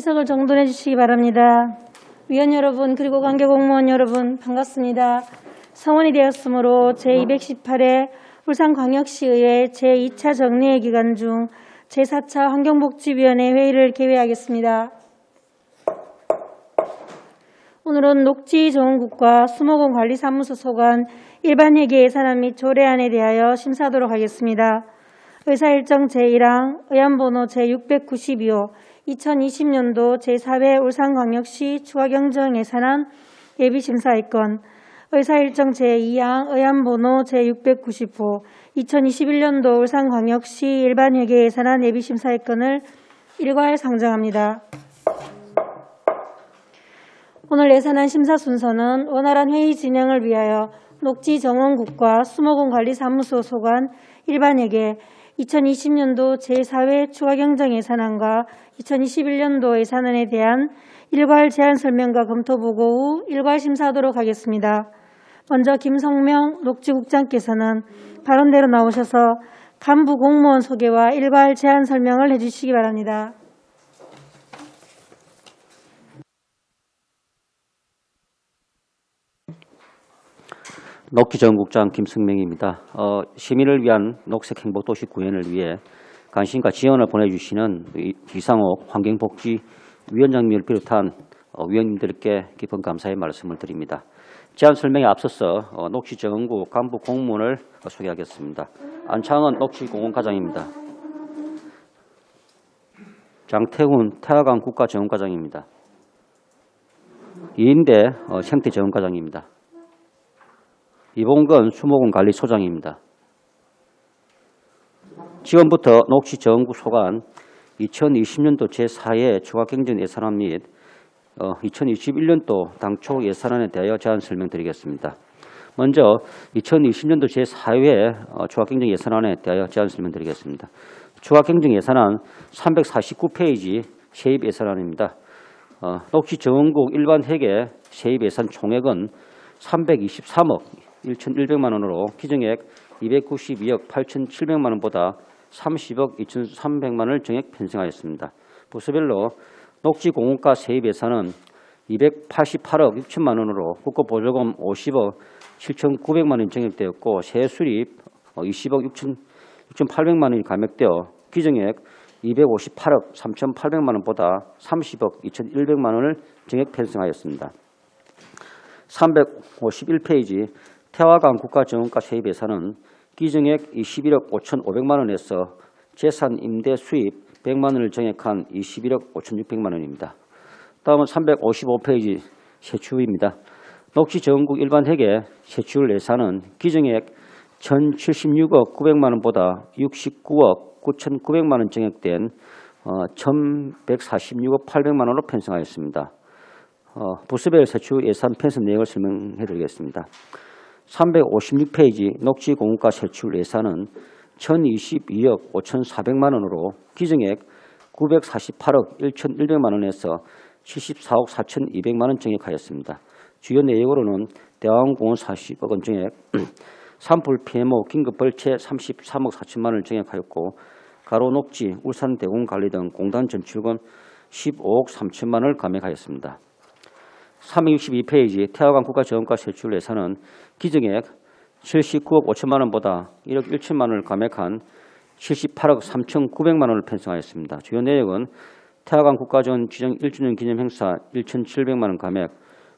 의석을 정돈해 주시기 바랍니다. 위원 여러분 그리고 관계 공무원 여러분 반갑습니다. 성원이 되었으므로 제218회 울산광역시의회 제2차 정례회 기간 중 제4차 환경복지위원회 회의를 개회하겠습니다. 오늘은 녹지정원국과 수목원관리사무소 소관 일반회계 예산안 및 조례안에 대하여 심사하도록 하겠습니다. 의사일정 제1항 의안번호 제692호 2020년도 제4회 울산광역시 추가경정예산안 예비심사의건, 의사일정 제2항 의안번호 제690호 2021년도 울산광역시 일반회계 예산안 예비심사의건을 일괄 상정합니다. 오늘 예산안 심사 순서는 원활한 회의 진행을 위하여 녹지정원국과 수목원관리사무소 소관 일반회계 2020년도 제4회 추가경정예산안과 2021년도 예산안에 대한 일괄 제안 설명과 검토 보고 후 일괄 심사하도록 하겠습니다. 먼저 김성명 녹지국장께서는 발언대로 나오셔서 간부 공무원 소개와 일괄 제안 설명을 해주시기 바랍니다. 녹지정국장 김성명입니다. 시민을 위한 녹색행복도시 구현을 위해 관심과 지원을 보내주시는 이상옥 환경복지위원장님을 비롯한 위원님들께 깊은 감사의 말씀을 드립니다. 제안 설명에 앞서서 녹지정원국 간부 공무원을 소개하겠습니다. 안창은 녹지공원과장입니다. 장태훈 태화강 국가정원과장입니다. 이인대 생태정원과장입니다. 이봉건 수목원관리소장입니다. 지원부터 녹지정원국 소관 2020년도 제4회 추가경정예산안 및 2021년도 당초 예산안에 대하여 제안 설명드리겠습니다. 먼저 2020년도 제4회 추가경정예산안에 대하여 제안 설명드리겠습니다. 추가경정예산안 349페이지 세입예산안입니다. 녹지정원국 일반회계 세입예산 총액은 323억 1,100만 원으로 기정액 292억 8,700만 원보다 30억 2,300만 원을 정액 편성하였습니다. 부서별로 녹지공원과 세입예산은 288억 6천만 원으로 국고보조금 50억 7,900만 원이 정액되었고 세수립 20억 6,800만 원이 감액되어 기정액 258억 3,800만 원보다 30억 2,100만 원을 정액 편성하였습니다. 351페이지 태화강 국가정원과 세입예산은 기정액 21억 5,500만 원에서 재산 임대 수입 100만 원을 정액한 21억 5,600만 원입니다. 다음은 355페이지 세출입니다. 녹지정원국 일반회계 세출 예산은 기정액 1,076억 900만 원보다 69억 9,900만 원 정액된 1,146억 800만 원으로 편성하였습니다. 부서별 세출 예산 편성 내역을 설명해 드리겠습니다. 356페이지 녹지공원과 세출 예산은 1,022억 5,400만 원으로 기정액 948억 1,100만 원에서 74억 4,200만 원 정액하였습니다. 주요 내역으로는 대왕공원 40억 원 정액, 산불 피해모 긴급벌채 33억 4천만 원을 정액하였고 가로녹지, 울산대공관리 등 공단 전출금 15억 3천만 원을 감액하였습니다. 362페이지 태화강 국가정원과 세출 예산은 기정액 79억 5천만 원보다 1억 1천만 원을 감액한 78억 3,900만 원을 편성하였습니다. 주요 내역은 태화강 국가정원 지정 1주년 기념 행사 1,700만 원 감액,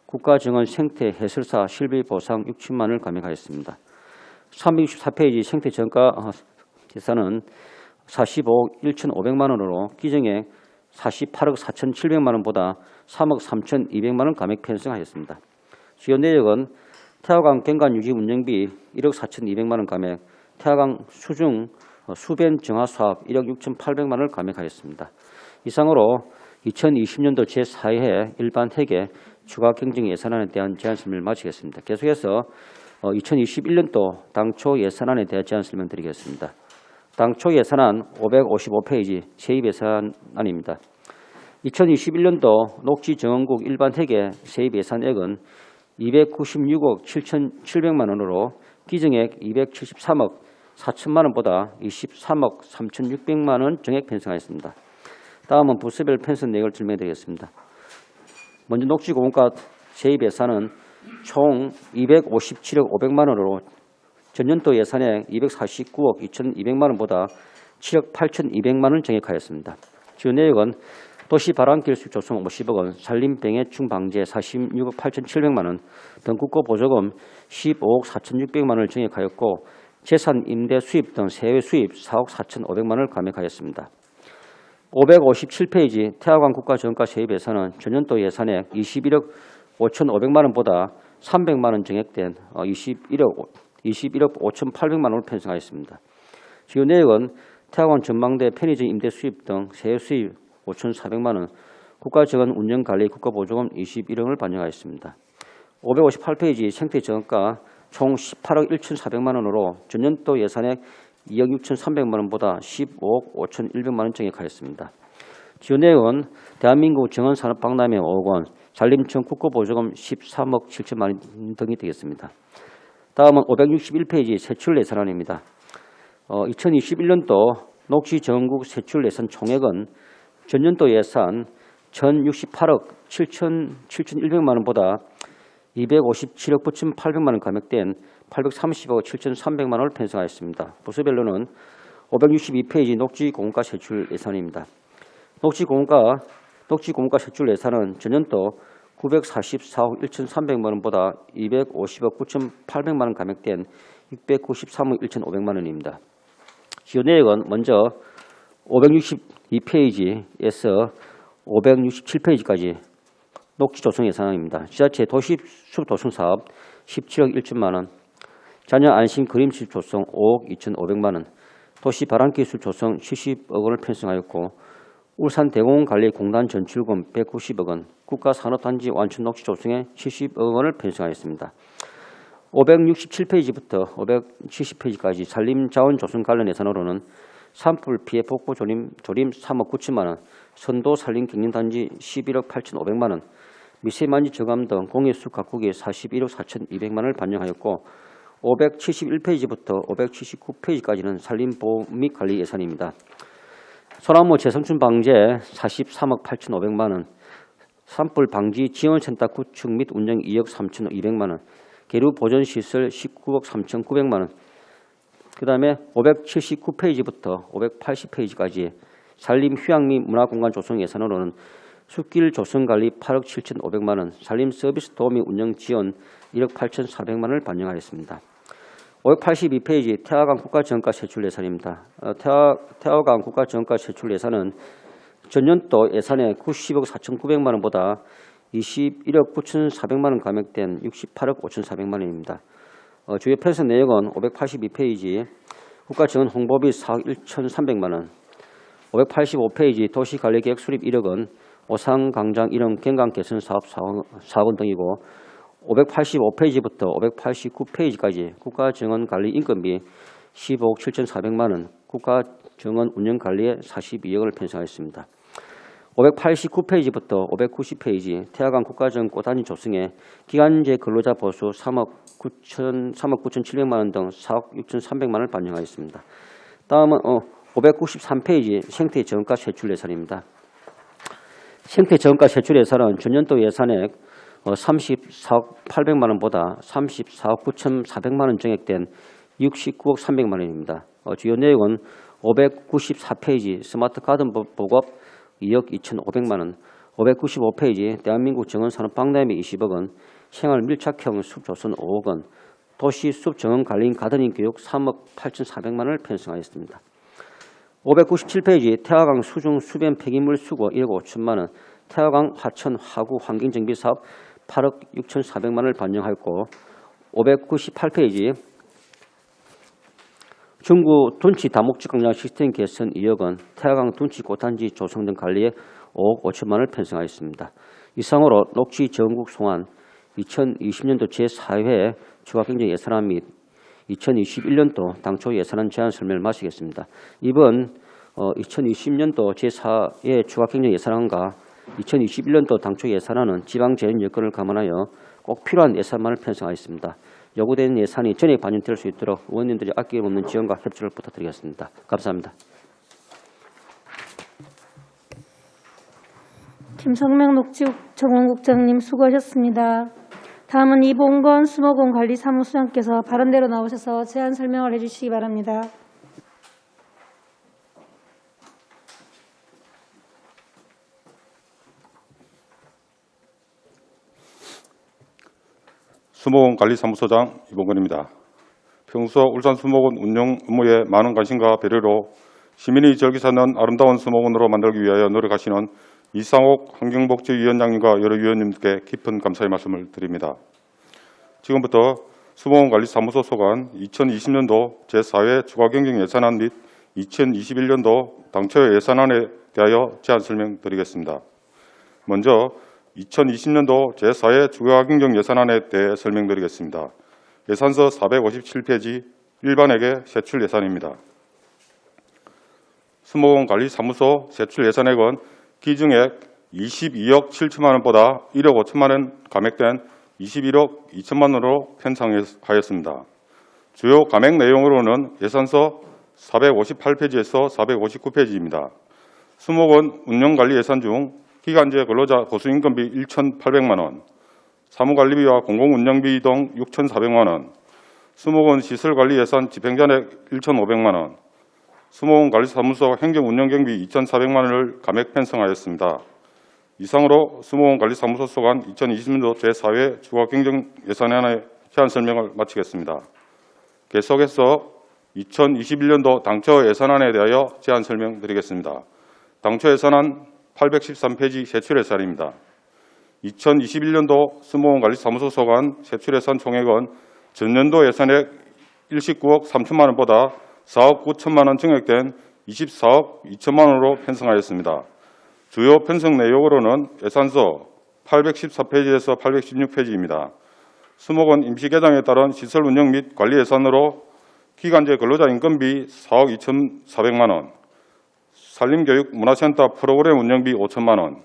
국가정원 생태 해설사 실비 보상 6천만 원을 감액하였습니다. 364페이지 생태정가 예산은 45억 1,500만 원으로 기정액 48억 4,700만 원보다 3억 3,200만 원 감액 편성하였습니다. 주요 내역은 태화강 경관 유지 운영비 1억 4,200만 원 감액, 태화강 수중 수변 정화 사업 1억 6,800만 원을 감액하였습니다. 이상으로 2020년도 제4회 일반회계 추가경정 예산안에 대한 제안 설명을 마치겠습니다. 계속해서 2021년도 당초 예산안에 대한 제안 설명드리겠습니다. 당초 예산안 555페이지 세입예산안입니다. 2021년도 녹지정원국 일반회계 세입예산액은 296억 7,700만 원으로 기정액 273억 4천만 원보다 23억 3,600만 원 정액 편성하였습니다. 다음은 부서별 펜션 내역을 설명드리겠습니다. 먼저 녹지공원과 세입 예산은 총 257억 500만 원으로 전년도 예산액 249억 2,200만 원보다 7억 8,200만 원 증액하였습니다. 주요 내역은 도시 바람길수 조성 50억 원, 산림병해충 방제 46억 8,700만 원 등 국고보조금 15억 4,600만 원을 증액하였고 재산 임대 수입 등 세외 수입 4억 4,500만 원을 감액하였습니다. 557페이지 태화강 국가정가 세입 예산은 전년도 예산액 21억 5,500만 원보다 300만 원 증액된 21억 5,800만 원을 편성하였습니다. 주요 내역은 태화강 전망대 편의점 임대 수입 등 세외 수입 5,400만 원, 국가정원 운영관리 국가보조금 21억 원을 반영하였습니다. 558페이지 생태정가 총 18억 1,400만 원으로 전년도 예산액 2억 6,300만 원보다 15억 5,100만 원 증액하였습니다. 주요 내역은 대한민국 정원산업박람회 5억 원, 산림청 국고보조금 13억 7천만 원 등이 되겠습니다. 다음은 561페이지 세출 예산안입니다. 2021년도 녹지 전국 세출 예산 총액은 전년도 예산 1,068억 7,100만 원보다 257억 9,800만 원 감액된 830억 7,300만 원을 편성하였습니다. 부서별로는 562페이지 녹지공가 세출 예산입니다. 녹지공가 세출 예산은 전년도 944억 1,300만 원보다 250억 9,800만 원 감액된 693억 1,500만 원입니다. 주요 내역은 먼저 562페이지에서 567페이지까지 녹지 조성 예산입니다. 지자체 도시숲 조성 사업 17억 1천만 원, 자녀 안심 그림실 조성 5억 2,500만 원, 도시 바람기술 조성 70억 원을 편성하였고 울산 대공원관리공단 전출금 190억 원, 국가산업단지 완충 녹지 조성에 70억 원을 편성하였습니다. 567페이지부터 570페이지까지 산림자원 조성 관련 예산으로는 산불 피해 복구 조림 3억 9천만 원, 선도 산림경영단지 11억 8,500만 원, 미세먼지 저감 등 공해수 가꾸기 41억 4,200만 원을 반영하였고 571페이지부터 579페이지까지는 산림보호 및 관리 예산입니다. 소나무 재성충 방제 43억 8,500만 원, 산불 방지 지원센터 구축 및 운영 2억 3,200만 원, 계류 보존시설 19억 3,900만 원, 그 다음에 579페이지부터 580페이지까지 산림 휴양 및 문화공간 조성 예산으로는 숲길 조성관리 8억 7,500만 원, 산림 서비스 도우미 운영 지원 1억 8,400만 원을 반영하였습니다. 582페이지 태화강 국가정가 세출 예산입니다. 태화강 국가정가 세출 예산은 전년도 예산의 90억 4,900만 원보다 21억 9,400만 원 감액된 68억 5,400만 원입니다. 주요 편성 내역은 582페이지 국가정원 홍보비 4억 1,300만 원, 585페이지 도시관리계획 수립 1억 원, 오상광장 이름 경강 개선 사업 4억 원 등이고 585페이지부터 589페이지까지 국가정원관리 인건비 15억 7,400만 원, 국가정원 운영관리에 42억 원을 편성하였습니다. 589페이지부터 590페이지 태화강 국가정원 꽃단지 조성에 기간제 근로자 보수 3억 9,700만 원 등 4억 6,300만 원을 반영하였습니다. 다음은 593페이지 생태정가 세출 예산입니다. 생태정가 세출 예산은 전년도 예산액 34억 800만 원보다 34억 9,400만 원 증액된 69억 300만 원입니다. 주요 내용은 594페이지 스마트 가든 보급 2억 2,500만 원, 595페이지 대한민국 정원산업박람회 20억 원, 생활 밀착형 숲조성 5억 원, 도시 숲 정원 관리인 가드닝 교육 3억 8,400만 원을 편성하였습니다. 597페이지 태화강 수중 수변 폐기물 수거 1억 5천만 원, 태화강 하천 하구 환경정비 사업 8억 6,400만 원을 반영하였고 598페이지 중구 둔치 다목적 강장 시스템 개선 2억 원, 태화강 둔치 꽃단지 조성 등 관리에 5억 5천만 원을 편성하였습니다. 이상으로 녹지 전국 송환 2020년도 제4회 추가경정 예산안 및 2021년도 당초 예산안 제안 설명을 마치겠습니다. 이번 2020년도 제4회 추가경정 예산안과 2021년도 당초 예산안은 지방재정 여건을 감안하여 꼭 필요한 예산만을 편성하였습니다. 요구되는 예산이 전액 반영될 수 있도록 의원님들이 아낌없는 지원과 협조를 부탁드리겠습니다. 감사합니다. 김성명 녹지정원국장님 수고하셨습니다. 다음은 이봉건 수목원관리사무소장께서 발언대로 나오셔서 제안 설명을 해주시기 바랍니다. 수목원관리사무소장 이봉건입니다. 평소 울산 수목원 운영 업무에 많은 관심과 배려로 시민이 즐기 사는 아름다운 수목원으로 만들기 위하여 노력하시는 이상옥 환경복지위원장님과 여러 위원님께 깊은 감사의 말씀을 드립니다. 지금부터 수목원관리사무소 소관 2020년도 제4회 추가경정 예산안 및 2021년도 당초 예산안에 대하여 제안 설명드리겠습니다. 먼저 2020년도 제4회 추가경정 예산안에 대해 설명드리겠습니다. 예산서 457페이지 일반회계 세출 예산입니다. 수목원관리사무소 세출 예산액은 기증액 22억 7천만 원보다 1억 5천만 원 감액된 21억 2천만 원으로 편성하였습니다. 주요 감액 내용으로는 예산서 458페이지에서 459페이지입니다. 수목원 운영관리 예산 중 기간제 근로자 보수임금비 1,800만 원, 사무관리비와 공공운영비 등 6,400만 원, 수목원 시설관리 예산 집행잔액 1,500만 원, 수목원관리사무소 행정운영경비 2,400만 원을 감액 편성하였습니다. 이상으로 수목원관리사무소 소관 2020년도 제4회 추가경정 예산안의 제안 설명을 마치겠습니다. 계속해서 2021년도 당초 예산안에 대하여 제안 설명드리겠습니다. 당초 예산안 813페이지 세출예산입니다. 2021년도 수목원관리사무소 소관 세출예산 총액은 전년도 예산액 19억 3천만 원보다 4억 9천만 원 증액된 24억 2천만 원으로 편성하였습니다. 주요 편성 내용으로는 예산서 814페이지에서 816페이지입니다. 수목원 임시개장에 따른 시설 운영 및 관리 예산으로 기간제 근로자 임금비 4억 2,400만 원, 산림교육 문화센터 프로그램 운영비 5천만 원,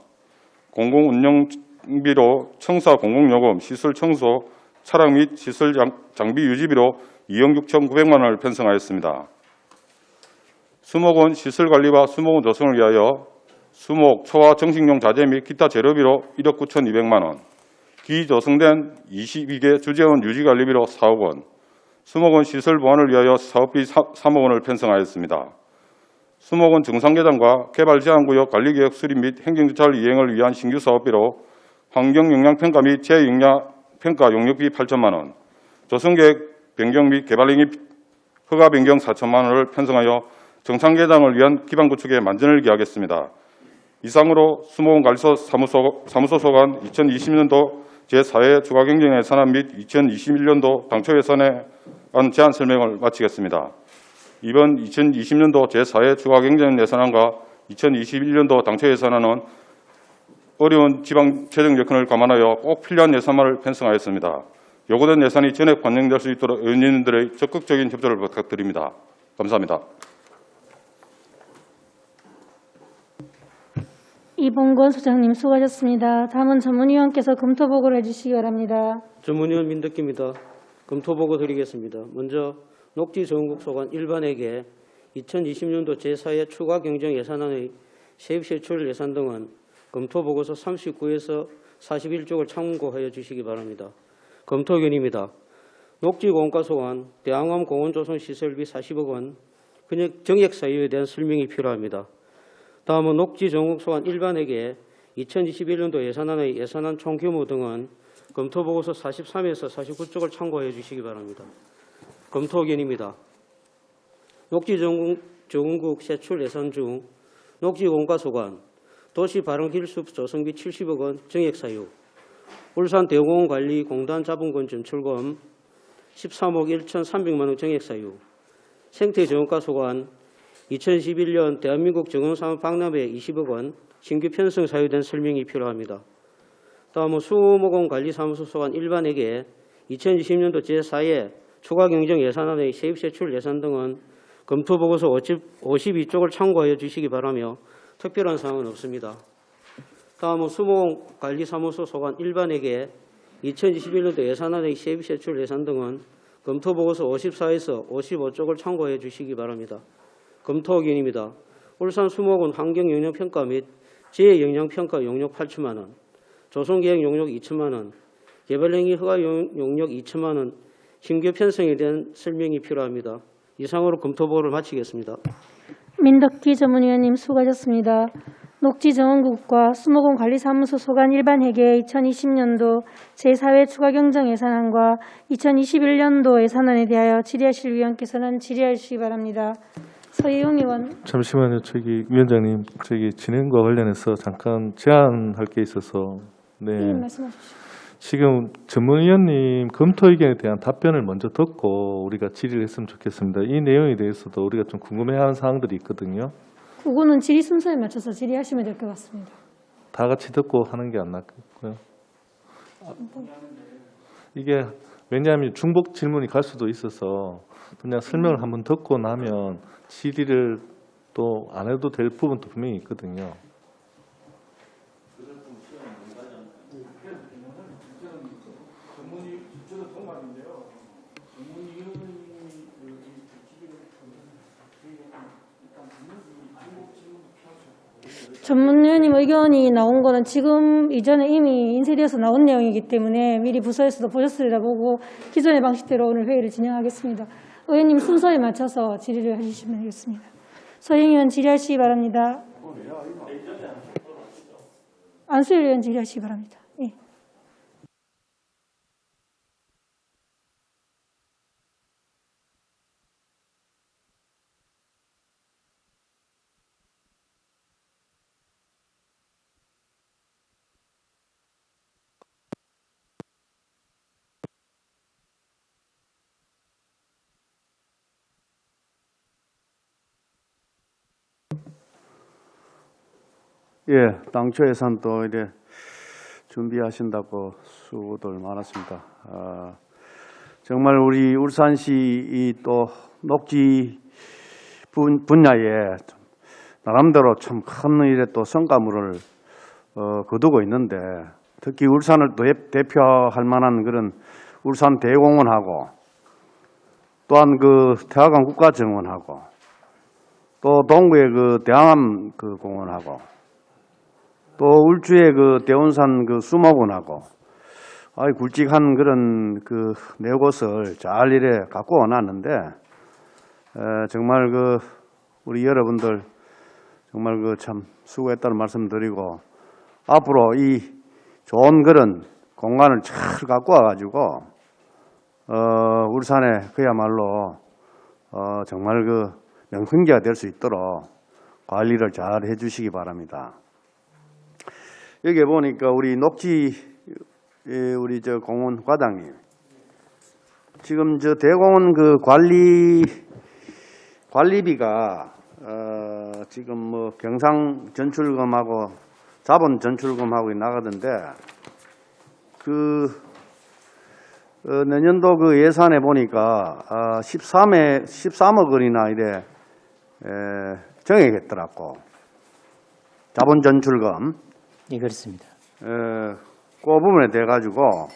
공공운영비로 청사 공공요금, 시설 청소, 차량 및 시설 장비 유지비로 2억 6,900만 원을 편성하였습니다. 수목원 시설관리와 수목원 조성을 위하여 수목, 초화 정식용 자재 및 기타 재료비로 1억 9,200만 원, 기조성된 22개 주재원 유지관리비로 4억 원, 수목원 시설 보완을 위하여 사업비 3억 원을 편성하였습니다. 수목원 정상개장과 개발제한구역 관리계획 수립 및 행정조찰 이행을 위한 신규 사업비로 환경영향평가 및 재영향평가 용역비 8천만 원, 조성계획 변경 및 개발행위 허가 변경 4천만 원을 편성하여 정상개장을 위한 기반 구축에 만전을 기하겠습니다. 이상으로 수목원관리사무소 소관 2020년도 제4회 추가경정 예산안 및 2021년도 당초 예산에 안 제안 설명을 마치겠습니다. 이번 2020년도 제4회 추가경정 예산안과 2021년도 당초 예산안은 어려운 지방 재정 여건을 감안하여 꼭 필요한 예산만을 편성하였습니다. 요구된 예산이 전액 반영될 수 있도록 의원님들의 적극적인 협조를 부탁드립니다. 감사합니다. 이봉건 소장님 수고하셨습니다. 다음은 전문위원께서 검토보고를 해주시기 바랍니다. 전문위원 민덕기입니다. 검토보고 드리겠습니다. 먼저 녹지정원국 소관 일반에게 2020년도 제4회 추가경정 예산안의 세입세출 예산 등은 검토보고서 39에서 41쪽을 참고하여 주시기 바랍니다. 검토견입니다. 녹지공과 소관 대항암 공원조성시설비 40억 원 정액 사유에 대한 설명이 필요합니다. 다음은 녹지정국 소관 일반에게 2021년도 예산안의 예산안 총규모 등은 검토보고서 43에서 49쪽을 참고해 주시기 바랍니다. 검토견입니다. 녹지정국 세출 예산 중 녹지공과 소관 도시발원길숲 조성비 70억 원 정액 사유, 울산 대공원관리공단 자본금 전출금 13억 1,300만 원 정액 사유, 생태정원과 소관 2011년 대한민국 정원사업 박람회 20억 원 신규 편성 사유된 설명이 필요합니다. 다음은 수목원관리사무소 소관 일반에게 2020년도 제4회 추가경정 예산안의 세입세출 예산 등은 검토보고서 52쪽을 참고하여 주시기 바라며 특별한 사항은 없습니다. 다음은 수목원관리사무소 소관 일반에게 2021년도 예산안의 세입세출 예산 등은 검토보고서 54에서 55쪽을 참고해 주시기 바랍니다. 검토 의견입니다. 울산 수목원 환경영향평가 및 지혜영향평가 용역 8천만 원, 조성계획 용역 2천만 원, 개발행위 허가 용역 2천만 원 신규 편성에 대한 설명이 필요합니다. 이상으로 검토보고를 마치겠습니다. 민덕기 전문위원님 수고하셨습니다. 녹지정원국과 수목원 관리사무소 소관 일반회계 2020년도 제4회 추가경정 예산안과 2021년도 예산안에 대하여 질의하실 위원께서는 질의하시기 바랍니다. 서희용 의원. 잠시만요. 위원장님, 진행과 관련해서 잠깐 제안할 게 있어서. 네. 말씀하십시오. 지금 전문위원님 검토 의견에 대한 답변을 먼저 듣고 우리가 질의를 했으면 좋겠습니다. 이 내용에 대해서도 우리가 좀 궁금해하는 사항들이 있거든요. 그거는 질의 순서에 맞춰서 질의하시면 될 것 같습니다. 다 같이 듣고 하는 게 안 낫고요. 이게 왜냐하면 중복 질문이 갈 수도 있어서 그냥 설명을 한번 듣고 나면 질의를 또 안 해도 될 부분도 분명히 있거든요. 전문위원님 의견이 나온 거는 지금 이전에 이미 인쇄되어서 나온 내용이기 때문에 미리 부서에서도 보셨으리라 보고 기존의 방식대로 오늘 회의를 진행하겠습니다. 의원님 순서에 맞춰서 질의를 해주시면 되겠습니다. 서영 의원 질의하시기 바랍니다. 안수일 의원 질의하시기 바랍니다. 예. 예, 당초 예산도 이래 준비하신다고 수고들 많았습니다. 정말 우리 울산시 이 또 녹지 분야에 나름대로 참 큰 일에 또 성과물을 거두고 있는데 특히 울산을 대표할 만한 그런 울산 대공원하고 또한 그 태화강 국가정원하고 또 동구의 그 대항암 그 공원하고 또 울주의 그 대운산 그 수목원하고 굵직한 그런 그 네 곳을 잘 이래 갖고 와놨는데 정말 그 우리 여러분들 정말 그 참 수고했다는 말씀드리고 앞으로 이 좋은 그런 공간을 잘 갖고 와가지고 울산에 그야말로 정말 그 명승지가 될 수 있도록 관리를 잘 해주시기 바랍니다. 여기 보니까 우리 녹지 우리 저 공원 과장님 지금 저 대공원 그 관리비가 지금 뭐 경상 전출금하고 자본 전출금하고 나가던데 그 내년도 그 예산에 보니까 13억 원이나 이래 정액했더라고. 자본 전출금. 예, 그렇습니다. 그 부분에 대해 가지고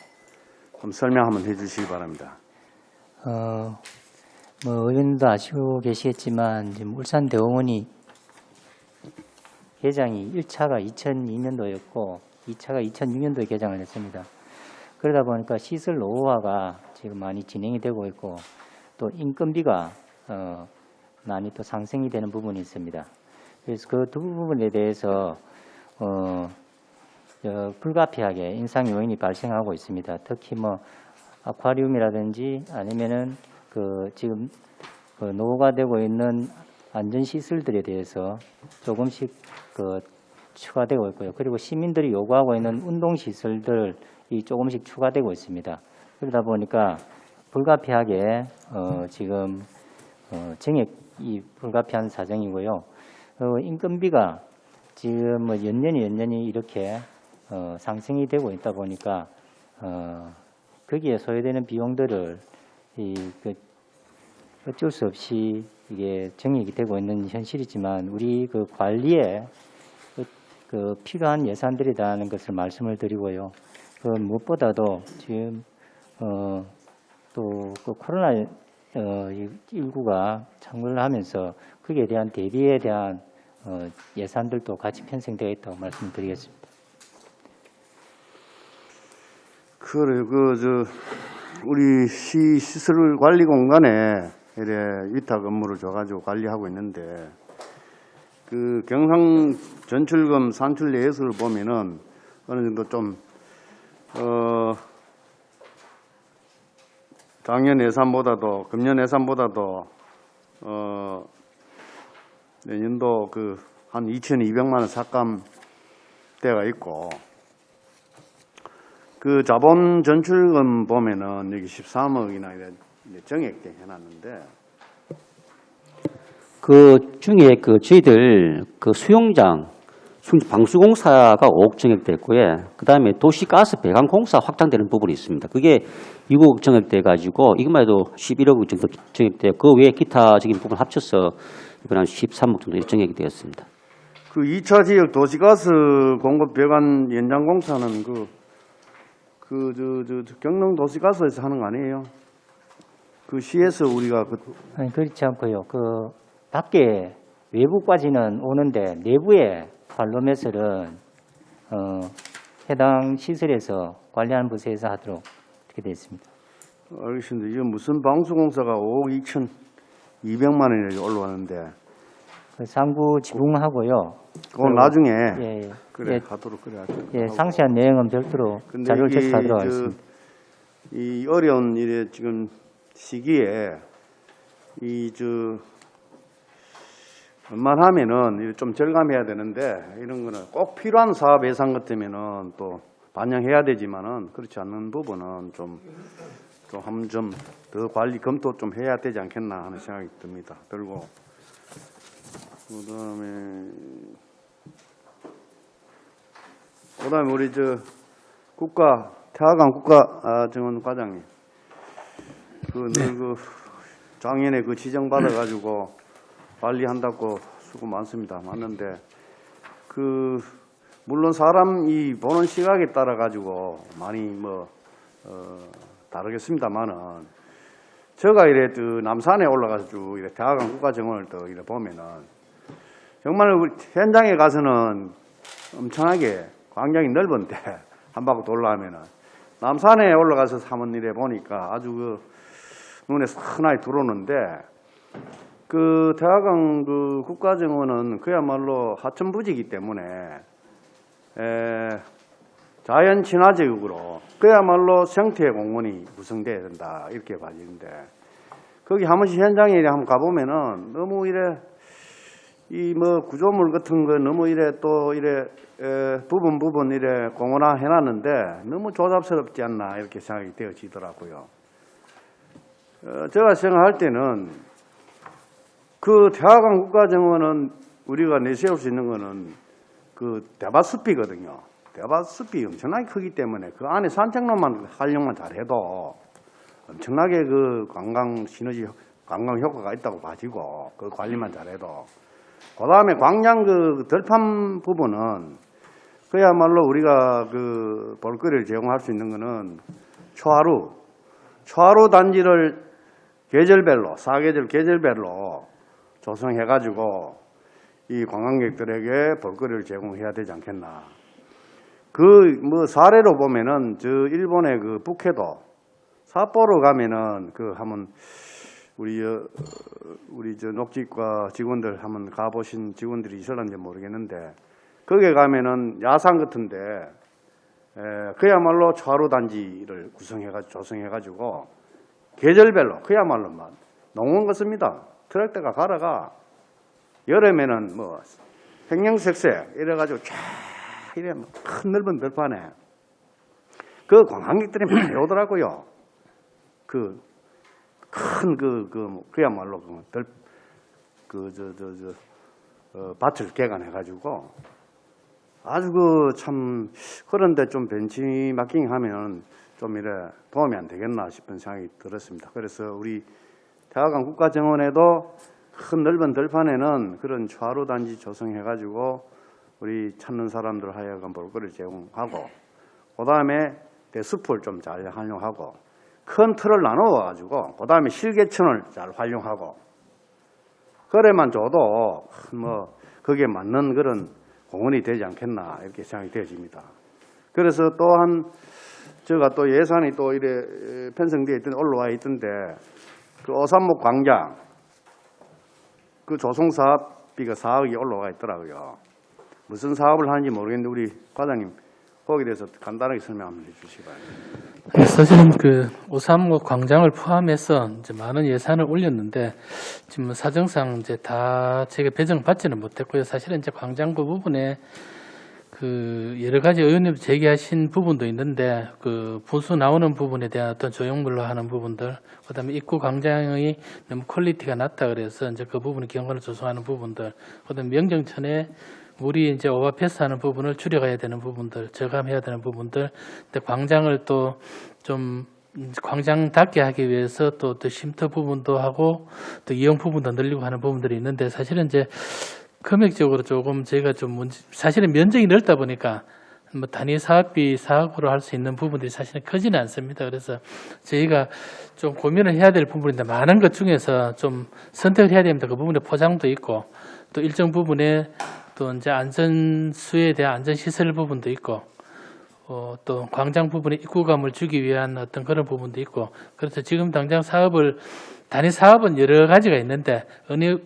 좀 설명 한번 해주시기 바랍니다. 뭐 의원도 아시고 계시겠지만 지금 울산 대공원이 개장이 1차가 2002년도였고 2차가 2006년도에 개장을 했습니다. 그러다 보니까 시설 노후화가 지금 많이 진행이 되고 있고 또 인건비가 많이 또 상승이 되는 부분이 있습니다. 그래서 그 두 부분에 대해서 불가피하게 인상 요인이 발생하고 있습니다. 특히 뭐 아쿠아리움이라든지 아니면은 그 지금 그 노후가 되고 있는 안전 시설들에 대해서 조금씩 그 추가되고 있고요. 그리고 시민들이 요구하고 있는 운동 시설들이 조금씩 추가되고 있습니다. 그러다 보니까 불가피하게 지금 정액이 불가피한 사정이고요. 인건비가 지금 뭐 연년이 이렇게 상승이 되고 있다 보니까 거기에 소요되는 비용들을 어쩔 수 없이 이게 정액이 되고 있는 현실이지만 우리 그 관리에 그 필요한 예산들이라는 것을 말씀을 드리고요. 그 무엇보다도 지금 또 그 코로나 19가 창궐을 하면서 거기에 대한 대비에 대한 예산들도 같이 편성되어 있다고 말씀드리겠습니다. 그래, 우리 시 시설 관리 공간에 이래 위탁 업무를 줘가지고 관리하고 있는데, 그 경상 전출금 산출 내역을 보면은 어느 정도 좀, 작년 예산보다도, 금년 예산보다도, 내년도 한 2,200만 원 삭감 때가 있고, 그 자본 전출금 보면은 여기 13억이나 이래 정액돼 해놨는데, 그 중에 저희들 수용장 방수공사가 5억 정액됐고요. 그 다음에 도시가스 배관공사 확장되는 부분이 있습니다. 그게 6억 정액돼 가지고 이것만 해도 11억 정도 정액되고, 그 외에 기타적인 부분 합쳐서 이번 한 13억 정도 정액이 되었습니다. 그 2차 지역 도시가스 공급 배관 연장 공사는 경남 도시가스에서 하는 거 아니에요? 그 시에서 우리가 아니, 그렇지 않고요. 밖에 외부까지는 오는데 내부에 관로매설은 해당 시설에서 관리하는 부서에서 하도록 이렇게 되어 있습니다. 알겠습니다. 이게 무슨 방수공사가 5억 2,200만 원이 올라왔는데, 상부 지붕하고요. 그건 나중에 예, 그래 예, 하도록 그래. 예, 상세한 내용은 별도로 근데 자료를 이게 제출하도록 하겠습니다. 이 어려운 일에 지금 시기에 웬만하면은 좀 절감해야 되는데, 이런 거는 꼭 필요한 사업 예산 같으면은 또 반영해야 되지만은 그렇지 않는 부분은 좀 한 점 더 관리 검토 좀 해야 되지 않겠나 하는 생각이 듭니다. 들고 그다음에 우리 태화강 국가정원 과장님, 작년에 지정 받아가지고 관리한다고 수고 많습니다. 맞는데 물론 사람이 보는 시각에 따라 가지고 많이 다르겠습니다만은, 제가 남산에 올라가서 이래 태화강 국가정원을 또 이래 보면은 정말 우리 현장에 가서는 엄청나게 광장이 넓은데 한 바퀴 돌아가면은 남산에 올라가서 한번 이래 보니까 아주 눈에 선하게 들어오는데, 태화강 국가정원은 그야말로 하천부지이기 때문에 자연 친화적으로 그야말로 생태 공원이 구성돼야 된다 이렇게 봐지는데, 거기 한 번씩 현장에 한번 가보면은 너무 이래 구조물 같은 거 너무 이래 또 이래 부분 이래 공원화 해놨는데 너무 조잡스럽지 않나 이렇게 생각이 되어지더라고요. 제가 생각할 때는 태화강 국가정원은 우리가 내세울 수 있는 거는 대밭숲이거든요. 대밭숲이 엄청나게 크기 때문에 그 안에 산책로만 활용만 잘해도 엄청나게 관광 시너지 관광 효과가 있다고 봐지고, 그 관리만 잘해도. 그 다음에 광장 들판 부분은 그야말로 우리가 볼거리를 제공할 수 있는 거는 초하루 단지를 계절별로, 사계절 계절별로 조성해가지고 이 관광객들에게 볼거리를 제공해야 되지 않겠나. 사례로 보면은 일본의 북해도 삿포로 가면은 한번 우리 녹지과 직원들 한번 가보신 직원들이 있을런지 모르겠는데, 거기에 가면은 야산 같은데 그야말로 초하루 단지를 조성해가지고 계절별로 그야말로 농원 같습니다. 트랙터가 갈아가 여름에는 생명색색 이래가지고 쫙 이래 큰 넓은 들판에 관광객들이 많이 오더라고요. 그야말로 밭을 개간해가지고 아주 참 그런데 좀 벤치마킹 하면 좀 이래 도움이 안 되겠나 싶은 생각이 들었습니다. 그래서 우리 태화강 국가정원에도 큰 넓은 들판에는 그런 초하루 단지 조성해가지고 우리 찾는 사람들 하여금 볼거리를 제공하고, 그 다음에 대숲을 좀 잘 활용하고, 큰 틀을 나누어가지고, 그 다음에 실개천을 잘 활용하고, 그래만 줘도 거기에 맞는 그런 공원이 되지 않겠나 이렇게 생각이 되어집니다. 그래서 또한 제가 또 예산이 또 이래 편성되어 있던 올라와 있던데 그 오산목 광장 그 조성 사업비가 4억이 올라와 있더라고요. 무슨 사업을 하는지 모르겠는데 우리 과장님 거기에 대해서 간단하게 설명 한번 해주시기 바랍니다. 사실은 그 오삼목 광장을 포함해서 이제 많은 예산을 올렸는데 지금 사정상 이제 다 제가 배정받지는 못했고요. 사실은 이제 광장구 부분에 그 여러 가지 의원님 제기하신 부분도 있는데 그 분수 나오는 부분에 대한 어떤 조형물로 하는 부분들, 그다음에 입구 광장의 너무 퀄리티가 낮다 그래서 이제 그 부분을 경관을 조성하는 부분들, 그다음에 명정천에 물이 이제 오버패스하는 부분을 줄여가야 되는 부분들, 저감해야 되는 부분들, 근데 광장을 또 좀 광장답게 하기 위해서 또 쉼터 부분도 하고 또 이용 부분도 늘리고 하는 부분들이 있는데 사실은 이제 금액적으로 조금 저희가 좀 사실은 면적이 넓다 보니까 뭐 단위 사업비 사업으로 할 수 있는 부분들이 사실은 크지는 않습니다. 그래서 저희가 좀 고민을 해야 될 부분인데 많은 것 중에서 좀 선택을 해야 됩니다. 그 부분에 포장도 있고 또 일정 부분에 또 이제 안전수에 대한 안전시설 부분도 있고 또 광장 부분에 입구감을 주기 위한 어떤 그런 부분도 있고 그래서 지금 당장 사업을 단위 사업은 여러 가지가 있는데 어느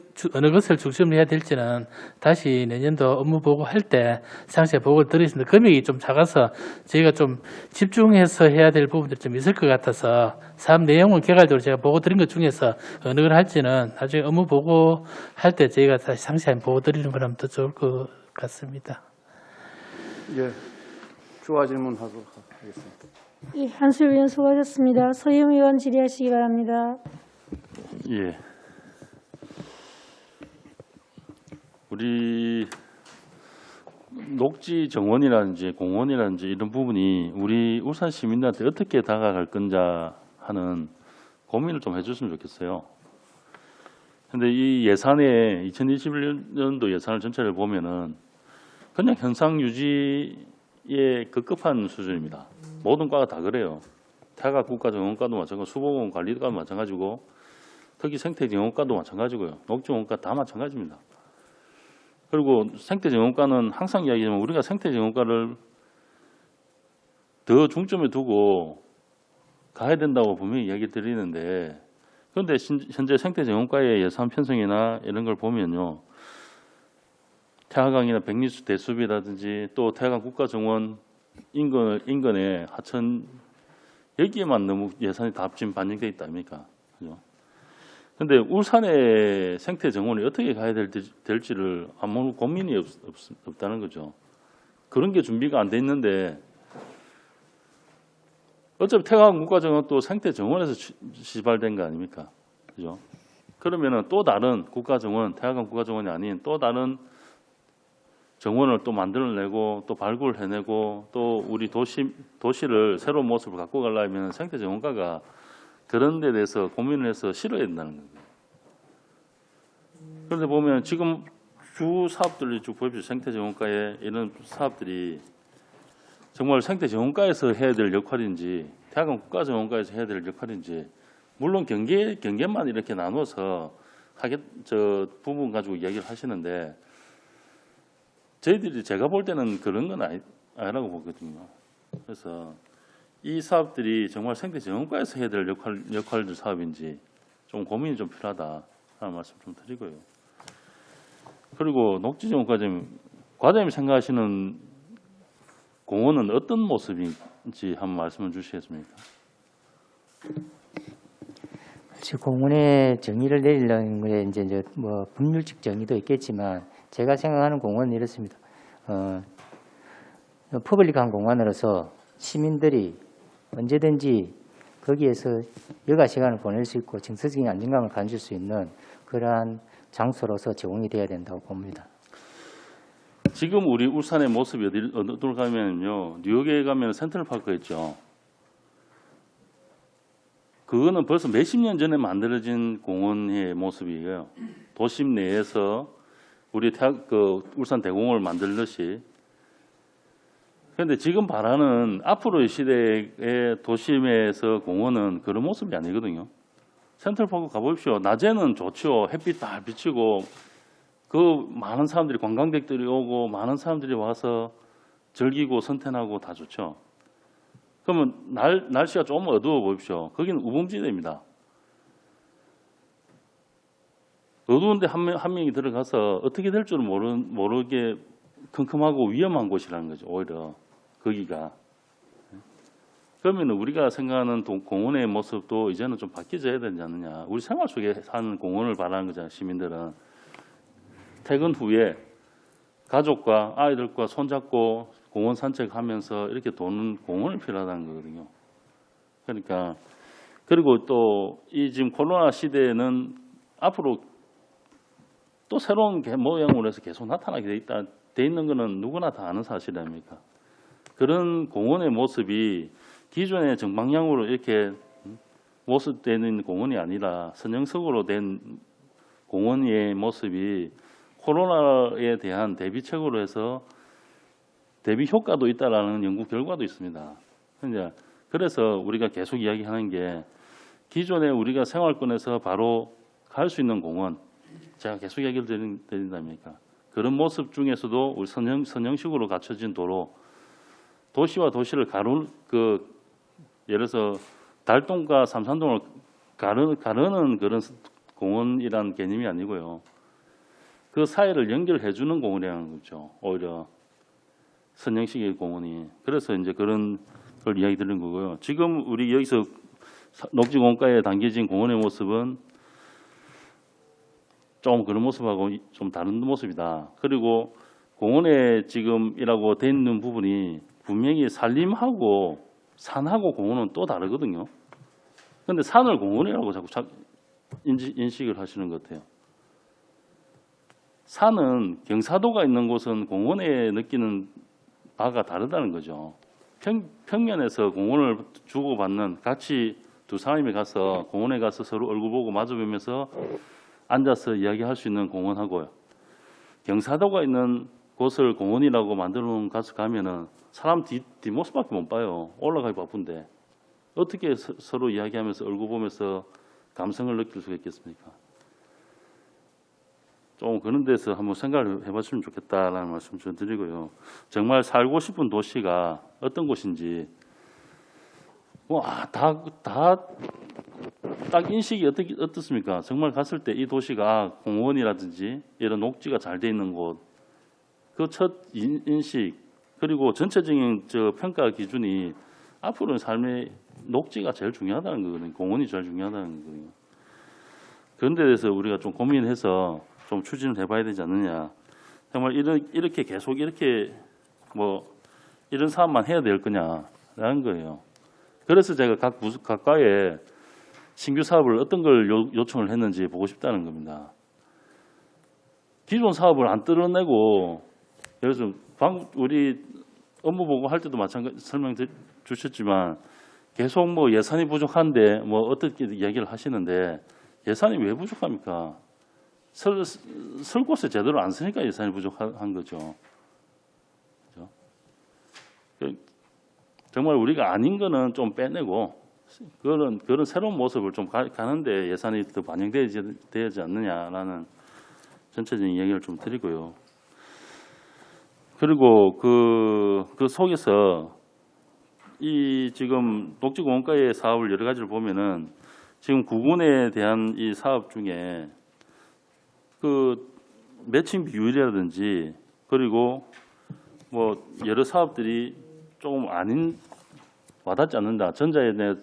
것을 중심으로 해야 될지는 다시 내년도 업무 보고할 때 상세히 보고를 드리겠습니다. 금액이 좀 작아서 저희가 좀 집중해서 해야 될 부분들이 좀 있을 것 같아서 사업 내용은 개괄적으로 제가 보고 드린 것 중에서 어느 걸 할지는 나중에 업무 보고할 때 저희가 다시 상세히 보고 드리는 거라면 더 좋을 것 같습니다. 예, 추가 질문하도록 하겠습니다. 예, 한수일 의원 수고하셨습니다. 서영 의원 질의하시기 바랍니다. 예. 우리 녹지 정원이라든지 공원이라든지 이런 부분이 우리 울산 시민들한테 어떻게 다가갈 건지 하는 고민을 좀 해줬으면 좋겠어요. 근데 이 예산에 2021년도 예산을 전체를 보면은 그냥 현상 유지에 급급한 수준입니다. 모든 과가 다 그래요. 태학 국가정원과도 마찬가지고 수보공 관리과도 마찬가지고 특히 생태정원과도 마찬가지고요. 녹지정원과 다 마찬가지입니다. 그리고 생태정원과는 항상 이야기하지만 우리가 생태정원과를 더 중점에 두고 가야 된다고 분명히 이야기 드리는데 그런데 현재 생태정원과의 예산 편성이나 이런 걸 보면요. 태화강이나 백리수 대숲이라든지 또 태화강 국가정원 인근의 하천 여기에만 너무 예산이 다 지금 반영되어 있다 아닙니까? 그죠? 근데 울산의 생태 정원이 어떻게 가야 될지를 아무 고민이 없다는 거죠. 그런 게 준비가 안 돼 있는데 어차피 태화강 국가정원 또 생태 정원에서 시발된 거 아닙니까? 그죠? 그러면은 또 다른 국가정원, 태화강 국가정원이 아닌 또 다른 정원을 또 만들어내고 또 발굴해내고 또 우리 도시를 새로운 모습을 갖고 가려면 생태 정원과가 그런 데 대해서 고민을 해서 실어야 된다는 거예요. 그런데 보면 지금 주 사업들을 쭉 보십시오. 생태정원과의 이런 사업들이 정말 생태정원과에서 해야 될 역할인지 태화강 국가정원과에서 해야 될 역할인지 물론 경계만 이렇게 나눠서 저 부분 가지고 이야기를 하시는데 저희들이 제가 볼 때는 그런 건 아니라고 보거든요. 그래서 이 사업들이 정말 생태정원과에서 해야 될 역할들 사업인지 좀 고민이 좀 필요하다 하는 말씀 좀 드리고요. 그리고 녹지정원과장님, 과장님 생각하시는 공원은 어떤 모습인지 한번 말씀을 주시겠습니까? 공원의 정의를 내리려는 게 이제 뭐 법률적 정의도 있겠지만 제가 생각하는 공원은 이렇습니다. 퍼블릭한 공간으로서 시민들이 언제든지 거기에서 여가 시간을 보낼 수 있고 정서적인 안정감을 가질 수 있는 그러한 장소로서 제공이 돼야 된다고 봅니다. 지금 우리 울산의 모습이 어디로 가면요. 뉴욕에 가면 센트럴파크가 있죠. 그거는 벌써 몇십 년 전에 만들어진 공원의 모습이에요. 도심 내에서 우리 울산 대공원을 만들듯이. 그런데 지금 바라는 앞으로의 시대의 도심에서 공원은 그런 모습이 아니거든요. 센트럴파크 가보십시오. 낮에는 좋죠. 햇빛 다 비치고 그 많은 사람들이 관광객들이 오고 많은 사람들이 와서 즐기고 선탠하고 다 좋죠. 그러면 날씨가 좀 어두워 보십시오. 거기는 우범지대입니다. 어두운데 한 명이 들어가서 어떻게 될 줄은 모르게 컴컴하고 위험한 곳이라는 거죠. 오히려 거기가. 그러면 우리가 생각하는 공원의 모습도 이제는 좀 바뀌어야 되지 않느냐. 우리 생활 속에 사는 공원을 바라는 거잖아요. 시민들은. 퇴근 후에 가족과 아이들과 손잡고 공원 산책하면서 이렇게 도는 공원이 필요하다는 거거든요. 그러니까 그리고 또 이 지금 코로나 시대에는 앞으로 또 새로운 모양으로 해서 계속 나타나게 돼 있는 거는 누구나 다 아는 사실 아닙니까? 그런 공원의 모습이 기존의 정방향으로 이렇게 모습되는 공원이 아니라 선형석으로 된 공원의 모습이 코로나에 대한 대비책으로 해서 대비 효과도 있다라는 연구 결과도 있습니다. 그래서 우리가 계속 이야기하는 게 기존에 우리가 생활권에서 바로 갈 수 있는 공원, 제가 계속 이야기를 드린답니까? 그런 모습 중에서도 우리 선형식으로 갖춰진 도로, 도시와 도시를 예를 들어서 달동과 삼산동을 가르는 그런 공원이라는 개념이 아니고요. 그 사이를 연결해주는 공원이라는 거죠. 오히려 선형식의 공원이. 그래서 이제 그런 걸 이야기 드리는 거고요. 지금 우리 여기서 녹지공원가에 담겨진 공원의 모습은 좀 그런 모습하고 좀 다른 모습이다. 그리고 공원에 지금이라고 돼 있는 부분이 분명히 산림하고 산하고 공원은 또 다르거든요. 그런데 산을 공원이라고 자꾸 인식을 하시는 것 같아요. 산은 경사도가 있는 곳은 공원에 느끼는 바가 다르다는 거죠. 평면에서 공원을 주고받는 같이 두 사람이 가서 공원에 가서 서로 얼굴 보고 마주보면서 앉아서 이야기할 수 있는 공원하고요. 경사도가 있는 곳을 공원이라고 만들어 놓은 곳에 가면은 사람 뒷모습밖에 못 봐요. 올라가기 바쁜데 어떻게 서로 이야기하면서 얼굴 보면서 감성을 느낄 수가 있겠습니까? 좀 그런 데서 한번 생각을 해봤으면 좋겠다라는 말씀 좀 드리고요. 정말 살고 싶은 도시가 어떤 곳인지 딱 인식이 어떻습니까? 정말 갔을 때 이 도시가 공원이라든지 이런 녹지가 잘 돼 있는 곳, 그 첫 인식 그리고 전체적인 평가 기준이 앞으로는 삶의 녹지가 제일 중요하다는 거거든요. 공원이 제일 중요하다는 거거든요. 그런 데 대해서 우리가 좀 고민해서 좀 추진을 해봐야 되지 않느냐. 정말 이렇게 계속 이렇게 이런 사업만 해야 될 거냐라는 거예요. 그래서 제가 각과의 신규 사업을 어떤 걸 요청을 했는지 보고 싶다는 겁니다. 기존 사업을 안 뜯어내고 예를 들어서 우리 업무 보고 할 때도 마찬가지 설명 주셨지만 계속 예산이 부족한데 어떻게 이야기를 하시는데 예산이 왜 부족합니까? 쓸 곳에 제대로 안 쓰니까 예산이 부족한 거죠. 그렇죠? 정말 우리가 아닌 거는 좀 빼내고 그런 새로운 모습을 좀 가는데 예산이 더 반영되지 않느냐라는 전체적인 이야기를 좀 드리고요. 그리고 그 속에서 이 지금 녹지공원가의 사업을 여러 가지를 보면은 지금 구군에 대한 이 사업 중에 그 매칭 비율이라든지 그리고 여러 사업들이 조금 와닿지 않는다. 전자에 대해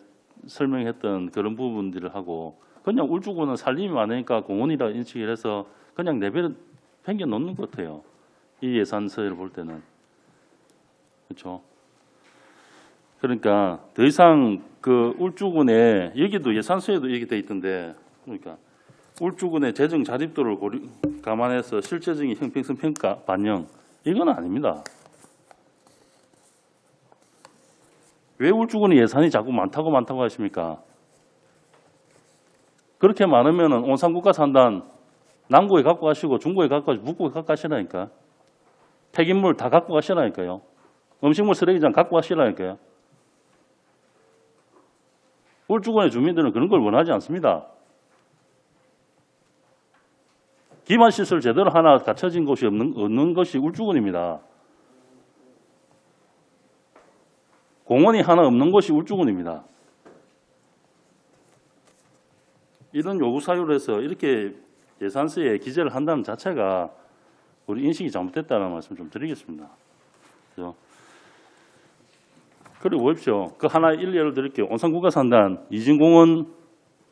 설명했던 그런 부분들을 하고 그냥 울주군은 살림이 많으니까 공원이라 인식을 해서 그냥 내버려 팽겨 놓는 것 같아요. 이 예산서를 볼 때는. 그렇죠. 그러니까 더 이상 그 울주군에 여기도 예산서에도 이렇게 돼 있던데 그러니까 울주군의 재정 자립도를 감안해서 실제적인 형평성 평가 반영 이건 아닙니다. 왜 울주군의 예산이 자꾸 많다고 하십니까? 그렇게 많으면 온산국가산단 남구에 갖고 가시고 중구에 갖고 가시고 북구에 갖고 가시라니까. 폐기물 다 갖고 가시라니까요. 음식물 쓰레기장 갖고 가시라니까요. 울주군의 주민들은 그런 걸 원하지 않습니다. 기반 시설 제대로 하나 갖춰진 곳이 없는 것이 울주군입니다. 공원이 하나 없는 곳이 울주군입니다. 이런 요구 사유를 해서 이렇게 예산서에 기재를 한다는 자체가 우리 인식이 잘못됐다는 말씀 좀 드리겠습니다. 그죠? 그리고 보십시오. 그 하나 예를 드릴게요. 온산국가산단 이진공원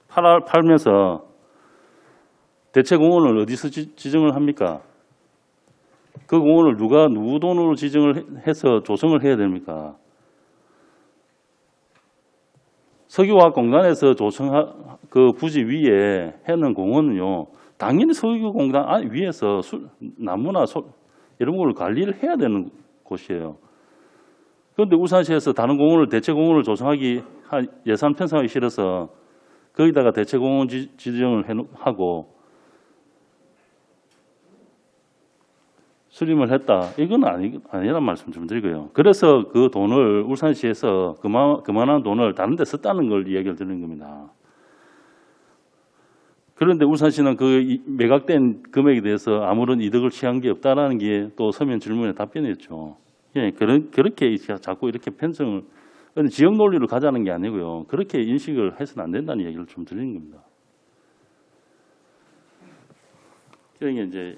팔면서 대체공원을 어디서 지정을 합니까? 그 공원을 누구 돈으로 지정을 해서 조성을 해야 됩니까? 석유화학공단에서 그 부지 위에 해놓은 공원은요, 당연히 석유공단 위에서 나무나 이런 걸 관리를 해야 되는 곳이에요. 그런데 울산시에서 다른 공원을 대체공원을 조성하기 예산 편성하기 싫어서 거기다가 대체공원 지정을 하고 수립을 했다. 이건 아니란 말씀 좀 드리고요. 그래서 그 돈을 울산시에서 그만한 돈을 다른 데 썼다는 걸 이야기를 드리는 겁니다. 그런데 울산시는 그 매각된 금액에 대해서 아무런 이득을 취한 게 없다라는 게 또 서면 질문의 답변이었죠. 예, 그렇게 자꾸 이렇게 편성을 지역 논리를 가자는 게 아니고요. 그렇게 인식을 해서는 안 된다는 얘기를 좀 드리는 겁니다. 그러니까 이제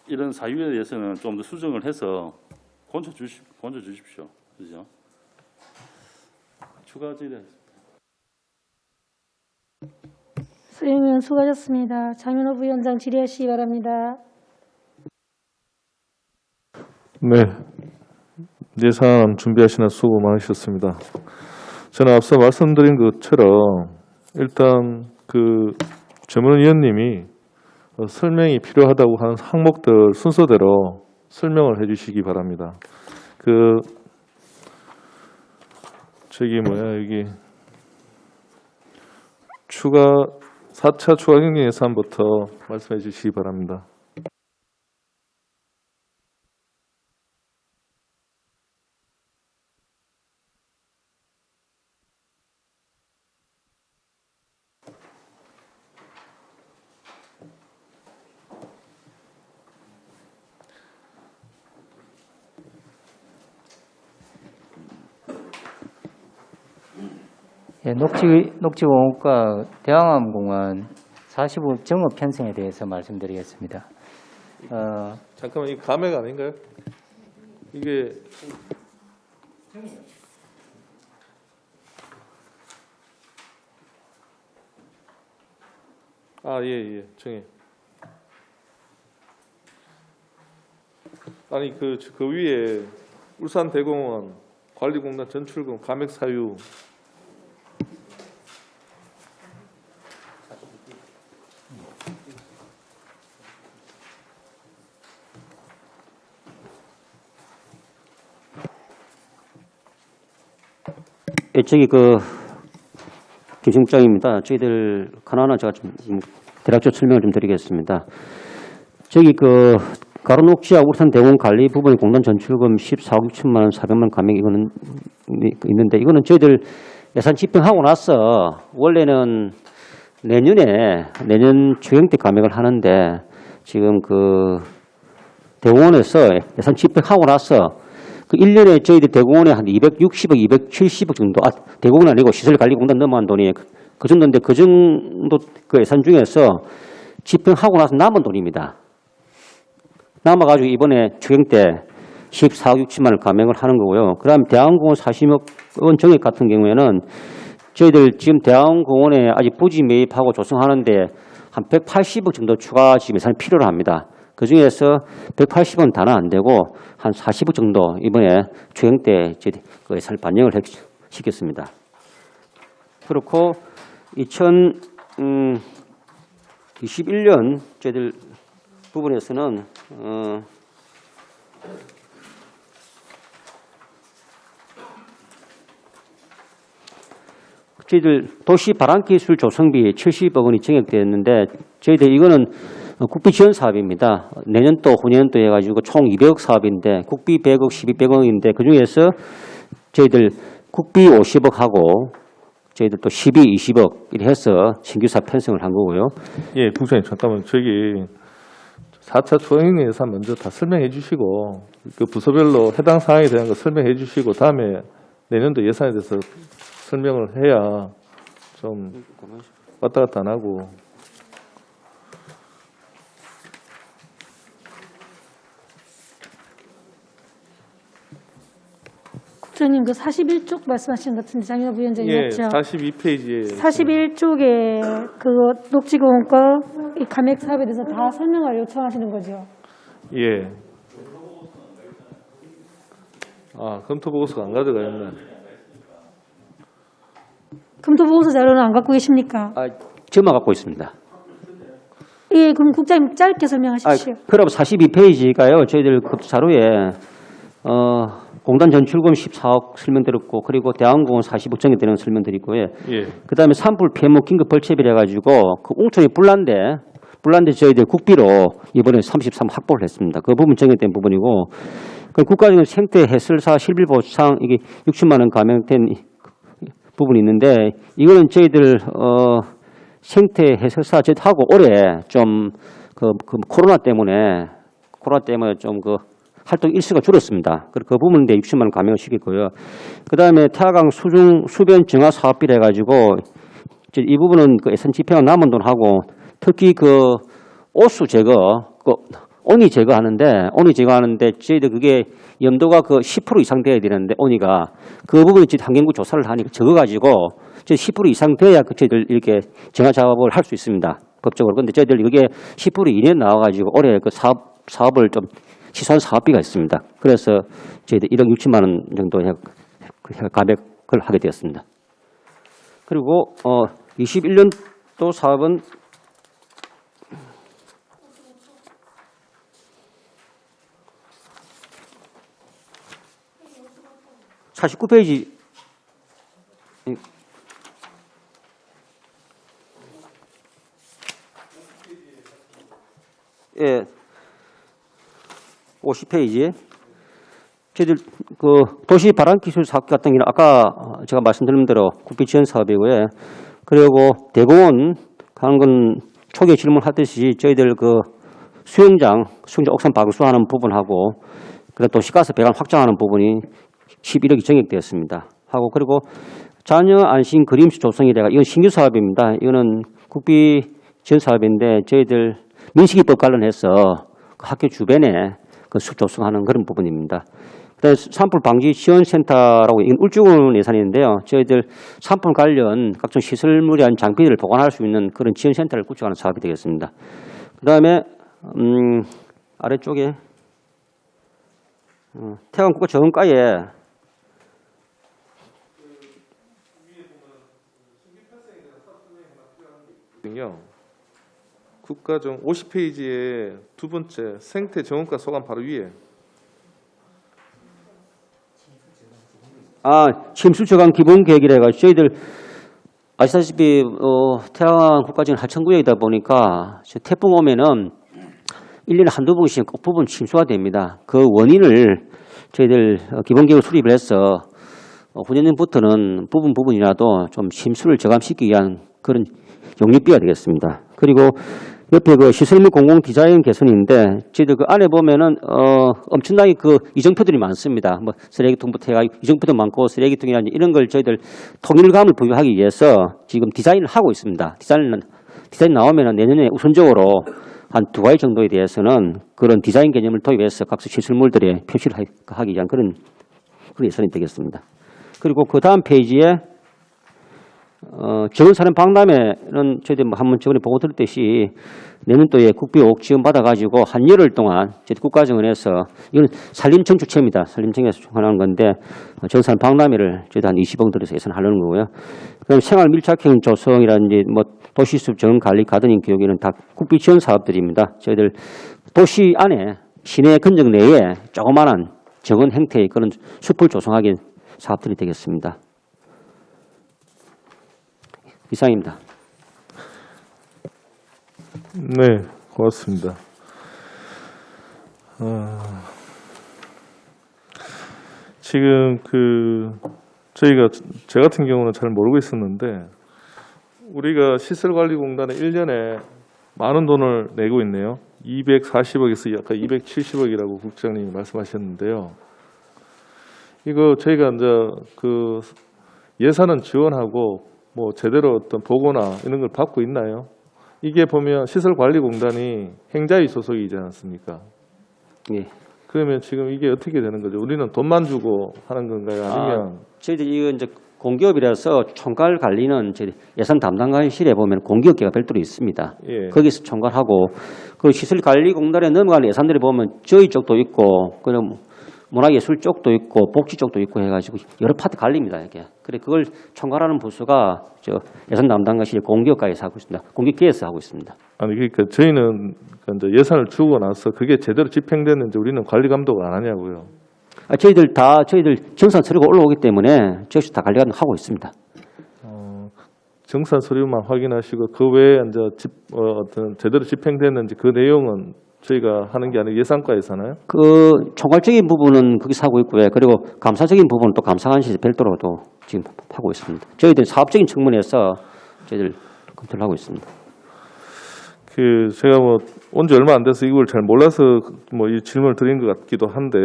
이런 사유에 대해서는 좀 더 수정을 해서 건져 주십시오. 그죠? 추가 질의하겠습니다. 수행위원 수고하셨습니다. 장윤호 부위원장 질의하시기 바랍니다. 네, 예산 준비하시느라 수고 많으셨습니다. 저는 앞서 말씀드린 것처럼 일단 그 전문위원님이 설명이 필요하다고 하는 항목들 순서대로 설명을 해주시기 바랍니다. 여기 4차 추가 경정 예산부터 말씀해 주시기 바랍니다. 예, 녹지공원과 대왕암공원 45 정업 편성에 대해서 말씀드리겠습니다. 잠깐만, 이 감액 아닌가요? 이게 예, 정해. 아니 그 위에 울산대공원 관리공단 전출금 감액 사유 저기 김승장입니다. 저희들 하나하나 제가 좀 대략적으로 설명을 좀 드리겠습니다. 저기 가로녹지와 울산대공원 관리 부분의 공단 전출금 14억 6천만 원, 400만 원 감액 이거는 있는데 이거는 저희들 예산 집행하고 나서 원래는 내년 추경 때 감액을 하는데 지금 대공원에서 예산 집행하고 나서 1년에 저희들 대공원에 한 260억, 270억 정도, 대공원 아니고 시설관리공단 넘어간 돈이 그 정도인데 그 정도 예산 중에서 집행하고 나서 남은 돈입니다. 남아가지고 이번에 추경 때 14억 6천만 원을 감액을 하는 거고요. 그 다음 대왕공원 40억 원 정액 같은 경우에는 저희들 지금 대왕공원에 아직 부지 매입하고 조성하는데 한 180억 정도 추가 지금 예산이 필요로 합니다. 그 중에서 180원 다는 안 되고 한 40억 정도 이번에 추경 때 그 예산을 반영을 시켰습니다. 그렇고 2021년 저희들 부분에서는 저희들 도시 발안기술 조성비 70억 원이 증액되었는데 저희들 이거는 국비 지원 사업입니다. 내년도, 후년도 해가지고 총 200억 사업인데 국비 100억, 100억인데 그 중에서 저희들 국비 50억 하고 저희들 또 12, 20억 이렇게 해서 신규 사업 편성을 한 거고요. 예, 국장님 잠깐만 저기 4차 초행령 예산 먼저 다 설명해 주시고 그 부서별로 해당 사항에 대한 거 설명해 주시고 다음에 내년도 예산에 대해서 설명을 해야 좀 왔다 갔다 안 하고. 국장님 그 41쪽 말씀하시는 것 같은데 장혁 위원장님 예, 맞죠? 42페이지에 41쪽에 그 녹지공원과 이 감액 사업에 대해서 다 설명을 요청하시는 거죠? 예. 아, 검토 보고서가 안 가져가 있네. 검토보고서 자료는 안 갖고 계십니까? 저만 갖고 있습니다. 예, 그럼 국장님 짧게 설명하십시오. 그럼 42페이지가요. 저희들 그 자료에 공단 전출금 14억 설명드렸고 그리고 대한공원 45정에 되는 설명드리고요. 예. 그다음에 산불 폐목 긴급 벌채비를 해가지고 그 웅천이 불난데 저희들 국비로 이번에 33 확보를 했습니다. 그 부분 정액된 부분이고 그 국가적인 생태 해설사 실비 보상 이게 60만 원 감액된 부분이 있는데 이거는 저희들 생태 해설사 저하고 올해 좀 그 코로나 때문에 좀 그 활동 일수가 줄었습니다. 그 부분인데 60만 원 감액을 시켰고요. 그 다음에 태화강 수변 정화 사업비를 해가지고 이 부분은 그 예산 집행한 남은 돈하고 특히 그 오수 제거, 온이 제거하는데 저희들 그게 염도가 그 10% 이상 돼야 되는데 온이가 그 부분을 저희 환경부 조사를 하니까 적어가지고 10% 이상 돼야 그 저희들 이렇게 정화 작업을 할 수 있습니다. 법적으로. 근데 저희들 그게 10% 이내 나와가지고 올해 그 사업을 좀 취소한 사업비가 있습니다. 그래서 저희들 1억 6천만 원 정도 감액을 하게 되었습니다. 그리고 21년도 사업은 49페이지 예, 50페이지 저희들 그 도시 발암기술 사업 같은 경우는 아까 제가 말씀드린 대로 국비 지원 사업이고요. 그리고 대공원 하는 건 초기에 질문하듯이 저희들 그 수영장 옥상 방수하는 부분하고 그다음 도시가스 배관 확장하는 부분이 11억이 정액되었습니다. 하고 그리고 자녀 안심 그림수 조성이래가 이건 신규 사업입니다. 이거는 국비 지원 사업인데 저희들 민식이법 관련해서 그 학교 주변에 그 숲 조성하는 그런 부분입니다. 그다음에 산불 방지 지원센터라고 이건 울주군 예산인데요. 저희들 산불 관련 각종 시설물이한 장비들을 보관할 수 있는 그런 지원센터를 구축하는 사업이 되겠습니다. 그다음에 아래쪽에 태안 국가정원가에 국가정 50페이지에 두 번째 생태 정원가 소관 바로 위에 침수 저감 기본 계획이라 해가지고 저희들 아시다시피 태안 국가적인 하천구역이다 보니까 태풍 오면은 1년에 한두 번씩 꼭 부분 침수가 됩니다. 그 원인을 저희들 기본 계획을 수립을 해서 후년부터는 부분이라도 좀 침수를 저감시키기 위한 그런 용역비가 되겠습니다. 그리고 옆에 그 시설물 공공 디자인 개선인데 저희들 그 안에 보면은 엄청나게 그 이정표들이 많습니다. 뭐 쓰레기통부터 해가 이정표도 많고 쓰레기통이라든지 이런 걸 저희들 통일감을 부여하기 위해서 지금 디자인을 하고 있습니다. 디자인 나오면은 내년에 우선적으로 한 2가지 정도에 대해서는 그런 디자인 개념을 도입해서 각 시설물들에 표시를 하기 위한 그런 예산이 되겠습니다. 그리고 그 다음 페이지에 지원사는 박람회는 저희들이 한번 저번에 보고 들었듯이 내년도에 국비 5억 지원 받아가지고 한 열흘 동안 저희 국가정원에서 이건 산림청주체입니다. 산림청에서 하는 건데 지원사는 박람회를 저희도 한 20억 들여서 예산하려는 거고요. 그다음 생활 밀착형 조성이라든지 뭐 도시숲 정원 관리 가드닝 교육에는 다 국비 지원 사업들입니다. 저희들 도시 안에 시내 근적 내에 조그마한 정원 형태의 그런 숲을 조성하기 사업들이 되겠습니다. 이상입니다. 네, 고맙습니다. 지금 제 같은 경우는 잘 모르고 있었는데 우리가 시설관리공단에 1년에 많은 돈을 내고 있네요. 240억에서 아까 270억이라고 국장님이 말씀하셨는데요. 이거 저희가 이제 그 예산은 지원하고 뭐 제대로 어떤 보고나 이런 걸 받고 있나요? 이게 보면 시설관리공단이 행자위 소속이지 않습니까? 예. 그러면 지금 이게 어떻게 되는 거죠? 우리는 돈만 주고 하는 건가요? 아니면 저희들이 이거 이제 공기업이라서 총괄 관리는 저희 예산 담당관실에 보면 공기업계가 별도로 있습니다. 예. 거기서 총괄하고 그 시설관리공단에 넘어가는 예산들이 보면 저희 쪽도 있고 그럼 문화예술 쪽도 있고 복지 쪽도 있고 해가지고 여러 파트 갈립니다. 이게. 그래 그걸 총괄하는 부서가 저 예산 담당관실 공기업과에서 하고 있습니다. 공기계에서 하고 있습니다. 아니 그러니까 저희는 이제 예산을 주고 나서 그게 제대로 집행됐는지 우리는 관리 감독을 안 하냐고요. 저희들 정산 서류가 올라오기 때문에 저희도 다 관리 감독하고 있습니다. 정산 서류만 확인하시고 그 외에 이제 어떤 제대로 집행됐는지 그 내용은 저희가 하는 게 아니고 예산과에서 하나요? 그 총괄적인 부분은 거기서 하고 있고요. 그리고 감사적인 부분은 또 감사관실에서 별도로도 지금 하고 있습니다. 저희들 사업적인 측면에서 저희들 검토를 하고 있습니다. 그 제가 뭐 온 지 얼마 안 돼서 이걸 잘 몰라서 뭐 이 질문을 드린 것 같기도 한데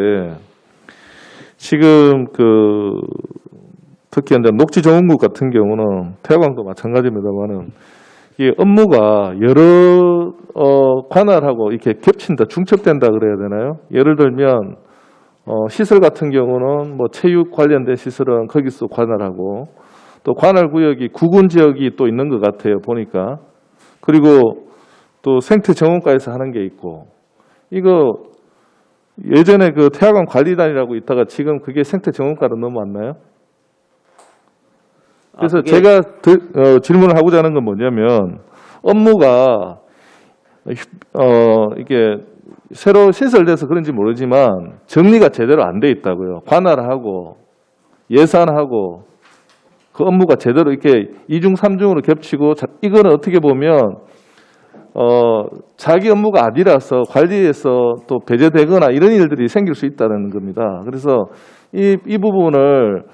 지금 그 특히 이제 녹지정원국 같은 경우는 태화강도 마찬가지입니다만은 이 업무가 여러 관할하고 이렇게 겹친다, 중첩된다 그래야 되나요? 예를 들면 시설 같은 경우는 뭐 체육 관련된 시설은 거기서 관할하고 또 관할 구역이 구군 지역이 또 있는 것 같아요 보니까. 그리고 또 생태정원과에서 하는 게 있고 이거 예전에 그 태화강 관리단이라고 있다가 지금 그게 생태정원과로 넘어왔나요? 그래서 제가 질문을 하고자 하는 건 뭐냐면 업무가 이게 새로 신설돼서 그런지 모르지만 정리가 제대로 안 돼 있다고요. 관할하고 예산하고 그 업무가 제대로 이렇게 2중 3중으로 겹치고 이거는 어떻게 보면 자기 업무가 아니라서 관리에서 또 배제되거나 이런 일들이 생길 수 있다는 겁니다. 그래서 이 부분을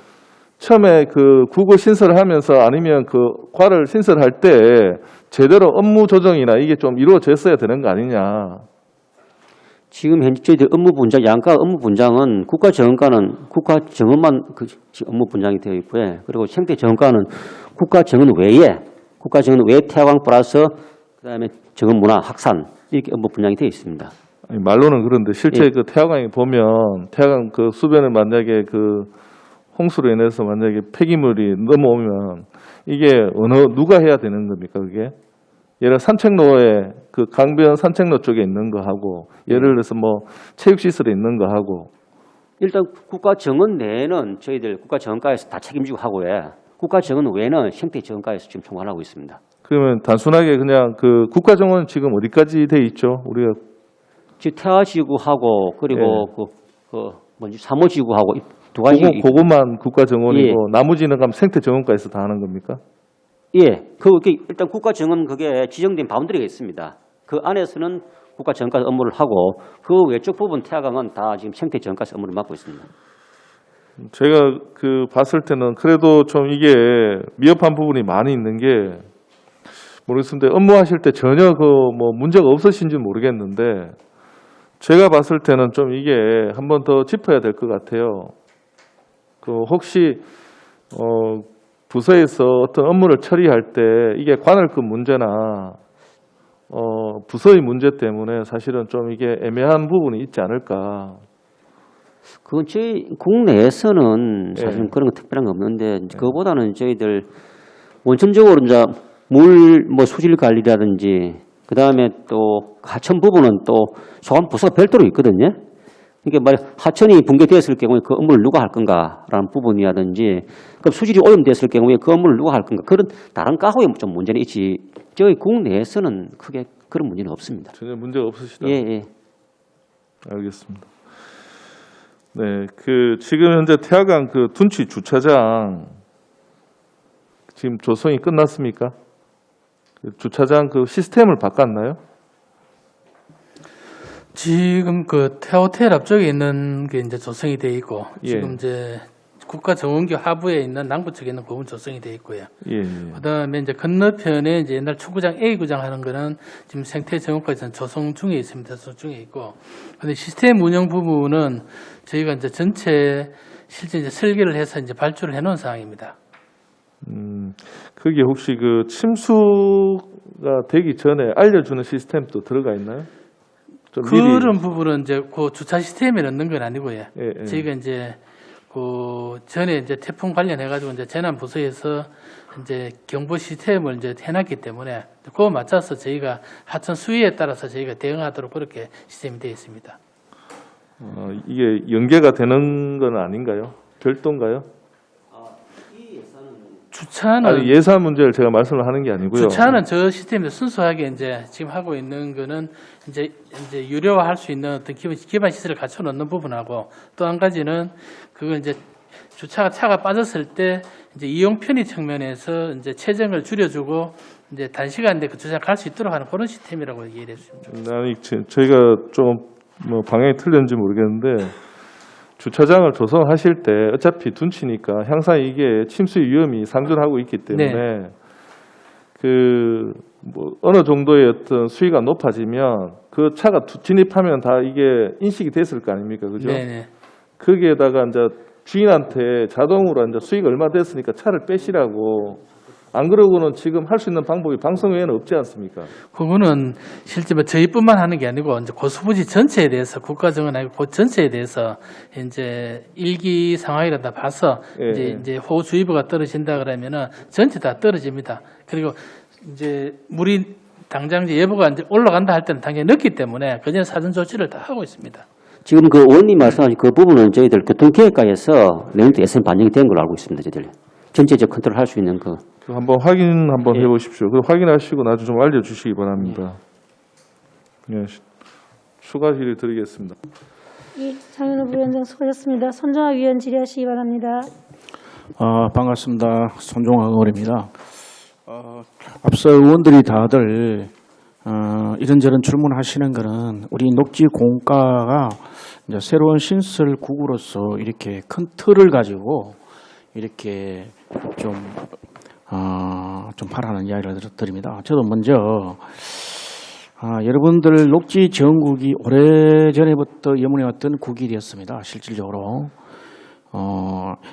처음에 그 국어 신설을 하면서 아니면 그 과를 신설할 때 제대로 업무 조정이나 이게 좀 이루어졌어야 되는 거 아니냐. 지금 현재 저희들 업무 분장, 양가 업무 분장은 국가정원과는 국가정원만 그 업무 분장이 되어 있고요. 그리고 생태정원과는 국가정원 외에 태화강 플러스 그다음에 정원문화, 학산 이렇게 업무 분장이 되어 있습니다. 아니, 말로는 그런데 실제 예. 그 태화강에 보면 태화강 그 수변을 만약에 그 홍수로 인해서 만약에 폐기물이 넘어오면 이게 누가 해야 되는 겁니까 그게? 예를 들어 산책로에 그 강변 산책로 쪽에 있는 거 하고 예를 들어서 뭐 체육시설에 있는 거 하고 일단 국가정원 내에는 저희들 국가정원과에서 다 책임지고 하고요. 국가정원 외에는 생태정원과에서 지금 총괄하고 있습니다. 그러면 단순하게 그냥 그 국가정원은 지금 어디까지 돼 있죠? 우리가 지금 태화지구하고 그리고 사모지구하고 두 가지. 그것만 국가정원이고 예. 나머지는 그럼 생태정원과에서 다 하는 겁니까? 예, 그게 일단 국가정원 그게 지정된 바운더리가 있습니다. 그 안에서는 국가정원과 업무를 하고 그 외쪽 부분 태화강은 다 지금 생태정원과 업무를 맡고 있습니다. 제가 그 봤을 때는 그래도 좀 이게 미흡한 부분이 많이 있는 게 모르겠습니다. 업무하실 때 전혀 그 뭐 문제가 없으신지 모르겠는데 제가 봤을 때는 좀 이게 한 번 더 짚어야 될 것 같아요. 그 혹시 부서에서 어떤 업무를 처리할 때 이게 관할급 문제나 부서의 문제 때문에 사실은 좀 이게 애매한 부분이 있지 않을까. 그건 저희 국내에서는 사실 예. 그런 거 특별한 거 없는데 그거보다는 저희들 원천적으로 이제 물 뭐 수질 관리라든지 그 다음에 또 하천 부분은 또 소관 부서가 별도로 있거든요. 이게 하천이 붕괴되었을 경우에 그 업무를 누가 할 건가라는 부분이라든지 그 수질이 오염됐을 경우에 그 업무를 누가 할 건가 그런 다른 과호에 좀 문제는 있지 저희 국내에서는 크게 그런 문제는 없습니다. 전혀 문제가 없으시다. 예. 알겠습니다. 네, 그 지금 현재 태화강 그 둔치 주차장 지금 조성이 끝났습니까? 그 주차장 그 시스템을 바꿨나요? 지금 그 태호텔 앞쪽에 있는 게 이제 조성이 돼 있고 예. 지금 이제 국가 정원교 하부에 있는 남부 쪽에 있는 부분 조성이 되어 있고요. 예. 그다음에 이제 건너편에 이제 옛날 축구장 A 구장 하는 거는 지금 생태 정원까지는 조성 중에 있습니다. 조성 중에 있고, 근데 시스템 운영 부분은 저희가 이제 전체 실제 이제 설계를 해서 이제 발주를 해놓은 상황입니다. 그게 혹시 그 침수가 되기 전에 알려주는 시스템도 들어가 있나요? 좀 그런 부분은 이제 그 주차 시스템에 넣는 건 아니고요. 예. 저희가 이제 그 전에 이제 태풍 관련해 가지고 이제 재난 부서에서 이제 경보 시스템을 이제 해놨기 때문에 그거 맞춰서 저희가 하천 수위에 따라서 저희가 대응하도록 그렇게 시스템이 되어 있습니다. 이게 연계가 되는 건 아닌가요? 별도인가요? 주차는 아니, 예산 문제를 제가 말씀을 하는 게 아니고요. 주차는 저 시스템에서 순수하게 이제 지금 하고 있는 거는 이제 유료화할 수 있는 어떤 기반 시설을 갖춰 놓는 부분하고, 또 한 가지는 그거 이제 차가 빠졌을 때 이제 이용 편의 측면에서 이제 체증을 줄여주고 이제 단시간에 그 주차 갈 수 있도록 하는 그런 시스템이라고 이해해 주시면 좋겠습니다. 아니, 저희가 좀 뭐 방향이 틀렸는지 모르겠는데, 주차장을 조성하실 때 어차피 둔치니까 항상 이게 침수 위험이 상존하고 있기 때문에 그 뭐 어느 정도의 어떤 수위가 높아지면 그 차가 진입하면 다 이게 인식이 됐을 거 아닙니까, 그죠? 네네. 거기에다가 이제 주인한테 자동으로 이제 수위가 얼마 됐으니까 차를 빼시라고. 안 그러고는 지금 할 수 있는 방법이 방송 외에는 없지 않습니까? 그거는 실제 뭐 저희뿐만 하는 게 아니고 이제 고수부지 전체에 대해서 국가정은 아니고 그 전체에 대해서 이제 일기 상황이라다 봐서 예. 이제 호우주의보가 떨어진다 그러면은 전체 다 떨어집니다. 그리고 이제 물이 당장 이제 예보가 이제 올라간다 할 때는 당연히 늦기 때문에 그전 사전 조치를 다 하고 있습니다. 지금 그 의원님 말씀하신 그 부분은 저희들 교통계획과에서 내년도 예산 반영이 된 걸로 알고 있습니다. 저희들 전체적 컨트롤 할 수 있는 그. 한번 확인 한번 예. 해보십시오. 그 확인하시고 나중에 좀 알려주시기 바랍니다. 예. 추가 질의 드리겠습니다. 예, 장윤호 부위원장 수고하셨습니다. 손정아 위원 질의하시기 바랍니다. 반갑습니다. 손종학 의원입니다. 앞서 의원들이 다들 이런저런 질문하시는 거는 우리 녹지 공가가 이제 새로운 신설국으로서 이렇게 큰 틀을 가지고 이렇게 좀 바라는 이야기를 드립니다. 저도 먼저 여러분들 녹지 정국이 오래전에부터 염원해왔던 국이 되었습니다. 실질적으로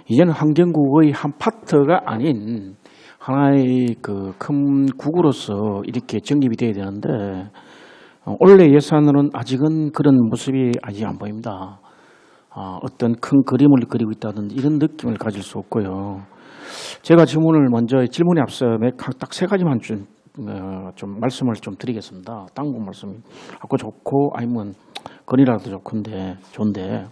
이제는 환경국의 한 파트가 아닌 하나의 그 큰 국으로서 이렇게 정립이 돼야 되는데 올해 예산으로는 아직은 그런 모습이 아직 안 보입니다. 어떤 큰 그림을 그리고 있다든지 이런 느낌을 가질 수 없고요. 제가 질문에 앞서 딱 세 가지만 좀 말씀을 좀 드리겠습니다. 당부 말씀 하고 좋고 아니면 건의라도 좋은데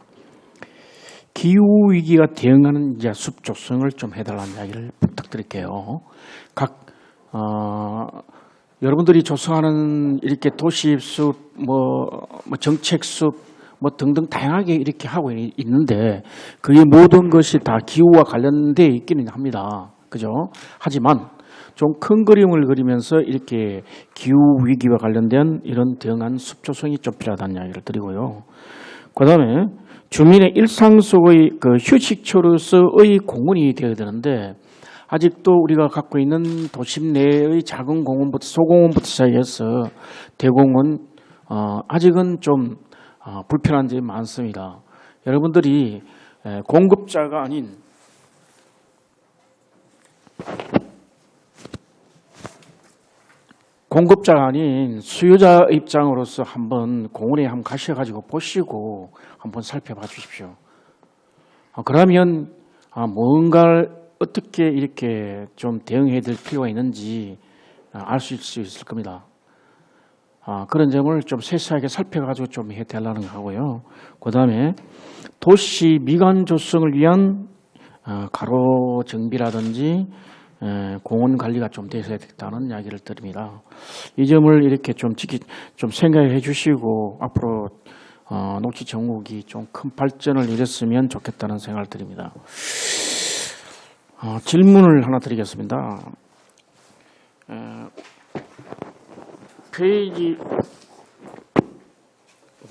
기후 위기가 대응하는 이제 숲 조성을 좀 해달라는 이야기를 부탁드릴게요. 여러분들이 조성하는 이렇게 도시숲, 정책숲, 등등 다양하게 이렇게 하고 있는데 그게 모든 것이 다 기후와 관련돼 있기는 합니다. 그죠? 하지만 좀 큰 그림을 그리면서 이렇게 기후 위기와 관련된 이런 대응한 숲 조성이 좀 필요하다는 이야기를 드리고요. 그다음에 주민의 일상 속의 그 휴식처로서의 공원이 되어야 되는데 아직도 우리가 갖고 있는 도심 내의 작은 공원부터 소공원부터 시작해서 대공원 아직은 좀 불편한 점이 많습니다. 여러분들이 공급자가 아닌 수요자 입장으로서 한번 공원에 한번 가셔가지고 보시고 한번 살펴봐 주십시오. 그러면 뭔가를 어떻게 이렇게 좀 대응해야 될 필요가 있는지 알 수 있을 겁니다. 그런 점을 좀 세세하게 살펴가지고 좀 해달라는 거 하고요. 그 다음에 도시 미관 조성을 위한 가로 정비라든지 공원 관리가 좀 되어야 되겠다는 이야기를 드립니다. 이 점을 이렇게 좀 생각해 주시고 앞으로 녹지 정국이 좀 큰 발전을 이뤘으면 좋겠다는 생각을 드립니다. 질문을 하나 드리겠습니다. 페이지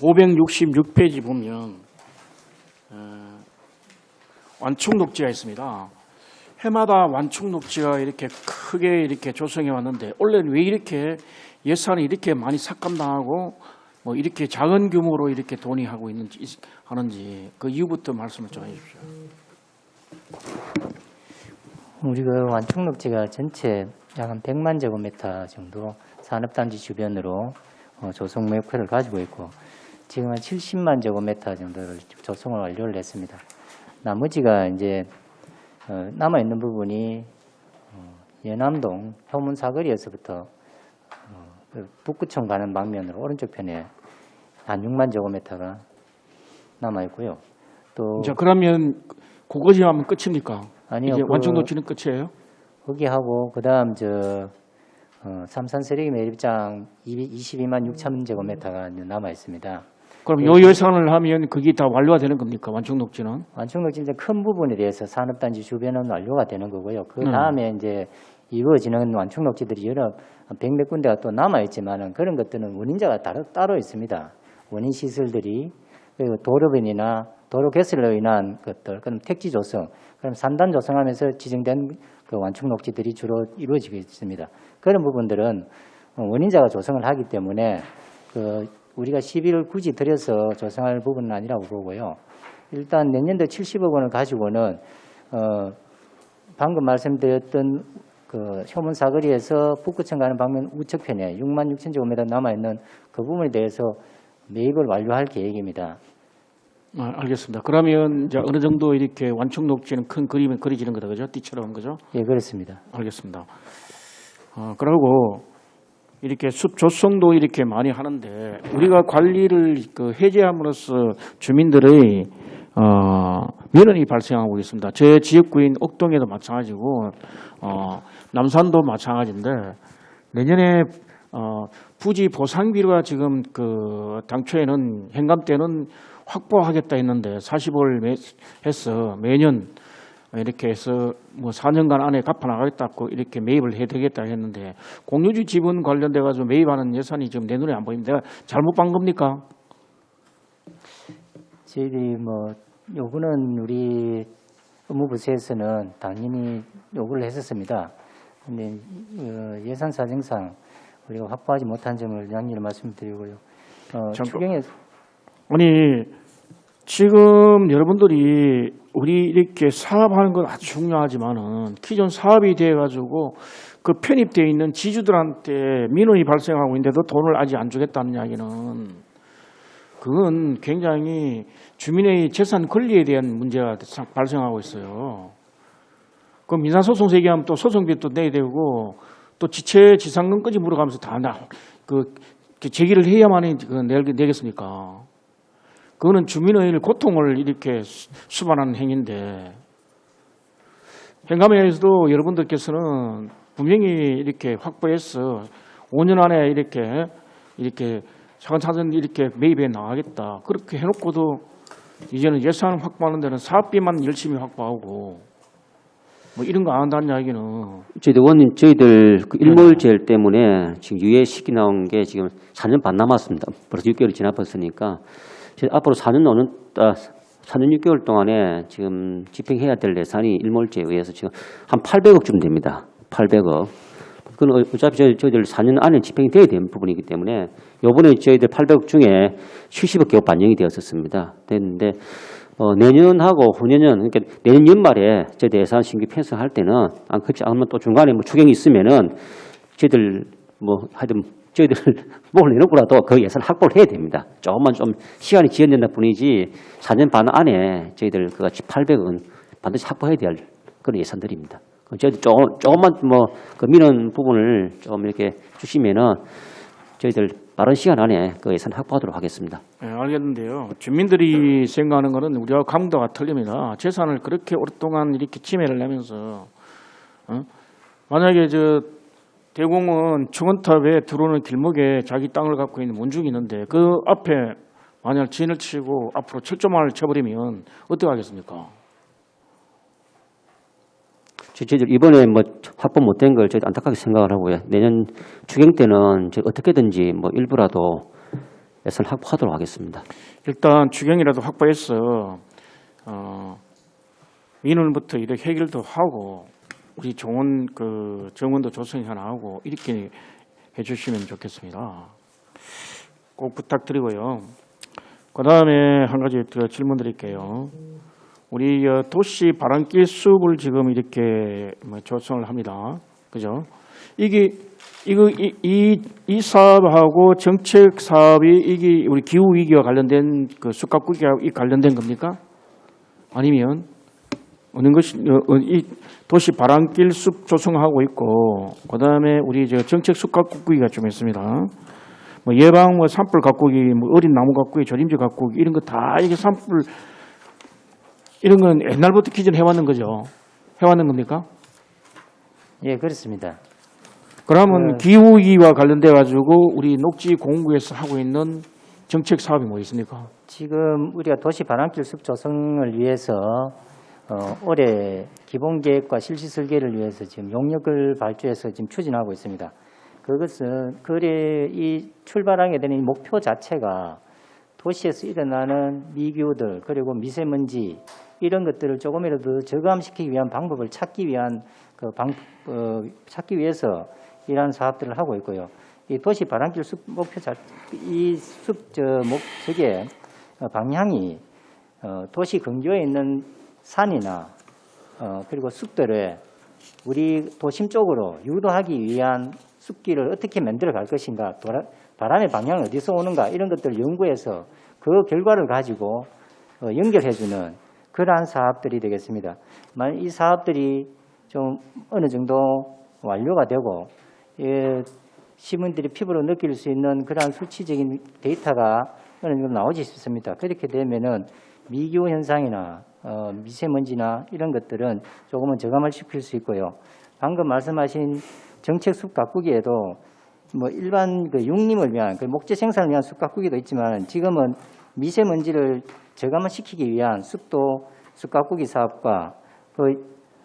566페이지 보면 완충 녹지가 있습니다. 해마다 완충 녹지가 이렇게 크게 이렇게 조성해 왔는데 원래는 왜 이렇게 예산이 이렇게 많이 삭감당하고 뭐 이렇게 작은 규모로 이렇게 돈이 하는지 그 이유부터 말씀을 좀 해주십시오. 우리 그 완충 녹지가 전체 약 한 100만 제곱미터 정도 산업단지 주변으로 조성 목표를 가지고 있고 지금 한 70만 제곱미터 정도를 조성을 완료를 했습니다. 나머지가 이제 남아 있는 부분이 예남동 효문 사거리에서부터 북구청 가는 방면으로 오른쪽 편에 한 6만 제곱미터가 남아 있고요. 또 자, 그러면 그거지 하면 끝입니까? 아니요, 이제 그- 완충 녹지는 끝이에요? 거기하고 그다음 삼산 쓰레기 매립장 22만 6천 제곱미터가 남아 있습니다. 그럼 요 예산을 하면 그게 다 완료가 되는 겁니까? 완충 녹지는? 완충 녹지 이제 큰 부분에 대해서 산업단지 주변은 완료가 되는 거고요. 그 다음에 이제 이루어지는 완충 녹지들이 여러 100몇 군데가 또 남아 있지만은 그런 것들은 원인자가 따로 있습니다. 원인 시설들이 그리고 도로변이나 도로 개설로 인한 것들, 그럼 택지 조성, 그럼 산단 조성하면서 지정된 그 완충 녹지들이 주로 이루어지겠습니다. 그런 부분들은 원인자가 조성을 하기 때문에 우리가 시비를 굳이 들여서 조성할 부분은 아니라고 보고요. 일단 내년도 70억 원을 가지고는 방금 말씀드렸던 그 효문 사거리에서 북구청 가는 방면 우측편에 6만 6천 제곱미터 남아 있는 그 부분에 대해서 매입을 완료할 계획입니다. 알겠습니다. 그러면 이제 어느 정도 이렇게 완충 녹지는 큰 그림이 그려지는 거다, 그죠? 띠처럼, 그죠? 예, 그렇습니다. 알겠습니다. 그리고 이렇게 숲 조성도 이렇게 많이 하는데 우리가 관리를 해제함으로써 주민들의 민원이 발생하고 있습니다. 제 지역구인 옥동에도 마찬가지고 남산도 마찬가지인데 내년에 부지 보상비가 지금 당초에는 행감 때는 확보하겠다 했는데 40월 해서 매년 이렇게 해서 뭐 4년간 안에 갚아나가겠다고 이렇게 매입을 해야되겠다 했는데 공유주 지분 관련돼 가지고 매입하는 예산이 지금 내 눈에 안 보입니다. 내가 잘못 본 겁니까? 저희들이 요구는 우리 업무부서에서는 당연히 요구를 했었습니다. 근데 예산 사정상 우리가 확보하지 못한 점을 양해를 말씀드리고요. 추경에 아니 지금 여러분들이 우리 이렇게 사업하는 건 아주 중요하지만은 기존 사업이 돼 가지고 그 편입되어 있는 지주들한테 민원이 발생하고 있는데도 돈을 아직 안 주겠다는 이야기는 그건 굉장히 주민의 재산 권리에 대한 문제가 발생하고 있어요. 그 민사소송 제기하면 또 소송비 또 내야 되고 또 지상금까지 물어가면서 다 제기를 해야만이 내겠습니까? 그거는 주민의 고통을 이렇게 수반하는 행위인데 행감에서도 여러분들께서는 분명히 이렇게 확보해서 5년 안에 이렇게 차근차근 이렇게 매입해 나가겠다. 그렇게 해놓고도 이제는 예산 확보하는 데는 사업비만 열심히 확보하고 뭐 이런 거 안 한다는 이야기는 저희들 그 일몰제일 때문에 지금 유예식이 나온 게 지금 4년 반 남았습니다. 벌써 6개월이 지나버렸으니까 앞으로 4년 6개월 동안에 지금 집행해야 될 예산이 일몰제에 의해서 지금 한 800억쯤 됩니다. 800억. 그건 어차피 저희들 4년 안에 집행이 돼야 되는 부분이기 때문에 요번에 저희들 800억 중에 70억 개가 반영이 되었었습니다. 됐는데 내년하고 후년은 그러니까 내년 연말에 저희들 예산 신규 편성할 때는 그렇지 않으면 또 중간에 뭐 추경이 있으면은 저희들 하여튼 저희들 목을 내놓고라도 그 예산 확보를 해야 됩니다. 조금만 좀 시간이 지연된다 뿐이지 4년 반 안에 저희들 그같이 800은 반드시 확보해야 될 그런 예산들입니다. 저희들 조금만 그 민원 부분을 좀 이렇게 주시면은 저희들 빠른 시간 안에 그 예산 확보하도록 하겠습니다. 네, 알겠는데요. 주민들이 생각하는 것은 우리가 감도가 틀립니다. 재산을 그렇게 오랫동안 이렇게 침해를 내면서 만약에 대공은 청원탑에 들어오는 길목에 자기 땅을 갖고 있는 문중이 있는데 그 앞에 만약 진을 치고 앞으로 철조망을 쳐버리면 어떻게 하겠습니까? 저희들 이번에 확보 못된 걸 저희 안타깝게 생각을 하고요. 내년 추경 때는 어떻게든지 일부라도 예산 확보하도록 하겠습니다. 일단 추경이라도 확보해서 민원부터 이렇게 해결도 하고 우리 좋은 그 정원도 조성해 나오고 이렇게 해주시면 좋겠습니다. 꼭 부탁드리고요. 그 다음에 한 가지 더 질문 드릴게요. 우리 도시 바람길 숲을 지금 이렇게 조성을 합니다. 그죠? 이 사업하고 정책 사업이 이게 우리 기후 위기와 관련된 그 숲 가꾸기와 관련된 겁니까? 아니면 어느 것이 이 도시 바람길 숲 조성하고 있고 그 다음에 우리 저 정책 숲 가꾸기가 좀 있습니다. 뭐 예방 뭐 산불 가꾸기, 뭐 어린 나무 가꾸기, 조림지 가꾸기 이런 거 다 이게 산불 이런 건 옛날부터 기존 해왔는 거죠. 해왔는 겁니까? 예, 그렇습니다. 그러면 기후위기와 관련돼 가지고 우리 녹지 공구에서 하고 있는 정책 사업이 뭐 있습니까? 지금 우리가 도시 바람길 숲 조성을 위해서 올해 기본 계획과 실시 설계를 위해서 지금 용역을 발주해서 지금 추진하고 있습니다. 그것은 이 출발하게 되는 이 목표 자체가 도시에서 일어나는 미기후들 그리고 미세먼지 이런 것들을 조금이라도 저감시키기 위한 방법을 찾기 위해서 이러한 사업들을 하고 있고요. 이 도시 바람길 숲 목표 목적의 방향이 도시 근교에 있는 산이나 그리고 숲들을 우리 도심 쪽으로 유도하기 위한 숲길을 어떻게 만들어 갈 것인가, 바람의 방향은 어디서 오는가 이런 것들을 연구해서 그 결과를 가지고 연결해주는 그러한 사업들이 되겠습니다. 만약 이 사업들이 좀 어느 정도 완료가 되고 시민들이 피부로 느낄 수 있는 그러한 수치적인 데이터가 어느 정도 나오지 싶습니다. 그렇게 되면은 미기후 현상이나 미세먼지나 이런 것들은 조금은 저감을 시킬 수 있고요. 방금 말씀하신 정책 숲 가꾸기에도 뭐 일반 그 육림을 위한 그 목재 생산을 위한 숲 가꾸기도 있지만 지금은 미세먼지를 저감을 시키기 위한 숲도 숲 가꾸기 사업과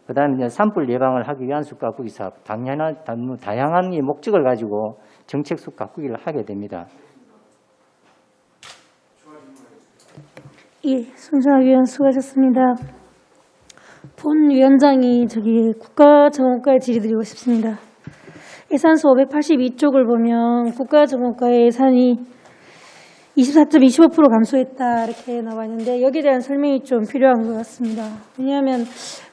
그다음에 이제 산불 예방을 하기 위한 숲 가꾸기 사업, 다양한 이 목적을 가지고 정책 숲 가꾸기를 하게 됩니다. 예, 손정아 위원 수고하셨습니다. 본 위원장이 국가정원과에 질의드리고 싶습니다. 예산서 582쪽을 보면 국가정원과의 예산이 24.25% 감소했다 이렇게 나와 있는데 여기에 대한 설명이 좀 필요한 것 같습니다. 왜냐하면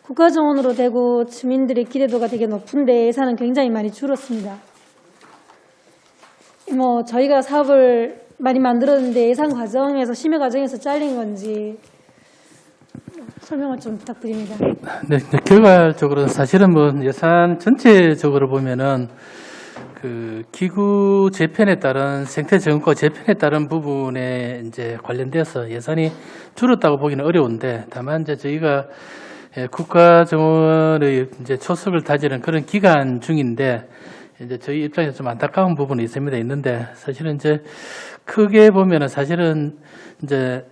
국가정원으로 되고 주민들의 기대도가 되게 높은데 예산은 굉장히 많이 줄었습니다. 뭐 저희가 사업을 많이 만들었는데 예산 과정에서 심의 과정에서 잘린 건지 설명을 좀 부탁드립니다. 네, 결과적으로는 사실은 뭐 예산 전체적으로 보면은 그 기구 재편에 따른 생태 정거 재편에 따른 부분에 이제 관련돼서 예산이 줄었다고 보기는 어려운데 다만 이제 저희가 국가 정원의 이제 초석을 다지는 그런 기간 중인데 이제 저희 입장에서 좀 안타까운 부분이 있는데 사실은 이제 크게 보면은 사실은 이제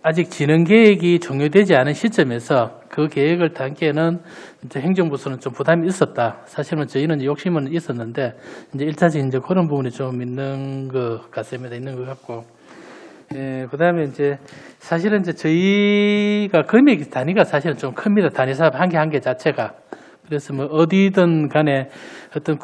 아직 진행 계획이 종료되지 않은 시점에서 그 계획을 단계는 이제 행정부서는 좀 부담이 있었다. 사실은 저희는 욕심은 있었는데 이제 일차적인 이제 그런 부분이 좀 있는 것 같습니다. 있는 것 같고. 그다음에 이제 사실은 이제 저희가 금액 단위가 사실은 좀 큽니다. 단위 사업 한 개 자체가. 그래서 뭐 어디든 간에 어떤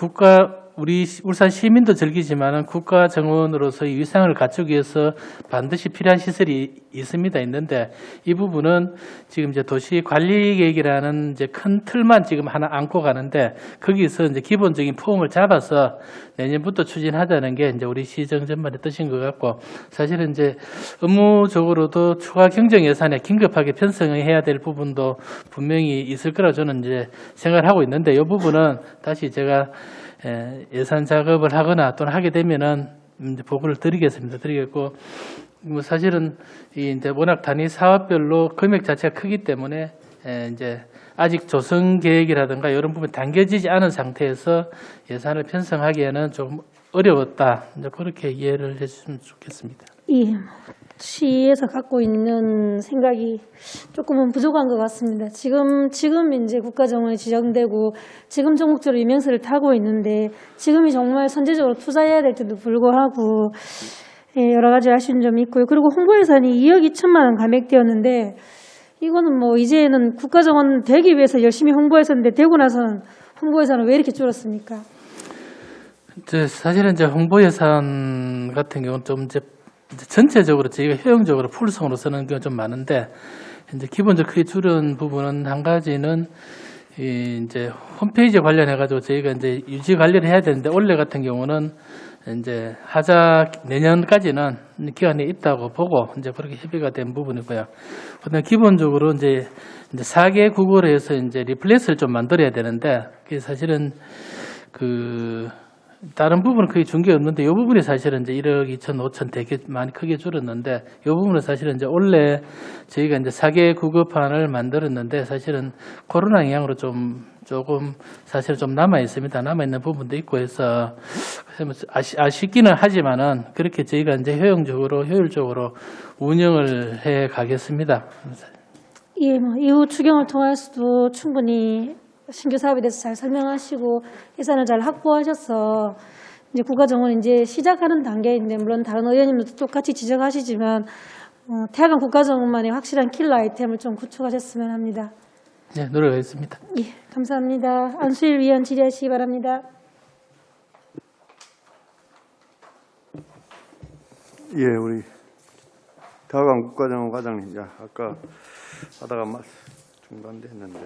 우리 울산 시민도 즐기지만은 국가 정원으로서의 위상을 갖추기 위해서 반드시 필요한 시설이 있는데 이 부분은 지금 이제 도시 관리 계획이라는 이제 큰 틀만 지금 하나 안고 가는데 거기서 이제 기본적인 폼을 잡아서 내년부터 추진하자는 게 이제 우리 시정 전반의 뜻인 것 같고 사실은 이제 업무적으로도 추가 경정 예산에 긴급하게 편성해야 될 부분도 분명히 있을 거라 저는 이제 생각을 하고 있는데 이 부분은 다시 제가 예산 작업을 하거나 또는 하게 되면은 이제 보고를 드리겠고 뭐 사실은 이제 워낙 단위 사업별로 금액 자체가 크기 때문에 이제 아직 조성 계획이라든가 이런 부분이 당겨지지 않은 상태에서 예산을 편성하기에는 좀 어려웠다. 이제 그렇게 이해를 해주시면 좋겠습니다. 예, 시에서 갖고 있는 생각이 조금은 부족한 것 같습니다. 지금 이제 국가정원이 지정되고 지금 전국적으로 유명세를 타고 있는데 지금이 정말 선제적으로 투자해야 될 때도 불구하고 여러 가지 아쉬운 점이 있고요. 그리고 홍보 예산이 2억 2천만 원 감액되었는데 이거는 뭐 이제는 국가정원 되기 위해서 열심히 홍보했었는데 되고 나서는 홍보 예산은 왜 이렇게 줄었습니까? 이제 사실은 이제 홍보 예산 같은 경우는 좀 이제 전체적으로 저희가 효용적으로 풀성으로 쓰는 경우가 좀 많은데 이제 기본적으로 크게 줄은 부분은 한 가지는 이제 홈페이지 관련해 가지고 저희가 이제 유지 관리를 해야 되는데 올해 같은 경우는 이제 하자 내년까지는 기간이 있다고 보고 이제 그렇게 협의가 된 부분이고요. 그다음 기본적으로 이제 4개 국어로 해서 이제 리플레이스를 좀 만들어야 되는데 그게 사실은 다른 부분은 크게 준 게 없는데 이 부분이 사실은 이제 1억 2천 5천 되게 많이 크게 줄었는데 이 부분은 사실은 이제 원래 저희가 이제 4개 국어판을 만들었는데 사실은 코로나 영향으로 조금 사실 좀 남아 있습니다. 남아 있는 부분도 있고 해서 아쉽기는 하지만은 그렇게 저희가 이제 효율적으로 운영을 해 가겠습니다. 예, 뭐 이후 추경을 통해서도 충분히 신규 사업에 대해서 잘 설명하시고 예산을 잘 확보하셔서 이제 국가정원 이제 시작하는 단계인데 물론 다른 의원님들도 똑같이 지적하시지만 태화강 국가정원만의 확실한 킬러 아이템을 좀 구축하셨으면 합니다. 네, 노력하겠습니다. 예, 감사합니다. 안수일 위원 질의하시기 바랍니다. 예, 우리 태화강 국가정원 과장님, 아까 하다가 중단됐는데.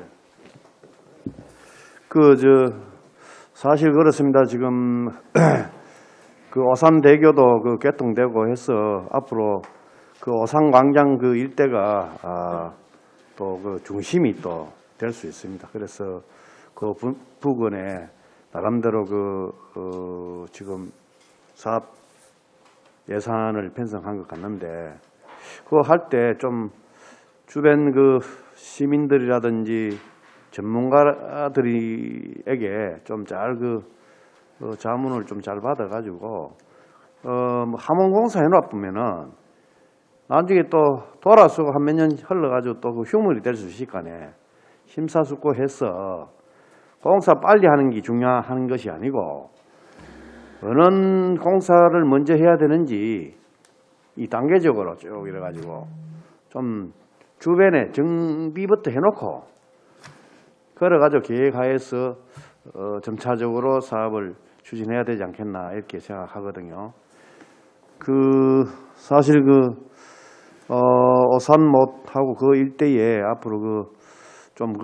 사실 그렇습니다. 지금, 오산대교도 개통되고 해서 앞으로 오산광장 일대가, 또 중심이 또 될 수 있습니다. 그래서 부근에 나름대로 지금 사업 예산을 편성한 것 같는데, 그거 할 때 좀 주변 시민들이라든지 전문가들에게 좀 잘 자문을 좀 잘 받아가지고 함원공사 해놔보면은 나중에 또 돌아서고 한 몇 년 흘러가지고 또 휴물이 될 수 있으니까네 심사숙고해서 공사 빨리 하는 게 중요한 것이 아니고 어느 공사를 먼저 해야 되는지 이 단계적으로 쭉 이래가지고 좀 주변에 정비부터 해놓고 그래가지고 계획하에서 점차적으로 사업을 추진해야 되지 않겠나 이렇게 생각하거든요. 사실 오산못하고 일대에 앞으로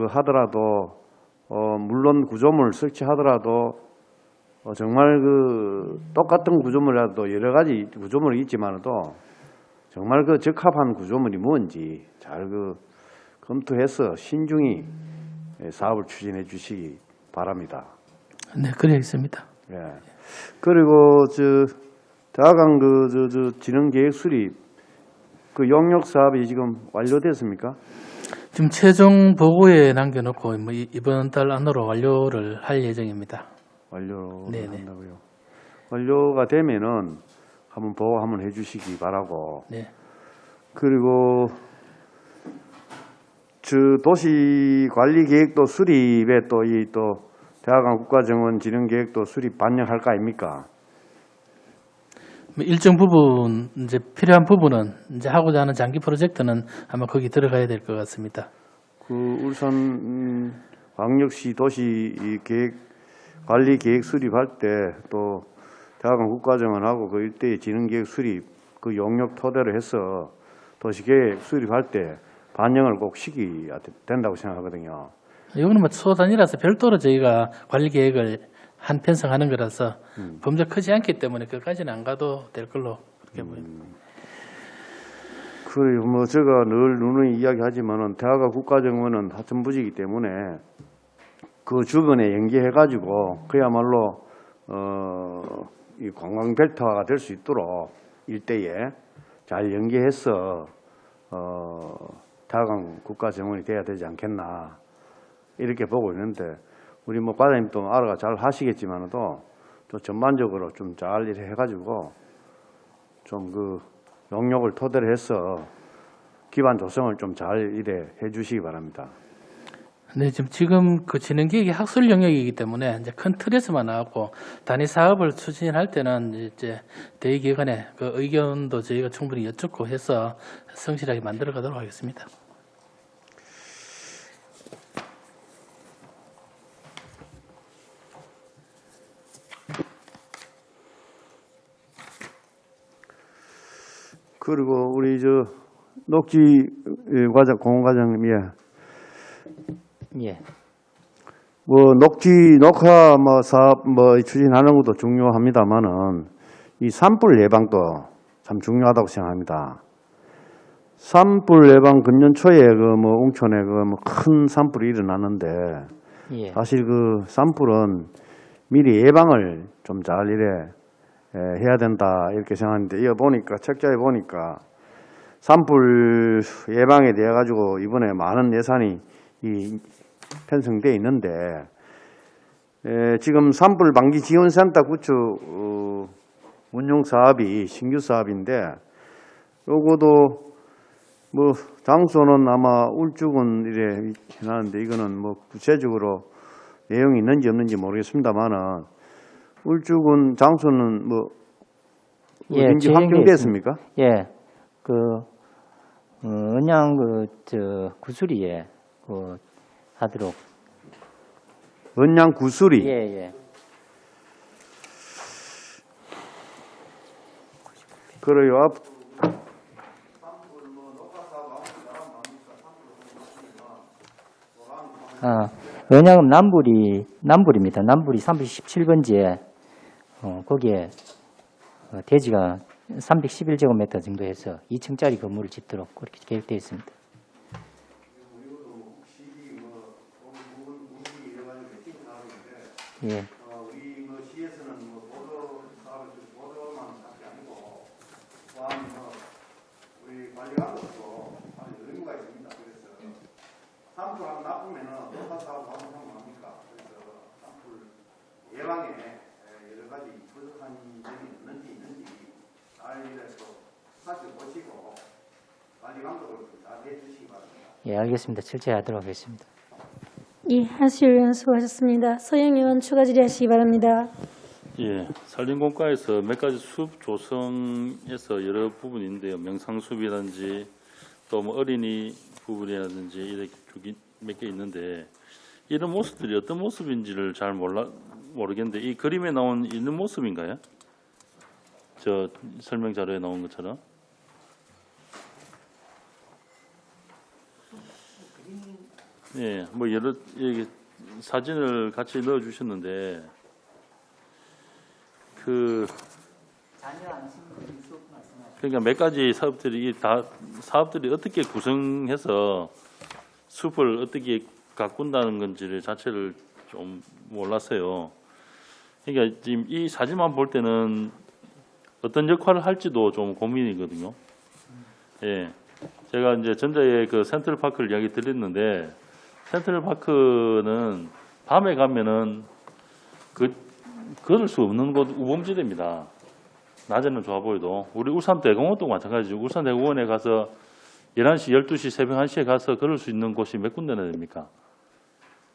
하더라도 물론 구조물 설치하더라도 정말 똑같은 구조물이라도 여러 가지 구조물이 있지만도 정말 적합한 구조물이 뭔지 잘 검토해서 신중히 사업을 추진해 주시기 바랍니다. 네, 그러겠습니다. 예. 그리고 태화강 진흥계획 수립 용역 사업이 지금 완료됐습니까? 지금 최종 보고에 남겨놓고 이번 달 안으로 완료를 할 예정입니다. 완료를 한다고요? 완료가 되면은 한번 보고 한번 해주시기 바라고. 네. 그리고 도시관리계획도 수립에 또 태화강 국가정원 진흥계획도 수립 반영할 거 아닙니까? 일정 부분 이제 필요한 부분은 이제 하고자 하는 장기 프로젝트는 아마 거기 들어가야 될 것 같습니다. 울산 광역시 도시 관리 계획 수립할 때 또 태화강 국가정원하고 일대의 진흥계획 수립 용역 토대로 해서 도시계획 수립할 때 반영을 꼭 시켜야 된다고 생각하거든요. 이거는 소단이라서 별도로 저희가 관리 계획을 한 편성하는 거라서 범죄 크지 않기 때문에 그까지는 안 가도 될 걸로 그렇게 보입니다. 그래요. 제가 늘 누누이 이야기하지만은 태화강 국가정원은 하천부지이기 때문에 주변에 연계해가지고 그야말로 이 관광 벨트화가 될 수 있도록 일대에 잘 연계해서 태화강 국가정원이 돼야 되지 않겠나 이렇게 보고 있는데 우리 과장님도 알아가 잘 하시겠지만도 또 전반적으로 좀 잘 해가지고 좀 용역을 토대로 해서 기반 조성을 좀 잘 해주시기 바랍니다. 네, 지금 진흥계획이 학술 영역이기 때문에 이제 큰 틀에서만 나왔고 단위 사업을 추진할 때는 이제 대의기관의 의견도 저희가 충분히 여쭙고 해서 성실하게 만들어 가도록 하겠습니다. 그리고 우리 녹지 공원과장님, 예. 녹지 녹화 사업 추진하는 것도 중요합니다만은 이 산불 예방도 참 중요하다고 생각합니다. 산불 예방 금년 초에 웅천에 큰 산불이 일어났는데 예. 사실 산불은 미리 예방을 좀 잘 해야 된다 이렇게 생각하는데 책자에 보니까 산불 예방에 대해 가지고 이번에 많은 예산이 편성돼 있는데 지금 산불 방지 지원센터 구축 운용 사업이 신규 사업인데 요거도 장소는 아마 울주군 이래 해놨는데 이거는 구체적으로 내용이 있는지 없는지 모르겠습니다만은 울주군 장소는 어딘지 예, 확정됐습니까? 예. 언양 구수리에 하도록. 언양 구수리. 예, 예. 그래요. 언양은 남불입니다. 남불이 317번지에 거기에 대지가 311제곱미터 정도 해서 2층짜리 건물을 짓도록 그렇게 계획되어 있습니다. 예. 우리 시에서는 보도 사업을 보도만 할게 아니고 우리 관리하는 것도 아주 의무가 있습니다. 그래서 산불하고 나쁘면은 녹화 사업 하면 합니까? 그래서 산불 예방에 여러 가지 부족한 점이 있는지 잘 살펴보시고 관리 감독을 잘 해주시기 바랍니다. 예, 알겠습니다. 철저히 하도록 하겠습니다. 예, 한수일 의원 수고하셨습니다. 서영 의원 추가 질의하시기 바랍니다. 예, 산림공과에서 몇 가지 숲 조성에서 여러 부분이 있는데요. 명상숲이라든지 또 어린이 부분이라든지 이렇게 몇 개 있는데 이런 모습들이 어떤 모습인지를 잘 모르겠는데 이 그림에 나온 있는 모습인가요? 저 설명 자료에 나온 것처럼. 예, 여러 사진을 같이 넣어 주셨는데 그러니까 몇 가지 사업들이 어떻게 구성해서 숲을 어떻게 가꾼다는 건지를 자체를 좀 몰랐어요. 그러니까 지금 이 사진만 볼 때는 어떤 역할을 할지도 좀 고민이거든요. 예, 제가 이제 전자에 센트럴파크를 이야기 드렸는데. 센트럴파크는 밤에 가면은 걸을 수 없는 곳 우범지대입니다. 낮에는 좋아 보여도 우리 울산 대공원도 마찬가지죠. 울산 대공원에 가서 11시, 12시, 새벽 1시에 가서 걸을 수 있는 곳이 몇 군데나 됩니까?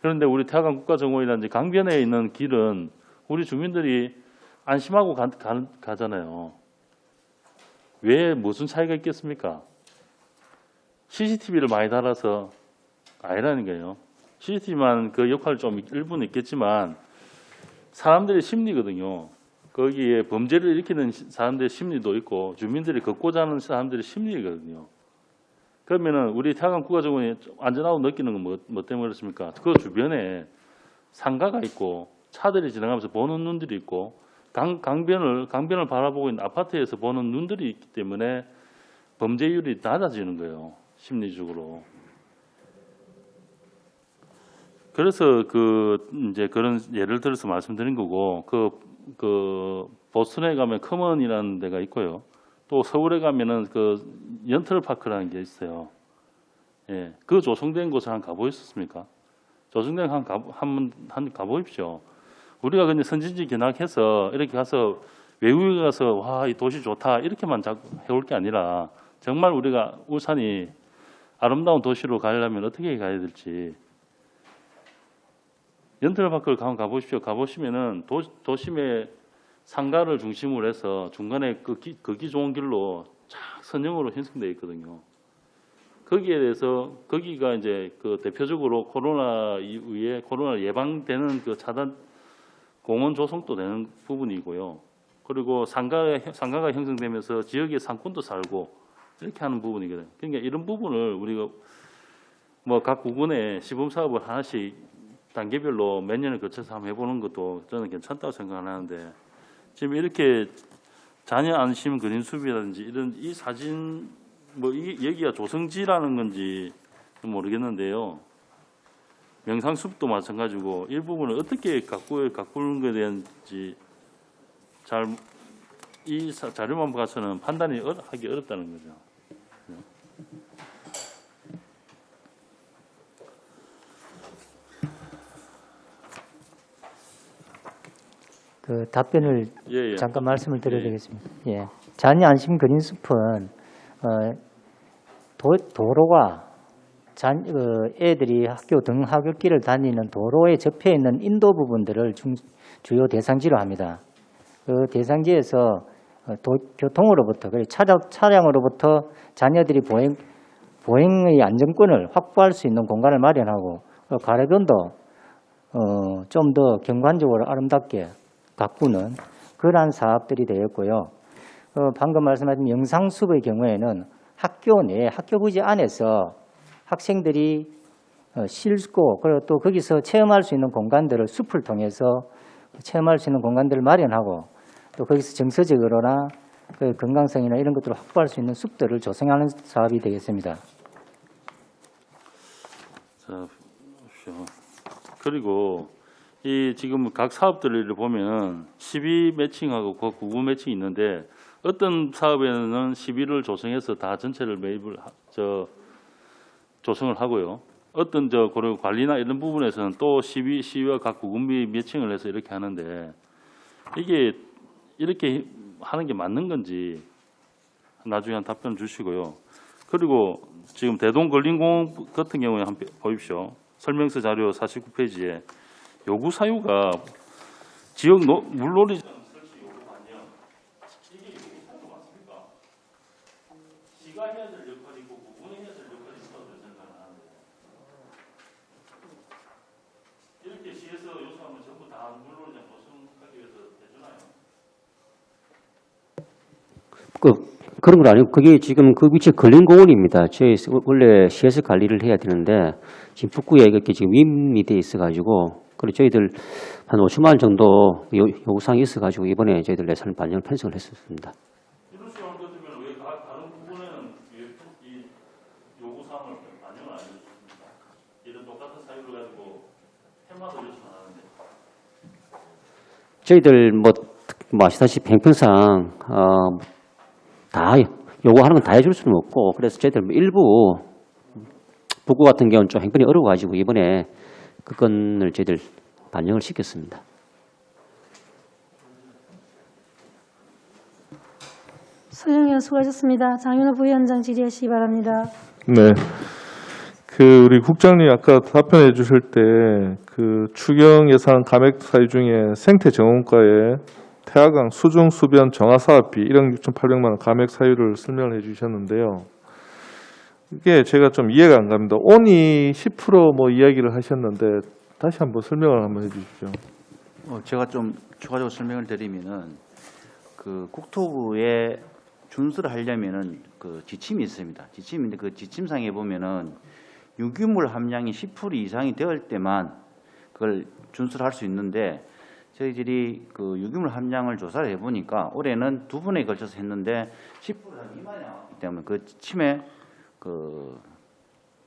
그런데 우리 태화강 국가정원이라든지 강변에 있는 길은 우리 주민들이 안심하고 가잖아요. 왜 무슨 차이가 있겠습니까? CCTV를 많이 달아서 아니라는 거예요. CCTV만 그 역할이 좀 일부는 있겠지만 사람들의 심리거든요. 거기에 범죄를 일으키는 사람들의 심리도 있고 주민들이 걷고자 하는 사람들의 심리거든요. 그러면은 우리 태화강 국가정원이 안전하고 느끼는 건 뭐 때문에 그렇습니까? 그 주변에 상가가 있고 차들이 지나가면서 보는 눈들이 있고 강변을 바라보고 있는 아파트에서 보는 눈들이 있기 때문에 범죄율이 낮아지는 거예요. 심리적으로. 그래서 이제 그런 예를 들어서 말씀드린 거고 보스턴에 가면 커먼이라는 데가 있고요. 또 서울에 가면은 연터파크라는 게 있어요. 예, 그 조성된 곳을 한번 가보셨습니까? 조성된 한번 가보십시오. 우리가 그냥 선진지 견학해서 이렇게 가서 외국에 가서 와, 이 도시 좋다 이렇게만 해올 게 아니라 정말 우리가 울산이 아름다운 도시로 가려면 어떻게 가야 될지. 연터파크를 한번 가보십시오. 가보시면은 도심의 상가를 중심으로 해서 중간에 걷기 좋은 길로 쫙 선형으로 형성되어 있거든요. 거기에 대해서 거기가 이제 대표적으로 코로나 이후에 코로나 예방되는 차단 공원 조성도 되는 부분이고요. 그리고 상가가 형성되면서 지역의 상권도 살고 이렇게 하는 부분이거든요. 그러니까 이런 부분을 우리가 뭐 각 구군에 시범 사업을 하나씩 단계별로 몇 년을 거쳐서 한번 해보는 것도 저는 괜찮다고 생각하는데 지금 이렇게 자녀 안심 그린 숲이라든지 이런 이 사진 뭐 이게 여기가 조성지라는 건지 모르겠는데요. 명상숲도 마찬가지고 일부분을 어떻게 가꾸는 것에 대한지 잘 이 자료만 봐서는 판단이 하기 어렵다는 거죠. 그 답변을 예. 잠깐 말씀을 드려야 예. 되겠습니다. 예. 자녀 안심 그린숲은 도로가 애들이 학교 등하굣길을 다니는 도로에 접해 있는 인도 부분들을 주요 대상지로 합니다. 그 대상지에서 교통으로부터 그리고 차량으로부터 자녀들이 보행의 안전권을 확보할 수 있는 공간을 마련하고 가로변도 좀 더 경관적으로 아름답게 가꾸는 그러한 사업들이 되었고요. 방금 말씀하신 영상숲의 경우에는 학교 내 학교 부지 안에서 학생들이 쉴고 그리고 또 거기서 체험할 수 있는 공간들을 숲을 통해서 체험할 수 있는 공간들을 마련하고 또 거기서 정서적으로나 그 건강성이나 이런 것들을 확보할 수 있는 숲들을 조성하는 사업이 되겠습니다. 자, 그리고 이 지금 각 사업들을 보면 12 매칭하고 9 매칭이 있는데 어떤 사업에는 12를 조성해서 다 전체를 조성을 하고요. 어떤 그리고 관리나 이런 부분에서는 또 12와 각 구분비 매칭을 해서 이렇게 하는데 이게 이렇게 하는 게 맞는 건지 나중에 한 답변 주시고요. 그리고 지금 대동근린공원 같은 경우에 한번 보십시오. 설명서 자료 49페이지에 요구 사유가 지역 물놀이장 설치 요구 반영. 이게 요구 사유가 맞습니까? 시가 해야 될 역할이 있고 구분이 해야 될 역할이 있다고 생각하는데 이렇게 시에서 요구하면 전부 다 물놀이장 조성하기 위해서 해주나요? 그런 건 아니고 그게 지금 그 위치에 근린공원입니다. 저희 원래 시에서 관리를 해야 되는데 지금 북구에 이렇게 지금 위임이 돼 있어가지고 그리고 저희들 한 50만 원 정도 요구사항이 있어가지고 이번에 저희들 예산을 반영을 편성을 했었습니다. 이럴 수 있는 것들은 왜 다른 부분에는 이 요구사항을 반영을 안 해줬습니까? 이런 똑같은 사유를 가지고 해마다 요청하는데 저희들 뭐 아시다시피 행평상 다 요구하는 건 다 해줄 수는 없고 그래서 저희들 뭐 일부 북구 같은 경우는 좀 행편이 어려워가지고 이번에 그 건을 저희들 반영을 시켰습니다. 서영 의원 수고하셨습니다. 장윤호 부위원장 질의하시기 바랍니다. 네. 우리 국장님 아까 답변해 주실 때 그 추경 예산 감액 사유 중에 생태정원과에 태화강 수중 수변 정화 사업비 1억 6,800만 원 감액 사유를 설명을 해 주셨는데요. 이게 제가 좀 이해가 안 갑니다. 온이 10% 뭐 이야기를 하셨는데 다시 한번 설명을 한번 해 주십시오. 제가 좀 추가적으로 설명을 드리면은 그 국토부에 준수를 하려면은 그 지침이 있습니다. 지침인데 그 지침상에 보면은 유기물 함량이 10% 이상이 되을 때만 그걸 준수를 할 수 있는데 저희들이 그 유기물 함량을 조사를 해보니까 올해는 2번에 걸쳐서 했는데 10% 미만이 나왔기 때문에 그 지침에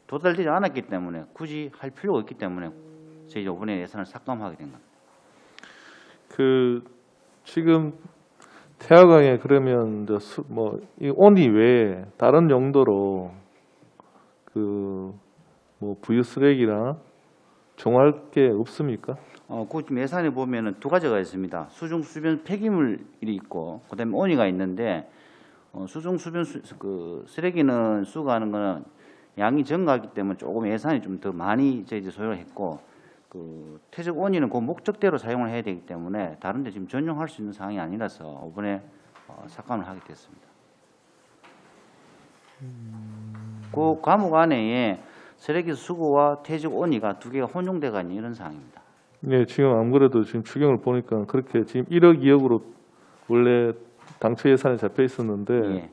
도달되지 않았기 때문에 굳이 할 필요가 없기 때문에 저희 이번에 예산을 삭감하게 된 겁니다. 지금 태화강에 그러면 이 온이 외에 다른 용도로 뭐 부유 쓰레기나 정화할 게 없습니까? 그 지금 예산에 보면은 2가지가 있습니다. 수중 수변 폐기물이 있고 그다음에 온이가 있는데 수중 수변 쓰레기는 수거하는 거는 양이 증가하기 때문에 조금 예산이 좀 더 많이 저희 소요를 했고 퇴적 온이는 그 목적대로 사용을 해야 되기 때문에 다른데 지금 전용할 수 있는 상황이 아니라서 이번에 삭감을 하게 됐습니다. 그 과목 안에 쓰레기 수거와 퇴적 온이가 2개가 혼용돼가 있는 이런 상황입니다. 네, 지금 안 그래도 지금 추경을 보니까 그렇게 지금 1억 2억으로 원래 당초 예산에 잡혀 있었는데 예.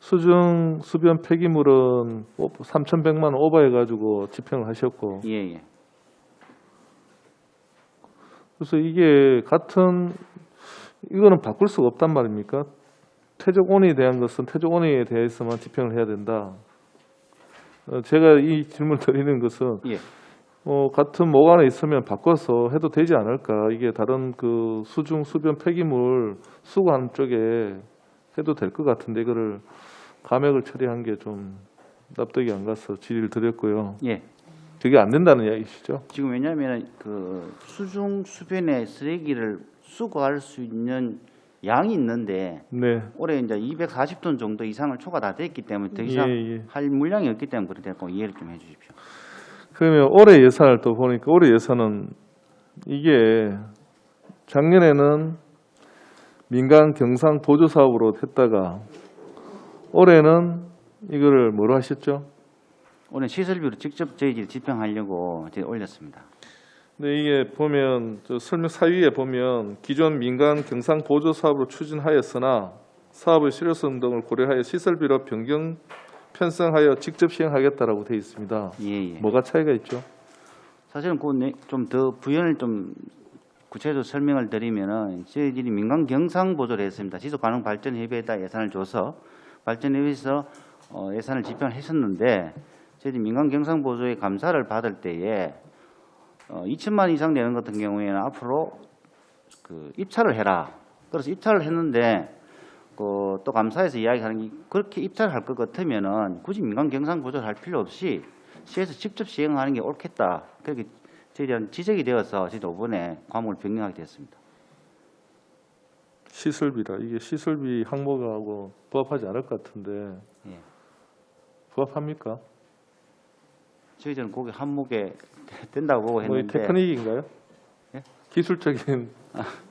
수중 수변 폐기물은 3,100만 원 오버해가지고 집행을 하셨고, 예, 예. 그래서 이게 이거는 바꿀 수가 없단 말입니까? 퇴적원에 대한 것은 퇴적원에 대해서만 집행을 해야 된다. 제가 이 질문 드리는 것은 예. 같은 모관에 있으면 바꿔서 해도 되지 않을까? 이게 다른 그 수중 수변 폐기물 수거하는 쪽에 해도 될 것 같은데 이거를 감액을 처리한 게 좀 납득이 안 가서 질의를 드렸고요. 예. 그게 안 된다는 이야기시죠? 지금 왜냐하면 그 수중 수변에 쓰레기를 수거할 수 있는 양이 있는데 네. 올해 이제 240톤 정도 이상을 초과 다 됐기 때문에 더 이상 예. 할 물량이 없기 때문에 그렇다고 이해를 좀 해주십시오. 그러면 올해 예산을 또 보니까 올해 예산은 이게 작년에는 민간 경상 보조 사업으로 했다가 올해는 이거를 뭐로 하셨죠? 올해 시설비로 직접 저희들이 집행하려고 저희 올렸습니다. 근데 이게 보면 설명 사위에 보면 기존 민간 경상 보조 사업으로 추진하였으나 사업의 실효성 등을 고려하여 시설비로 변경 편성하여 직접 시행하겠다라고 되어 있습니다. 예. 뭐가 차이가 있죠? 사실은 좀 더 부연을 좀 구체적으로 설명을 드리면은 저희들이 민간 경상 보조를 했습니다. 지속 가능 발전 협의회에다 예산을 줘서 발전 협의회에서 예산을 집행을 했었는데 저희들이 민간 경상 보조의 감사를 받을 때에 2천만 이상 되는 것 같은 경우에는 앞으로 그 입찰을 해라. 그래서 입찰을 했는데 또 감사에서 이야기하는 게 그렇게 입찰할 것 같으면은 굳이 민간 경상 보조를 할 필요 없이 시에서 직접 시행하는 게 옳겠다. 그렇게 저희들은 지적이 되어서 저희 이번에 과목을 변경하게 됐습니다. 시설비라 이게 시설비 항목하고 부합하지 않을 것 같은데 예. 부합합니까? 저희들은 거기 한목에 된다고 보고 뭐 했는데 테크닉인가요? 예? 기술적인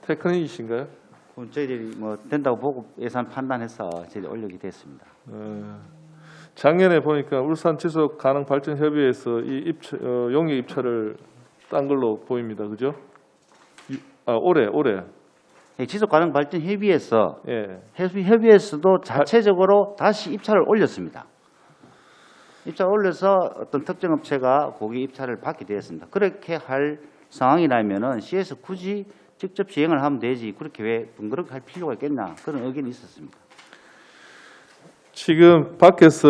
테크닉이신가요? 그럼 저희들이 뭐 된다고 보고 예산 판단해서 저희들이 올리게 됐습니다. 작년에 보니까 울산 지속 가능 발전 협의회에서 이 용역 입찰을 딴 걸로 보입니다. 그죠? 올해. 예, 지속 가능 발전 협의회에서 예. 협의회에서도 자체적으로 다시 입찰을 올렸습니다. 입찰 올려서 어떤 특정 업체가 고기 입찰을 받게 되었습니다. 그렇게 할 상황이라면은 시에서 굳이 직접 시행을 하면 되지 그렇게 왜 번거롭게 할 필요가 있겠나 그런 의견이 있었습니다. 지금 밖에서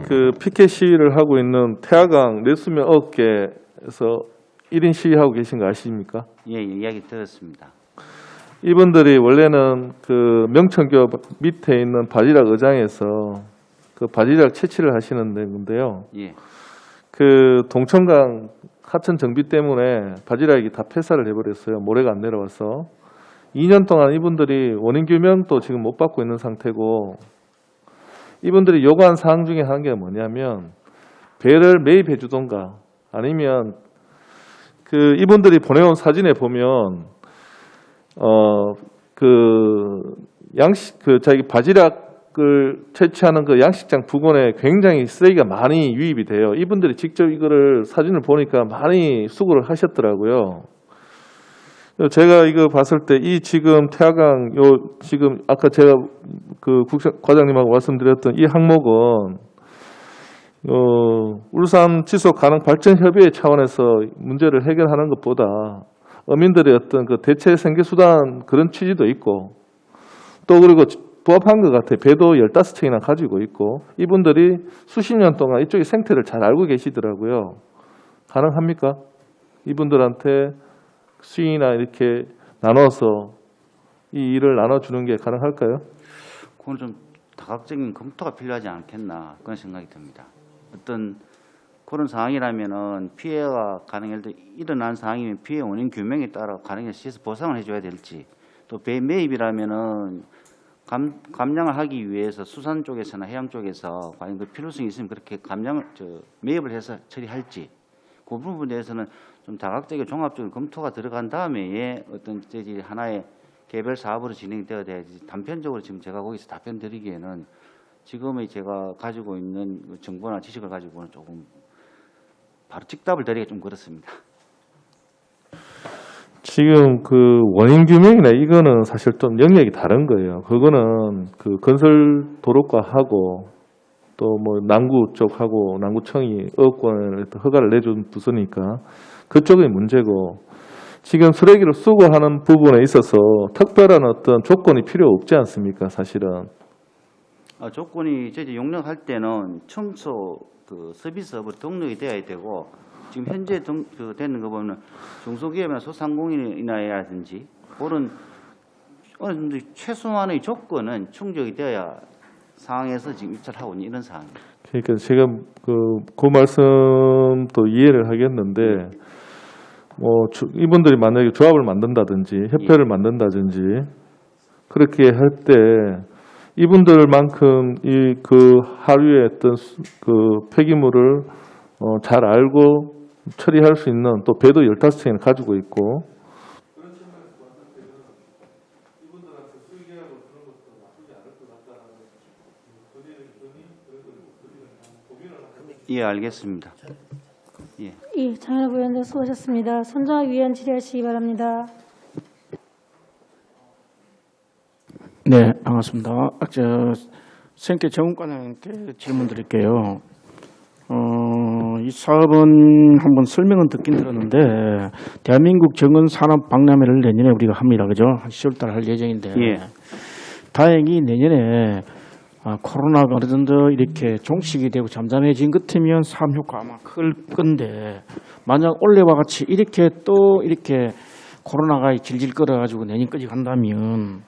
그 피켓 시위를 하고 있는 태화강 내수면 9개에서 1인 시위하고 계신 거 아십니까? 예, 이야기 들었습니다. 이분들이 원래는 그 명천교 밑에 있는 바지락 의장에서 그 바지락 채취를 하시는 데인데요. 예. 그 동천강 하천 정비 때문에 바지락이 다 폐사를 해버렸어요. 모래가 안 내려와서. 2년 동안 이분들이 원인 규명도 지금 못 받고 있는 상태고 이분들이 요구한 사항 중에 한 게 뭐냐면 배를 매입해 주던가 아니면 그 이분들이 보내온 사진에 보면 자기 바지락을 채취하는 그 양식장 부근에 굉장히 쓰레기가 많이 유입이 돼요. 이분들이 직접 이거를 사진을 보니까 많이 수거를 하셨더라고요. 제가 이거 봤을 때 이 지금 태화강 지금 아까 제가 그 과장님하고 말씀드렸던 이 항목은 울산 지속 가능 발전 협의회 차원에서 문제를 해결하는 것보다 어민들의 어떤 그 대체 생계 수단 그런 취지도 있고 또 그리고 부합한 것 같아요. 배도 15척이나 가지고 있고 이분들이 수십 년 동안 이쪽의 생태를 잘 알고 계시더라고요. 가능합니까? 이분들한테 수익이나 이렇게 나눠서 이 일을 나눠주는 게 가능할까요? 그건 좀 다각적인 검토가 필요하지 않겠나 그런 생각이 듭니다. 어떤 그런 상황이라면은 피해가 가능할 때 일어난 상황이면 피해 원인 규명에 따라 가능한 시에서 보상을 해줘야 될지 또 배 매입이라면은 감량을 하기 위해서 수산 쪽에서나 해양 쪽에서 과연 그 필요성이 있으면 그렇게 매입을 해서 처리할지 그 부분에 대해서는 좀 다각적이고 종합적인 검토가 들어간 다음에 어떤 저희 하나의 개별 사업으로 진행되어야 돼야지 단편적으로 지금 제가 거기서 답변 드리기에는 지금의 제가 가지고 있는 정보나 지식을 가지고는 조금 바로 즉답을 드리기가 좀 그렇습니다. 지금 그 원인 규명이나 이거는 사실 좀 영역이 다른 거예요. 그거는 그 건설 도로과하고 또 뭐 남구 쪽하고 남구청이 의업권을 허가를 내준 부서니까 그쪽이 문제고, 지금 쓰레기를 수거하는 부분에 있어서 특별한 어떤 조건이 필요 없지 않습니까, 사실은. 조건이 저희 용역할 때는 청소 그 서비스업으로 등록이 되어야 되고, 지금 현재 되는 거 보면 중소기업이나 소상공인이나라든지 그런 어느 정도 최소한의 조건은 충족이 되어야 상황에서 지금 입찰을 하고 있는 이런 상황입니다. 그러니까 제가 그 말씀도 이해를 하겠는데, 뭐 이분들이 만약에 조합을 만든다든지 협회를 만든다든지 그렇게 할 때 이분들만큼 이 그 하류의 어떤 그 폐기물을 잘 알고 처리할 수 있는 또 배도 15척이나 가지고 있고, 예, 알겠습니다. 예, 장현업 의원님 수고하셨습니다. 손정학 위원 질의하시기 바랍니다. 네, 반갑습니다. 생태 정원관장님께 질문 드릴게요. 이 사업은 한번 설명은 듣긴 들었는데, 대한민국 정원 산업 박람회를 내년에 우리가 합니다. 그죠? 한 10월달 할 예정인데. 예. 다행히 내년에 코로나가 어느 정도 이렇게 종식이 되고 잠잠해진 것 같으면 사업 효과 아마 클 건데, 만약 올해와 같이 이렇게 또 이렇게 코로나가 질질 끌어가지고 내년까지 간다면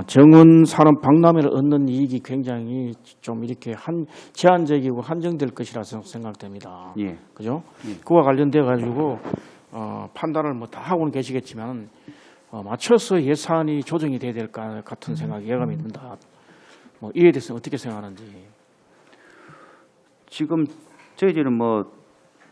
정원 산업 박람회를 얻는 이익이 굉장히 좀 이렇게 제한적이고 한정될 것이라 생각됩니다. 예. 그죠? 그와 관련돼 가지고 판단을 뭐 다 하고는 계시겠지만 맞춰서 예산이 조정이 돼야 될 것 같은 생각이 예감이 듭니다. 뭐 이에 대해서 어떻게 생각하는지. 지금 저희들은 뭐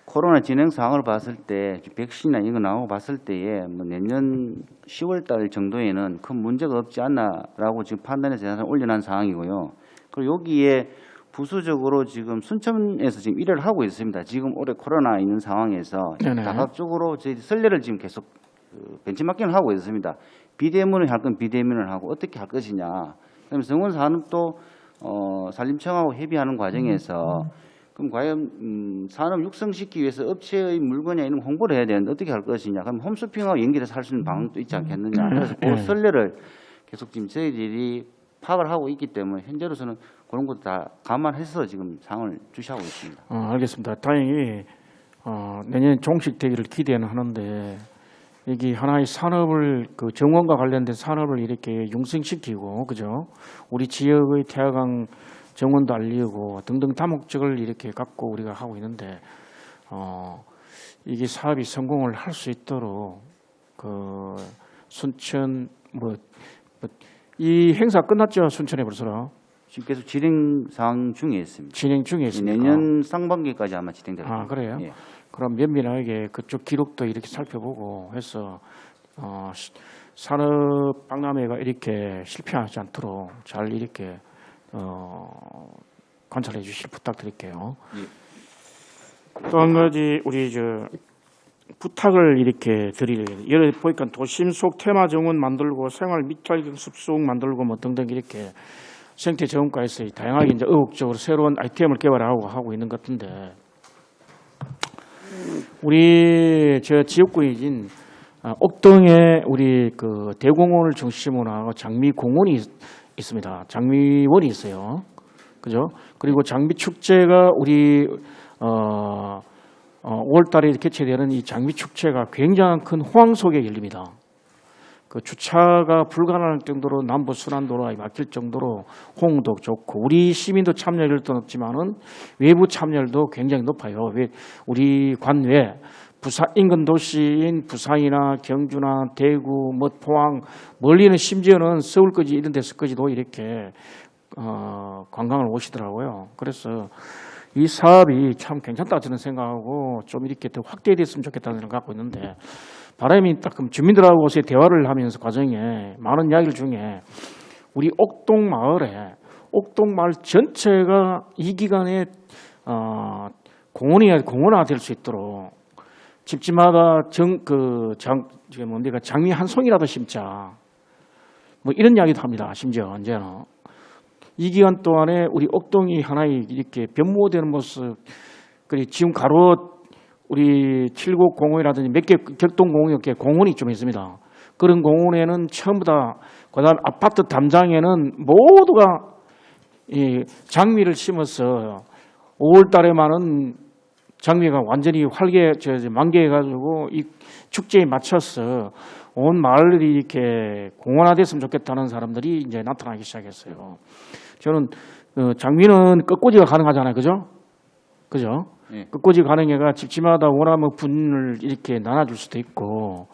코로나 진행 상황을 봤을 때 백신이나 이거 나오고 봤을 때에 뭐 내년 10월 달 정도에는 큰 문제가 없지 않나라고 지금 판단해서 예산을 올려놓은 상황이고요. 그리고 여기에 부수적으로 지금 순천에서 지금 일을 하고 있습니다. 지금 올해 코로나 있는 상황에서 네네. 다각적으로 저희 선례를 지금 계속 벤치마킹을 하고 있습니다. 비대면을 할 건 비대면을 하고 어떻게 할 것이냐. 그다음에 정원 산업도 산림청하고 협의하는 과정에서 그럼 과연 산업 육성시키기 위해서 업체의 물건이나 이런 홍보를 해야 되는데 어떻게 할 것이냐. 그럼 홈쇼핑하고 연결해서 할 수 있는 방법도 있지 않겠느냐. 그래서 그 선례를 계속 지금 저희들이 파악을 하고 있기 때문에 현재로서는 그런 것도 다 감안해서 지금 상을 주시하고 있습니다. 알겠습니다. 다행히 내년 종식되기를 기대는 하는데, 여기 하나의 산업을 그 정원과 관련된 산업을 이렇게 융성시키고, 그죠? 우리 지역의 태화강 정원도 알리고 등등 다목적을 이렇게 갖고 우리가 하고 있는데, 이게 사업이 성공을 할 수 있도록 그 순천 이 행사 끝났죠? 순천에 벌써 지금 계속 진행 상황 중에 있습니다. 진행 중에 있습니다. 내년 상반기까지 아마 진행될 겁니다. 그래요? 예. 그럼 면밀하게 그쪽 기록도 이렇게 살펴보고 해서 산업 박람회가 이렇게 실패하지 않도록 잘 이렇게 관찰해 주실 부탁드릴게요. 예. 또 한 가지 우리 부탁을 이렇게 예를 보니까 도심 속 테마 정원 만들고 생활 미탈 숲속 만들고 뭐 등등 이렇게 생태 정원과에서 다양하게 이제 의욕적으로 새로운 아이템을 개발하고 있는 것 같은데, 우리 지역구인 옥동에 우리 그 대공원을 중심으로 하고 장미공원이 있습니다. 장미원이 있어요. 그죠? 그리고 장미 축제가 우리 5월달에 개최되는 이 장미 축제가 굉장한 큰 호황 속에 열립니다. 그 주차가 불가능할 정도로 남부 순환도로가 막힐 정도로 호응도 좋고, 우리 시민도 참여율도 높지만은 외부 참여율도 굉장히 높아요. 우리 관외 부산 인근 도시인 부산이나 경주나 대구, 뭐 포항, 멀리는 심지어는 서울까지 이런 데서까지도 이렇게 관광을 오시더라고요. 그래서 이 사업이 참 괜찮다 저는 생각하고 좀 이렇게 더 확대됐으면 좋겠다는 생각을 갖고 있는데, 바람이 딱 주민들하고의 대화를 하면서 과정에 많은 이야기들 중에 우리 옥동 마을 전체가 이 기간에 공원화 될 수 있도록 집집마다 장미 한 송이라도 심자, 뭐 이런 이야기도 합니다. 심지어 언제나 이 기간 동안에 우리 옥동이 하나의 이렇게 변모되는 모습, 그리고 지금 가로 우리 790이라든지 몇 개 격동공유계 공원이 좀 있습니다. 그런 공원에는 전부 다, 그다음 아파트 담장에는 모두가 이 장미를 심어서 5월 달에만은 장미가 완전히 만개해가지고 이 축제에 맞춰서 온 마을이 이렇게 공원화됐으면 좋겠다는 사람들이 이제 나타나기 시작했어요. 저는 장미는 끝꽂이가 가능하잖아요, 그죠? 그죠? 예. 끝꽂이 가능해가 집집마다 원하면 분을 이렇게 나눠줄 수도 있고,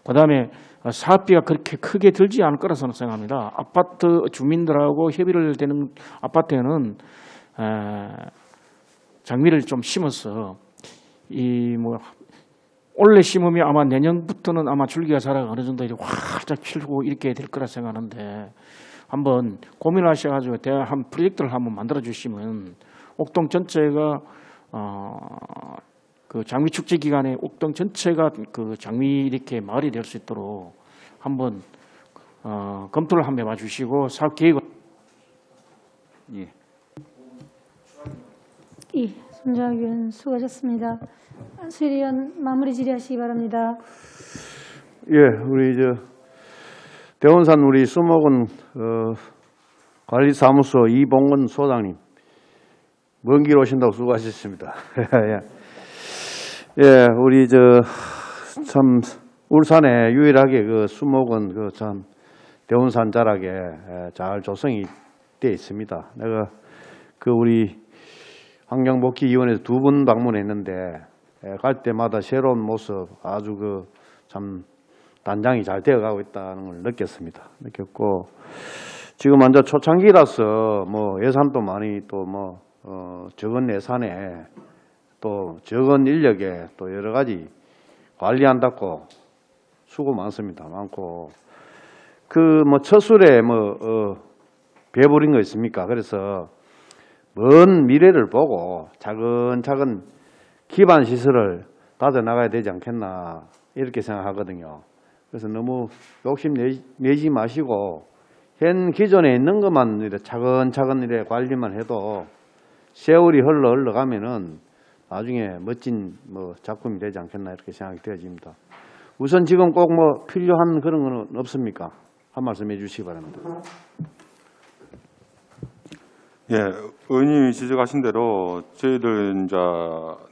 그다음에 사업비가 그렇게 크게 들지 않을 거라 저는 생각합니다. 아파트 주민들하고 협의를 되는 아파트에는 장미를 좀 심어서 올해 심으면 아마 내년부터는 아마 줄기가 자라가 어느 정도 이렇게 활짝 피고 이렇게 될 거라 생각하는데, 한번 고민하셔가지고 한 프로젝트를 한번 만들어 주시면 옥동 전체가 그 장미 축제 기간에 옥동 전체가 그 장미 이렇게 마을이 될 수 있도록 한번 검토를 한번 해봐 주시고 사업 계획을. 예. 예, 손정학 의원 수고하셨습니다. 안수일 의원 마무리 질의하시기 바랍니다. 예, 우리 대원산 우리 수목원 관리사무소 이봉건 소장님, 먼 길 오신다고 수고하셨습니다. 예, 우리 참 울산에 유일하게 그 수목원 참 대원산 자락에 잘 조성이 되어 있습니다. 내가 우리 환경복지위원회에서 2번 방문했는데 갈 때마다 새로운 모습, 아주 참 단장이 잘 되어가고 있다는 걸 느꼈고, 지금 완전 초창기라서 예산도 많이 적은 예산에 또 적은 인력에 또 여러 가지 관리한다고 수고 많고, 처술에 배부린 거 있습니까? 그래서 먼 미래를 보고 차근차근 기반 시설을 다져 나가야 되지 않겠나 이렇게 생각하거든요. 그래서 너무 욕심 내지 마시고 현 기존에 있는 것만 이렇게 차근차근 이렇게 관리만 해도 세월이 흘러가면은 나중에 멋진 작품이 되지 않겠나 이렇게 생각이 되어집니다. 우선 지금 꼭 필요한 그런 거는 없습니까? 한 말씀 해주시기 바랍니다. 예, 의원님이 지적하신 대로 저희들 이제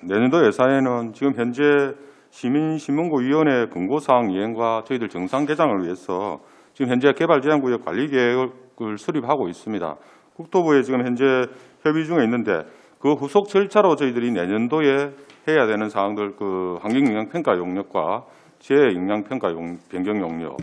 내년도 예산에는 지금 현재 시민신문고위원회 권고사항 이행과 저희들 정상 개장을 위해서 지금 현재 개발제한구역 관리계획을 수립하고 있습니다. 국토부에 지금 현재 협의 중에 있는데 그 후속 절차로 저희들이 내년도에 해야 되는 사항들, 환경영향평가 용역과 재영향평가 변경 용역,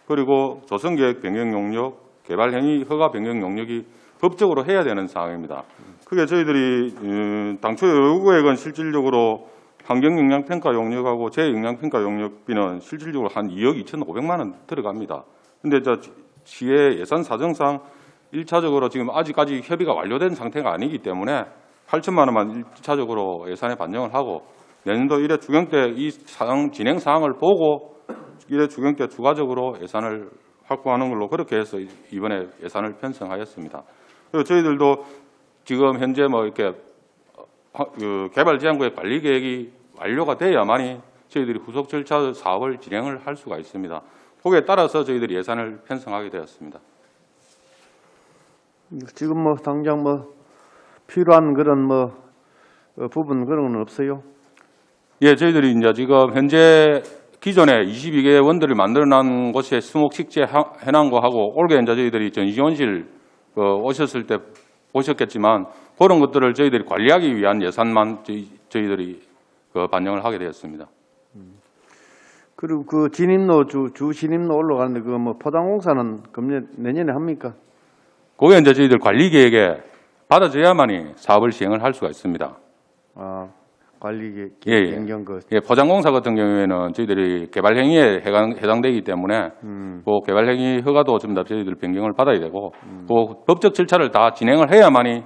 그리고 조성계획 변경 용역, 개발행위 허가 변경 용역이 법적으로 해야 되는 사항입니다. 그게 저희들이 당초 요구액은 실질적으로 환경영향평가 용역하고 재영향평가 용역비는 실질적으로 한 2억 2,500만 원 들어갑니다. 그런데 시의 예산 사정상 1차적으로 지금 아직까지 협의가 완료된 상태가 아니기 때문에 8천만 원만 1차적으로 예산에 반영을 하고 내년도 1회 추경 때 이 진행 사항을 보고 1회 추경 때 추가적으로 예산을 확보하는 걸로 그렇게 해서 이번에 예산을 편성하였습니다. 그리고 저희들도 지금 현재 이렇게 개발제한구역 관리 계획이 완료가 돼야만이 저희들이 후속 절차 사업을 진행을 할 수가 있습니다. 거기에 따라서 저희들이 예산을 편성하게 되었습니다. 지금 당장 필요한 그런 부분 그런 건 없어요? 예, 저희들이 이제 지금 현재 기존에 22개 원들을 만들어놓은 곳에 수목식재 해놓은 거하고 올해 이제 저희들이 전시원실 오셨을 때 보셨겠지만 그런 것들을 저희들이 관리하기 위한 예산만 저희들이 반영을 하게 되었습니다. 그리고 진입로 주 진입로 올라가는데 포장공사는 내년에 합니까? 그게 이제 저희들 관리 계획에 받아줘야만이 사업을 시행을 할 수가 있습니다. 관리 예. 변경 예, 포장공사 같은 경우에는 저희들이 개발 행위에 해당되기 때문에 그 개발 행위 허가도 전부 다 저희들 변경을 받아야 되고 그 법적 절차를 다 진행을 해야만이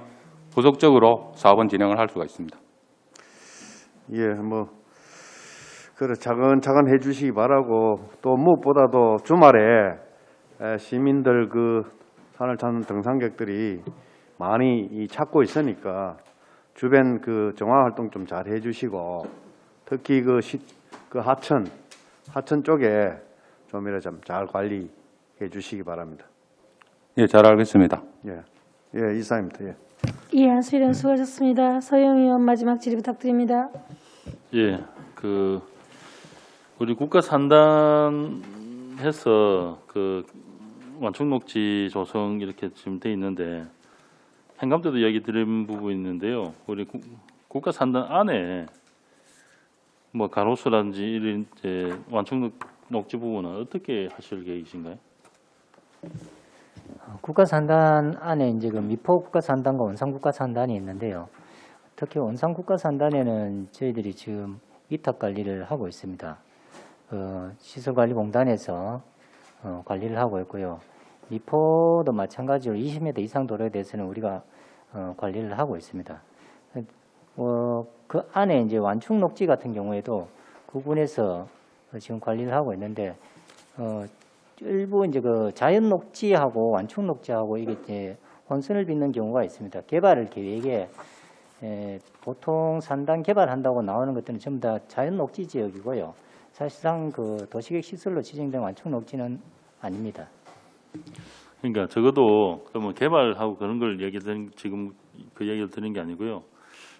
후속적으로 사업은 진행을 할 수가 있습니다. 예, 그래 차근차근 해주시기 바라고, 또 무엇보다도 주말에 시민들 산을 찾는 등산객들이 많이 찾고 있으니까 주변 그 정화 활동 좀 잘 해주시고 특히 그 하천 쪽에 좀 이래 좀 잘 관리해 주시기 바랍니다. 예, 잘 알겠습니다. 예, 이사입니다. 예. 예, 한수위원 수고하셨습니다. 서영 의원 마지막 질의 부탁드립니다. 예, 우리 국가 산단해서 완충 녹지 조성 이렇게 지금 돼 있는데 행감 때도 이야기 드린 부분이 있는데요. 우리 국가 산단 안에 뭐 가로수라든지 이런 이제 완충 녹지 부분은 어떻게 하실 계획이신가요? 국가산단 안에 이제 그 미포 국가산단과 원산 국가산단이 있는데요. 특히 원산 국가산단에는 저희들이 지금 위탁 관리를 하고 있습니다. 시설관리공단에서 관리를 하고 있고요. 미포도 마찬가지로 20m 이상 도로에 대해서는 우리가 관리를 하고 있습니다. 그 안에 이제 완충 녹지 같은 경우에도 구군에서 지금 관리를 하고 있는데 일부 이제 그 자연 녹지하고 완충 녹지하고 이게 이제 혼선을 빚는 경우가 있습니다. 개발을 계획에 보통 산단 개발한다고 나오는 것들은 전부 다 자연 녹지 지역이고요. 사실상 그 도시계획 시설로 지정된 완충 녹지는 아닙니다. 그러니까 적어도 그러면 개발하고 그런 걸 지금 그 얘기를 드리는 게 아니고요.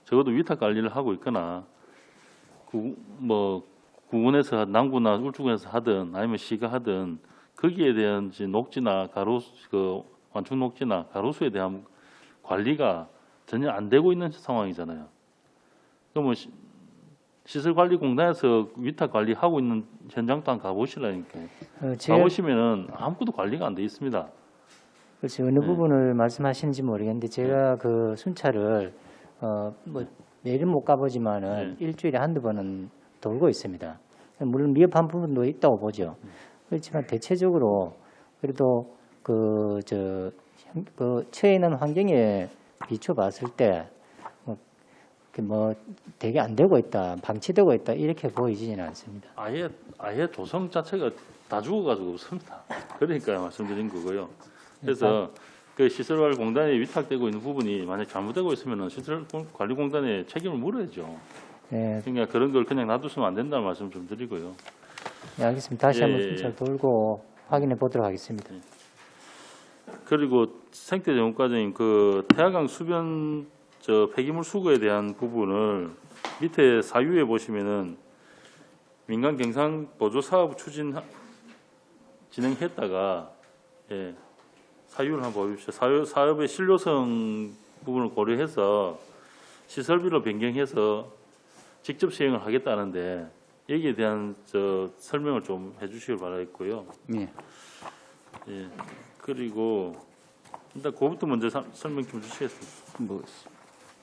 적어도 위탁 관리를 하고 있거나 구군에서 남구나 울주군에서 하든 아니면 시가 하든 거기에 대한 녹지나 완충 녹지나 가로수에 대한 관리가 전혀 안 되고 있는 상황이잖아요. 그러면 시설관리공단에서 위탁 관리하고 있는 현장도 한번 가보시라니까요. 가보시면은 아무것도 관리가 안 돼 있습니다. 그렇죠. 어느 부분을 말씀하시는지 모르겠는데 제가 그 순찰을 매일은 못 가보지만은 일주일에 한두 번은 돌고 있습니다. 물론 미흡한 부분도 있다고 보죠. 그렇지만 대체적으로 그래도 처해 있는 환경에 비춰봤을 때 되게 안 되고 있다, 방치되고 있다 이렇게 보이지는 않습니다. 아예 조성 자체가 다 죽어가지고 없습니다. 그러니까 말씀드린 거고요. 그래서 그 시설관리공단에 위탁되고 있는 부분이 만약 잘못되고 있으면 시설관리공단에 책임을 물어야죠. 네. 그러니까 그런 걸 그냥 놔두시면 안 된다는 말씀 좀 드리고요. 네, 알겠습니다. 다시 한번 순찰 돌고 확인해 보도록 하겠습니다. 그리고 생태 정원 과정인 태화강 수변 폐기물 수거에 대한 부분을 밑에 사유에 보시면은 민간 경상 보조 사업 진행했다가 사유를 한번 보십시오. 사업의 실효성 부분을 고려해서 시설비로 변경해서 직접 시행을 하겠다는데 여기에 대한 설명을 좀 해주시길 바라겠고요. 예. 그리고 일단 그것부터 먼저 설명 좀 주시겠습니다.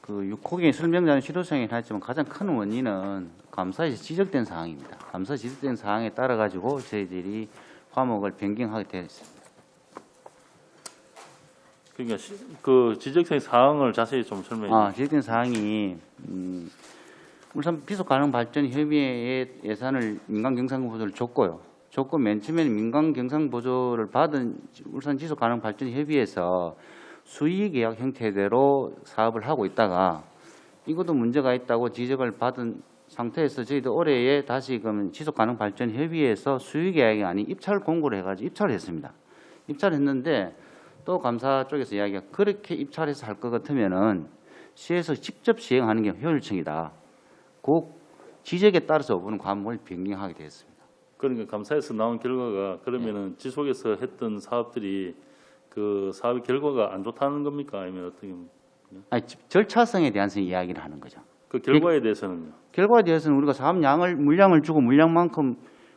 그 6호기 설명자는 실효성이 하지만 가장 큰 원인은 감사에서 지적된 사항입니다. 감사 지적된 사항에 따라 가지고 저희들이 과목을 변경하게 되어 있습니다. 그러니까 그 지적된 사항을 자세히 좀 설명해 주세요. 지적된 사항이 울산 비속가능발전협의회의 예산을 민간경상보조를 줬고요. 줬고 맨 처음에는 민간경상보조를 받은 울산 지속가능발전협의회에서 수의계약 형태대로 사업을 하고 있다가 이것도 문제가 있다고 지적을 받은 상태에서 저희도 올해에 다시 그러면 지속가능발전협의회에서 수의계약이 아닌 입찰 공고를 해가지고 입찰을 했습니다. 입찰을 했는데 또 감사 쪽에서 이야기가 그렇게 입찰해서 할 것 같으면은 시에서 직접 시행하는 게 효율적이다. 그 지적에 따라서 오는 과목을 변경하게 되었습니다. 그러니까 감사에서 나온 결과가 그러면은 지속해서 했던 사업들이 그 사업의 결과가 안 좋다는 겁니까? 아니면 어떻게? 절차성에 대한 이야기를 하는 거죠. 그 결과에 대해서는요? 결과에 대해서는 우리가 사업 물량을 주고 물량만큼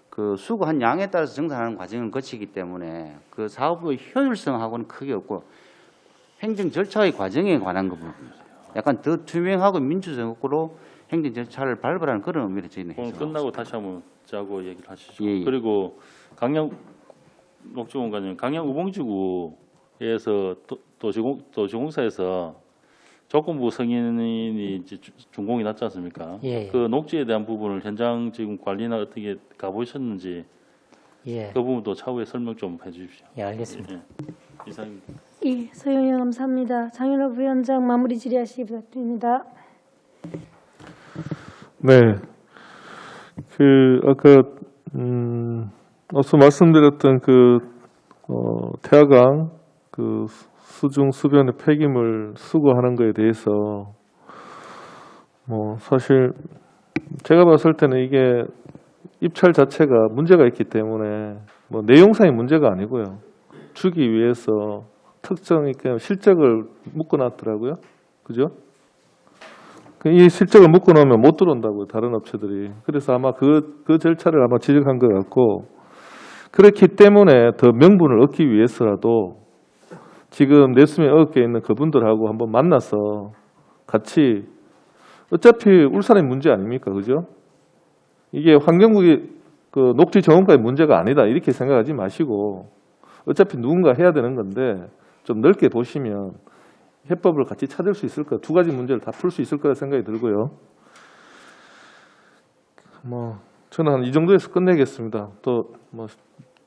그 수거한 양에 따라서 정산하는 과정을 거치기 때문에 그 사업의 효율성하고는 크게 없고 행정 절차의 과정에 관한 부분입니다. 약간 더 투명하고 민주적으로 행정 절차를 밟으라는 그런 의미로 저희는 오늘 해석하고 끝나고 있습니다. 다시 한번 짜고 얘기를 하시죠. 예. 그리고 강양 녹지공간은 강양 우봉지구에서 도시공사에서 조건부 승인이 이제 준공이 났지 않습니까? 예. 그 녹지에 대한 부분을 현장 지금 관리나 어떻게 가보셨는지. 예, 그 부분도 차후에 설명 좀 해주십시오. 예, 알겠습니다. 예. 이상입니다. 예, 서영영 감사합니다. 장윤호 부위원장 마무리 질의하시기 부탁드립니다. 네. 아까 앞서 말씀드렸던 태화강 수중 수변의 폐기물 수거하는 거에 대해서 사실 제가 봤을 때는 이게 입찰 자체가 문제가 있기 때문에 내용상의 문제가 아니고요. 주기 위해서 특정 실적을 묶어놨더라고요. 그죠? 이 실적을 묶어놓으면 못 들어온다고요. 다른 업체들이. 그래서 아마 그 절차를 아마 지적한 것 같고, 그렇기 때문에 더 명분을 얻기 위해서라도 지금 내수면 어깨에 있는 그분들하고 한번 만나서 같이, 어차피 울산의 문제 아닙니까? 그죠? 이게 환경국이 녹지 정원과의 문제가 아니다 이렇게 생각하지 마시고, 어차피 누군가 해야 되는 건데 좀 넓게 보시면 해법을 같이 찾을 수 있을 거예요. 두 가지 문제를 다 풀 수 있을 거라 생각이 들고요. 저는 한 이 정도에서 끝내겠습니다. 또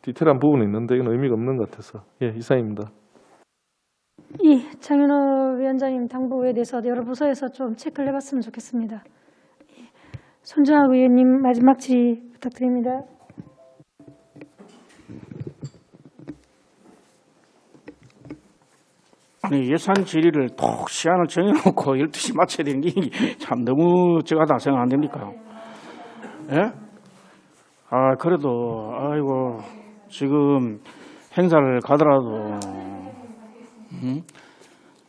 디테일한 부분이 있는데 이건 의미가 없는 것 같아서. 예, 이상입니다. 예, 장윤호 위원장님 당부에 대해서 여러 부서에서 좀 체크를 해봤으면 좋겠습니다. 예, 손정학 의원님 마지막 질의 부탁드립니다. 아니, 예산 질의를 톡 시간을 정해놓고 12시 맞춰야 되는 게 참 너무 저하다 생각 안 됩니까? 예? 그래도 아이고 지금 행사를 가더라도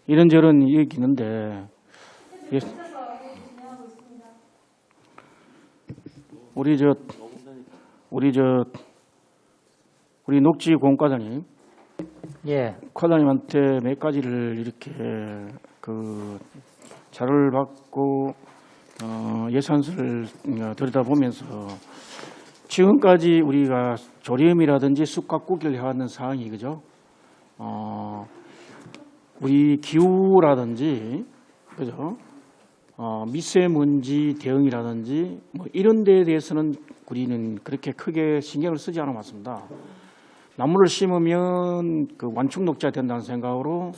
이런저런 얘기 있는데 우리 녹지 공과장님, 예, 과장님한테 몇 가지를 이렇게 자료를 받고 예산서를 들여다보면서 지금까지 우리가 조림이라든지 쑥갓꾸기를 해왔는 상황이 그죠? 우리 기후라든지 그죠? 미세먼지 대응이라든지 이런 데에 대해서는 우리는 그렇게 크게 신경을 쓰지 않아 왔습니다. 나무를 심으면 완충 녹지가 된다는 생각으로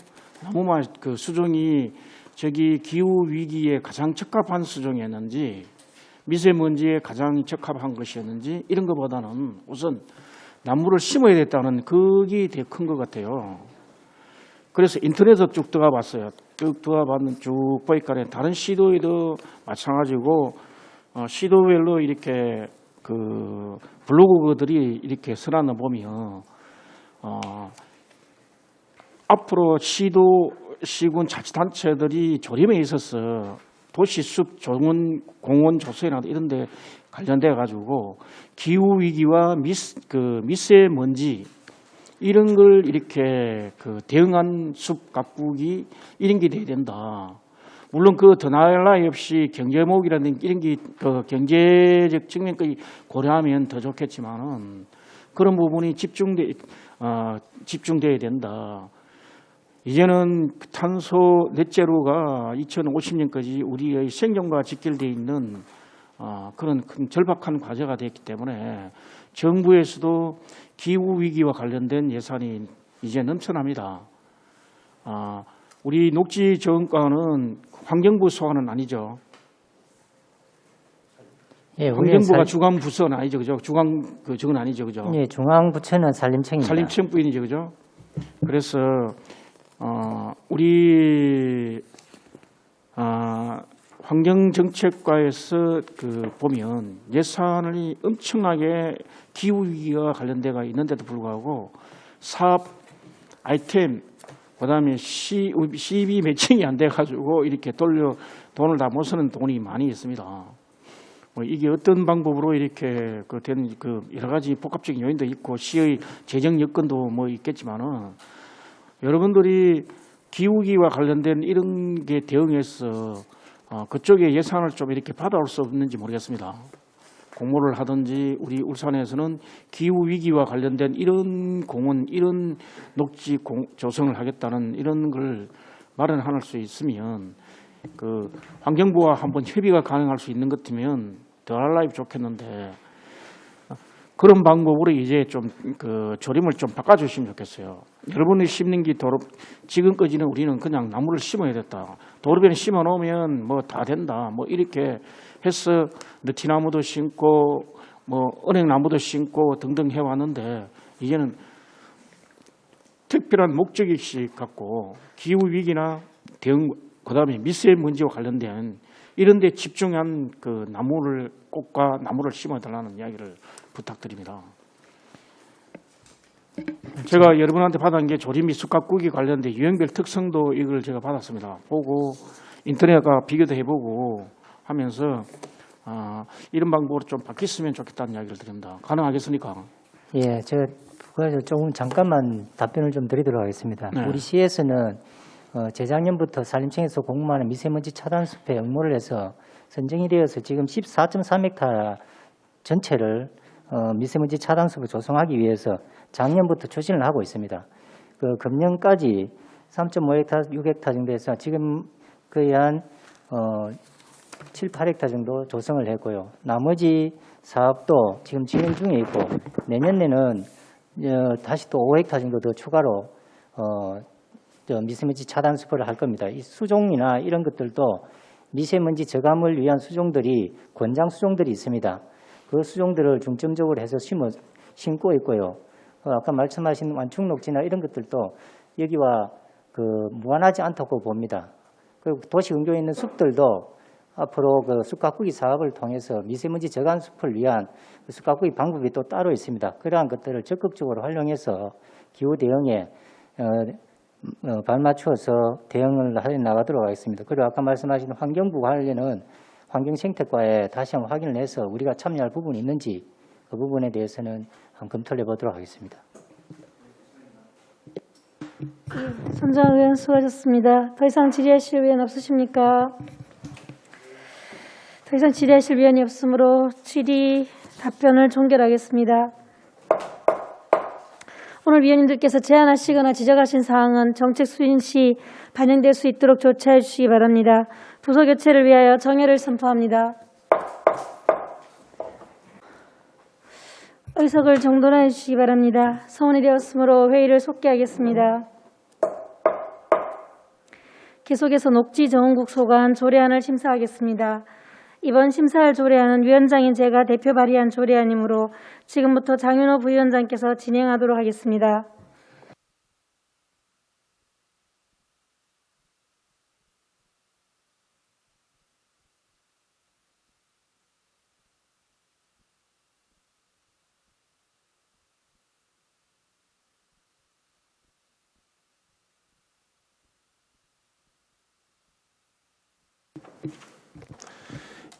나무만 수종이 저기 기후 위기에 가장 적합한 수종이었는지 미세먼지에 가장 적합한 것이었는지 이런 것보다는 우선 나무를 심어야 됐다는 그게 되게 큰 것 같아요. 그래서 인터넷에 쭉 들어가 봤어요. 쭉 들어가 봤는 쭉 보니까 다른 시도에도 마찬가지고 시도별로 이렇게 블로그들이 이렇게 써놨는 보면 앞으로 시군 자치단체들이 조림에 있어서 도시숲 공원 조성이나 이런 데 관련돼 가지고 기후위기와 미세먼지 이런 걸 이렇게 대응한 숲 가꾸기 이런 게 돼야 된다. 물론 더 나을 나위 없이 경제목이라는 이런 게 경제적 측면까지 고려하면 더 좋겠지만은 그런 부분이 집중돼야 된다. 이제는 탄소 넷제로가 2050년까지 우리의 생존과 직결되어 있는 그런 큰 절박한 과제가 됐기 때문에 정부에서도 기후위기와 관련된 예산이 이제 넘쳐납니다. 우리 녹지정원과는 환경부 소관은 아니죠. 예, 환경부가 주관 부서는 아니죠, 그죠? 저건 아니죠, 그죠? 예, 중앙부처는 산림청입니다. 산림청부인이죠, 그죠? 그래서 우리 환경정책과에서 보면 예산이 엄청나게 기후위기와 관련돼가 있는데도 불구하고 사업 아이템 그다음에 시비 매칭이 안 돼가지고 이렇게 돈을 다 못 쓰는 돈이 많이 있습니다. 이게 어떤 방법으로 이렇게 된 여러 가지 복합적인 요인도 있고 시의 재정 여건도 있겠지만은 여러분들이 기후기와 관련된 이런 게 대응해서 그쪽에 예산을 좀 이렇게 받아올 수 없는지 모르겠습니다. 공모를 하든지 우리 울산에서는 기후 위기와 관련된 이런 공원, 이런 녹지 조성을 하겠다는 이런 걸 마련할 수 있으면 환경부와 한번 협의가 가능할 수 있는 것 같으면 더 알라입 좋겠는데 그런 방법으로 이제 좀 그 조림을 좀 바꿔주시면 좋겠어요. 여러분이 심는 게 지금까지는 우리는 그냥 나무를 심어야 됐다. 도로변에 심어 놓으면 뭐 다 된다. 뭐 이렇게 해서 느티나무도 심고 뭐 은행나무도 심고 등등 해왔는데 이제는 특별한 목적의식 갖고 기후 위기나 대응, 그다음에 미세먼지와 관련된 이런 데 집중한 그 나무를 꽃과 나무를 심어달라는 이야기를 부탁드립니다. 제가 여러분한테 받은 게 조림이 쑥갓국이 관련된 유형별 특성도 이걸 제가 받았습니다. 보고 인터넷과 비교도 해보고 하면서 이런 방법으로 좀 바뀌었으면 좋겠다는 이야기를 드립니다. 가능하겠습니까? 예, 제가 조금 잠깐만 답변을 좀 드리도록 하겠습니다. 네. 우리 시에서는 재작년부터 산림청에서 공모하는 미세먼지 차단 숲에 응모를 해서 선정이 되어서 지금 14.3헥타 전체를 미세먼지 차단 숲을 조성하기 위해서 작년부터 추진을 하고 있습니다. 그 금년까지 3.5헥타, 6헥타 정도에서 지금 거의 한 7, 8헥타 정도 조성을 했고요. 나머지 사업도 지금 진행 중에 있고 내년에는 다시 또 5헥타 정도 더 추가로 미세먼지 차단 숲을 할 겁니다. 이 수종이나 이런 것들도 미세먼지 저감을 위한 수종들이 권장 수종들이 있습니다. 그 수종들을 중점적으로 해서 심고 있고요. 아까 말씀하신 완충녹지나 이런 것들도 여기와 무관하지 않다고 봅니다. 그리고 도시 근교에 있는 숲들도 앞으로 그 숲가꾸기 사업을 통해서 미세먼지 저감 숲을 위한 숲가꾸기 방법이 또 따로 있습니다. 그러한 것들을 적극적으로 활용해서 기후 대응에 발맞추어서 대응을 해 나가도록 하겠습니다. 그리고 아까 말씀하신 환경부 관련은 환경생태과에 다시 한번 확인을 해서 우리가 참여할 부분이 있는지 그 부분에 대해서는 한번 검토를 해보도록 하겠습니다. 손정은 의원 수고하셨습니다. 더 이상 질의하실 의원 없으십니까? 더 이상 질의하실 의원이 없으므로 질의 답변을 종결하겠습니다. 오늘 위원님들께서 제안하시거나 지적하신 사항은 정책 수행 시 반영될 수 있도록 조치해 주시기 바랍니다. 부서 교체를 위하여 정회를 선포합니다. 의석을 정돈해 주시기 바랍니다. 성원이 되었으므로 회의를 속기하겠습니다. 계속해서 녹지 정원국 소관 조례안을 심사하겠습니다. 이번 심사할 조례안은 위원장인 제가 대표 발의한 조례안이므로 지금부터 장윤호 부위원장께서 진행하도록 하겠습니다.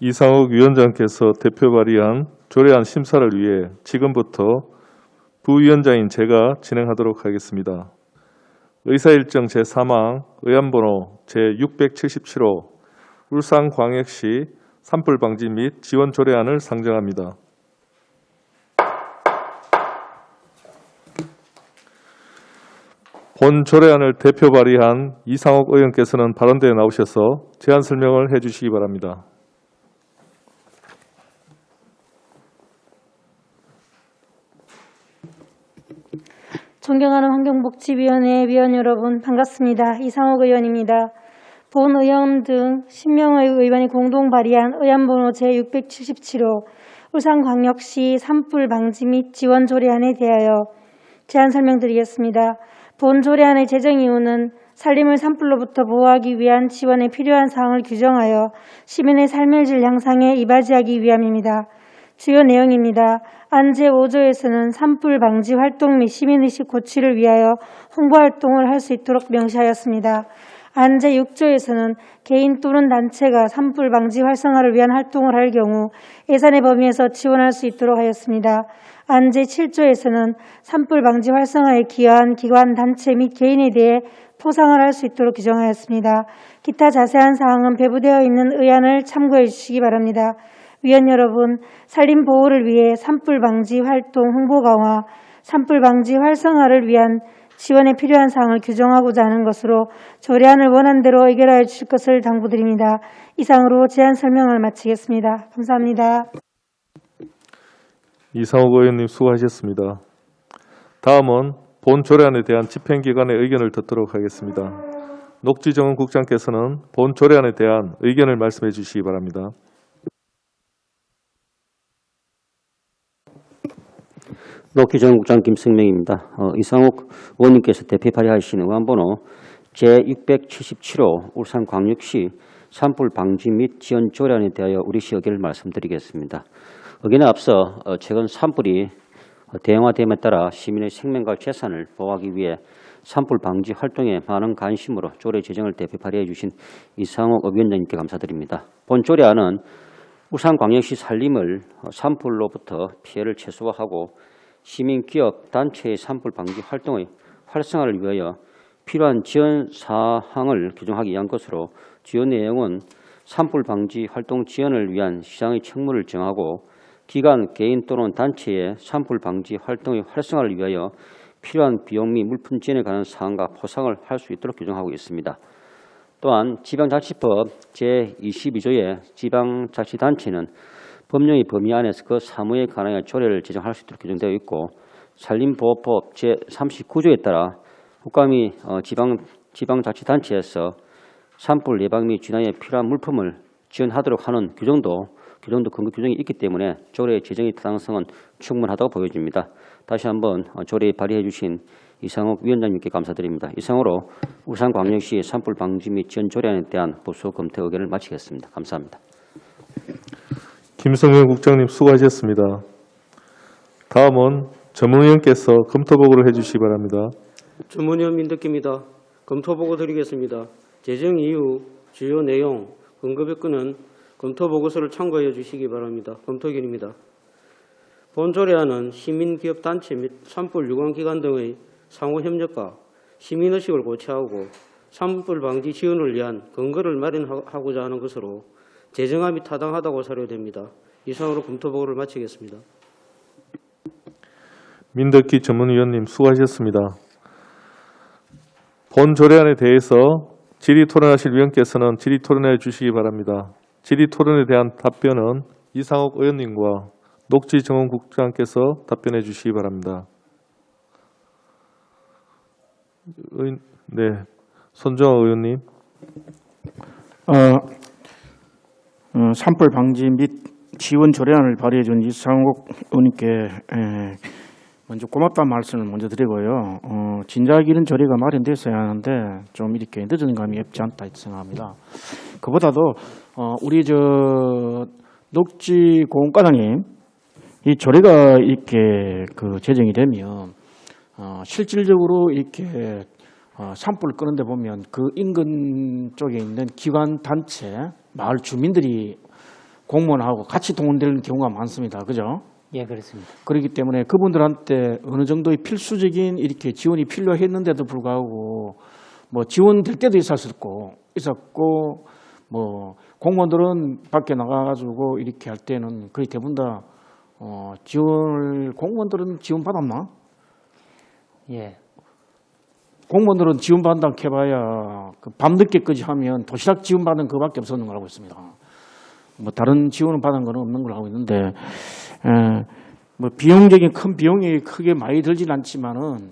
이상욱 위원장께서 대표 발의한 조례안 심사를 위해 지금부터 부위원장인 제가 진행하도록 하겠습니다. 의사일정 제3항 의안번호 제677호 울산광역시 산불 방지 및 지원 조례안을 상정합니다. 본 조례안을 대표 발의한 이상욱 의원께서는 발언대에 나오셔서 제안 설명을 해주시기 바랍니다. 존경하는 환경복지위원회 위원 여러분 반갑습니다. 이상욱 의원입니다. 본 의원 등 10명의 의원이 공동 발의한 의안번호 제677호 울산광역시 산불 방지 및 지원 조례안에 대하여 제안 설명드리겠습니다. 본 조례안의 제정 이유는 산림을 산불로부터 보호하기 위한 지원에 필요한 사항을 규정하여 시민의 삶의 질 향상에 이바지하기 위함입니다. 주요 내용입니다. 안제 5조에서는 산불 방지 활동 및 시민의식 고취를 위하여 홍보활동을 할 수 있도록 명시하였습니다. 안제 6조에서는 개인 또는 단체가 산불 방지 활성화를 위한 활동을 할 경우 예산의 범위에서 지원할 수 있도록 하였습니다. 안제 7조에서는 산불 방지 활성화에 기여한 기관, 단체 및 개인에 대해 포상을 할 수 있도록 규정하였습니다. 기타 자세한 사항은 배부되어 있는 의안을 참고해 주시기 바랍니다. 위원 여러분, 산림 보호를 위해 산불 방지 활동 홍보 강화, 산불 방지 활성화를 위한 지원에 필요한 사항을 규정하고자 하는 것으로 조례안을 원안대로 의결하여 주실 것을 당부드립니다. 이상으로 제안 설명을 마치겠습니다. 감사합니다. 이상욱 의원님 수고하셨습니다. 다음은 본 조례안에 대한 집행기관의 의견을 듣도록 하겠습니다. 녹지정원 국장께서는 본 조례안에 대한 의견을 말씀해 주시기 바랍니다. 녹지정원국장 김승명입니다. 이상욱 의원님께서 대표 발의하신 의안번호 제677호 울산광역시 산불 방지 및 지원 조례안에 대하여 우리시 의견을 말씀드리겠습니다. 의견에 앞서 최근 산불이 대형화됨에 따라 시민의 생명과 재산을 보호하기 위해 산불 방지 활동에 많은 관심으로 조례 제정을 대표 발의해 주신 이상욱 위원장님께 감사드립니다. 본 조례안은 울산광역시 산림을 산불로부터 피해를 최소화하고 시민 기업 단체의 산불 방지 활동의 활성화를 위하여 필요한 지원 사항을 규정하기 위한 것으로 주요 내용은 산불 방지 활동 지원을 위한 시장의 책무를 정하고 기관, 개인 또는 단체의 산불 방지 활동의 활성화를 위하여 필요한 비용 및 물품 지원에 관한 사항과 포상을 할 수 있도록 규정하고 있습니다. 또한 지방자치법 제22조의 지방자치단체는 법령의 범위 안에서 그 사무에 관하여 조례를 제정할 수 있도록 규정되어 있고 산림보호법 제39조에 따라 국가 및 지방자치단체에서 산불 예방 및 진화에 필요한 물품을 지원하도록 하는 규정도 근거 규정이 있기 때문에 조례 제정의 타당성은 충분하다고 보여집니다. 다시 한번 조례에 발의해 주신 이상욱 위원장님께 감사드립니다. 이상으로 울산광역시 산불 방지 및 지원 조례안에 대한 보수 검토 의견을 마치겠습니다. 감사합니다. 김성현 국장님 수고하셨습니다. 다음은 전문위원께서 검토보고를 해주시기 바랍니다. 전문위원 민덕기입니다. 검토보고 드리겠습니다. 제정 이후 주요 내용, 근거 조건은 검토보고서를 참고해 주시기 바랍니다. 검토 의견입니다. 본 조례안은 시민기업단체 및 산불 유관기관 등의 상호협력과 시민의식을 고취하고 산불 방지 지원을 위한 근거를 마련하고자 하는 것으로 제정함이 타당하다고 사료됩니다. 이상으로 검토보고를 마치겠습니다. 민덕기 전문위원님 수고하셨습니다. 본 조례안에 대해서 질의토론하실 위원께서는 질의토론해 주시기 바랍니다. 질의토론에 대한 답변은 이상욱 의원님과 녹지정원국장께서 답변해 주시기 바랍니다. 네, 손정호 의원님. 산불 방지 및 지원 조례안을 발의해 준 이상욱 의원님께 먼저 고맙다는 말씀을 먼저 드리고요. 진작 이런 조례가 마련됐어야 하는데 좀 이렇게 늦은 감이 없지 않다 생각합니다. 그보다도 우리 녹지공과장님 이 조례가 이렇게 제정이 되면 실질적으로 이렇게 산불을 끄는데 보면 그 인근 쪽에 있는 기관 단체 마을 주민들이 공무원하고 같이 동원되는 경우가 많습니다. 그죠? 예, 그렇습니다. 그렇기 때문에 그분들한테 어느 정도의 필수적인 이렇게 지원이 필요했는데도 불구하고 뭐 지원될 때도 있었고 뭐 공무원들은 밖에 나가가지고 이렇게 할 때는 거의 대부분 다 공무원들은 지원 받았나? 예. 공무원들은 지원 받는다고 해봐야 밤늦게까지 하면 도시락 지원 받는 그밖에 없었는 걸 알고 있습니다. 뭐 다른 지원을 받은 건 없는 걸 알고 있는데 뭐 비용적인 큰 비용이 크게 많이 들진 않지만은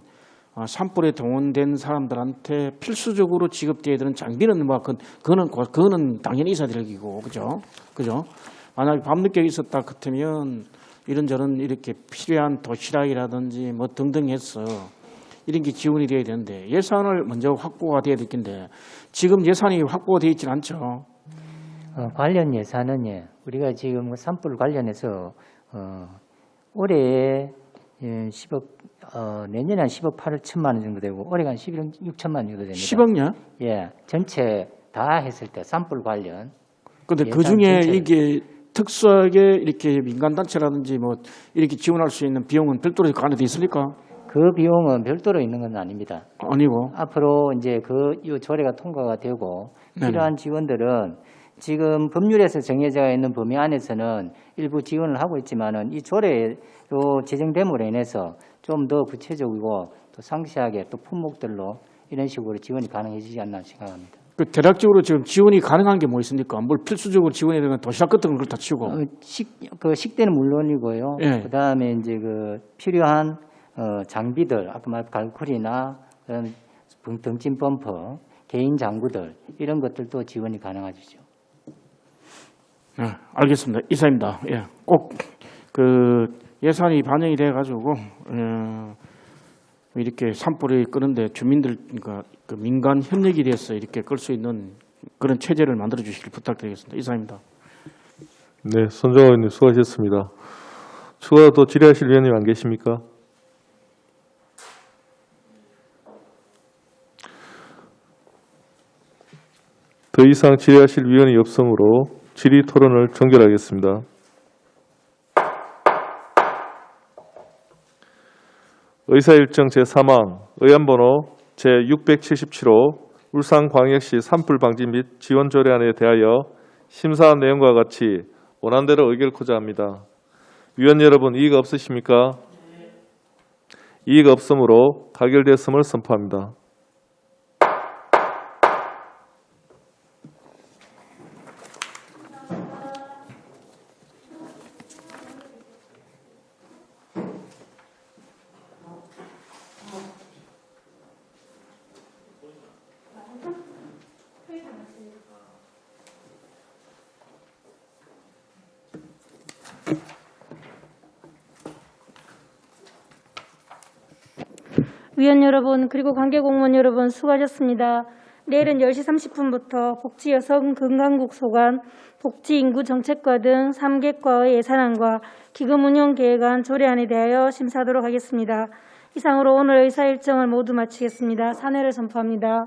산불에 동원된 사람들한테 필수적으로 지급돼야 되는 장비는 뭐 그거는 당연히 있어야 될 얘기고 그죠? 만약에 밤늦게 있었다 같으면 이런저런 이렇게 필요한 도시락이라든지 뭐 등등 해서 이런 게 지원이 돼야 되는데 예산을 먼저 확보가 돼야 될 텐데 지금 예산이 확보되어 있지는 않죠. 관련 예산은 우리가 지금 산불 관련해서 올해 10억 내년에 한 10억 8천만 원 정도 되고 올해가 한 11억 6천만 원 정도 됩니다. 10억냐? 예, 전체 다 했을 때 산불 관련. 그런데 그 중에 이게 특수하게 이렇게 민간 단체라든지 뭐 이렇게 지원할 수 있는 비용은 별도로 관여돼 있습니까? 그 비용은 별도로 있는 건 아닙니다. 아니고 앞으로 이제 이 조례가 통과가 되고 필요한 지원들은 지금 법률에서 정해져 있는 범위 안에서는 일부 지원을 하고 있지만은 이 조례 제정됨으로 인해서 좀 더 구체적이고 또 상세하게 또 품목들로 이런 식으로 지원이 가능해지지 않나 생각합니다. 그 대략적으로 지금 지원이 가능한 게 뭐 있습니까? 뭘 필수적으로 지원해야 되는 도시락 같은 걸 다 치우고. 식대는 물론이고요. 예. 그다음에 이제 그 필요한 장비들, 아까 말한 갈고리나 그런 등짐 범퍼, 개인 장구들 이런 것들도 지원이 가능하죠. 네, 알겠습니다. 이사입니다. 예, 꼭 그 예산이 반영이 돼가지고 이렇게 산불이 끄는데 주민들, 그러니까 그 민간 협력이 돼서 이렇게 끌 수 있는 그런 체제를 만들어 주시길 부탁드리겠습니다. 이사입니다. 네, 손정호 의원님 수고하셨습니다. 추가로 또 질의하실 위원님 안 계십니까? 더 이상 질의하실 위원이 없으므로 질의 토론을 종결하겠습니다. 의사일정 제3항 의안번호 제677호 울산광역시 산불방지 및 지원조례안에 대하여 심사한 내용과 같이 원안대로 의결코자 합니다. 위원 여러분, 이의가 없으십니까? 이의가 없으므로 가결되었음을 선포합니다. 위원 여러분 그리고 관계공무원 여러분 수고하셨습니다. 내일은 10시 30분부터 복지여성건강국 소관, 복지인구정책과 등 3개과의 예산안과 기금운용계획안 조례안에 대하여 심사하도록 하겠습니다. 이상으로 오늘 의사일정을 모두 마치겠습니다. 사내를 선포합니다.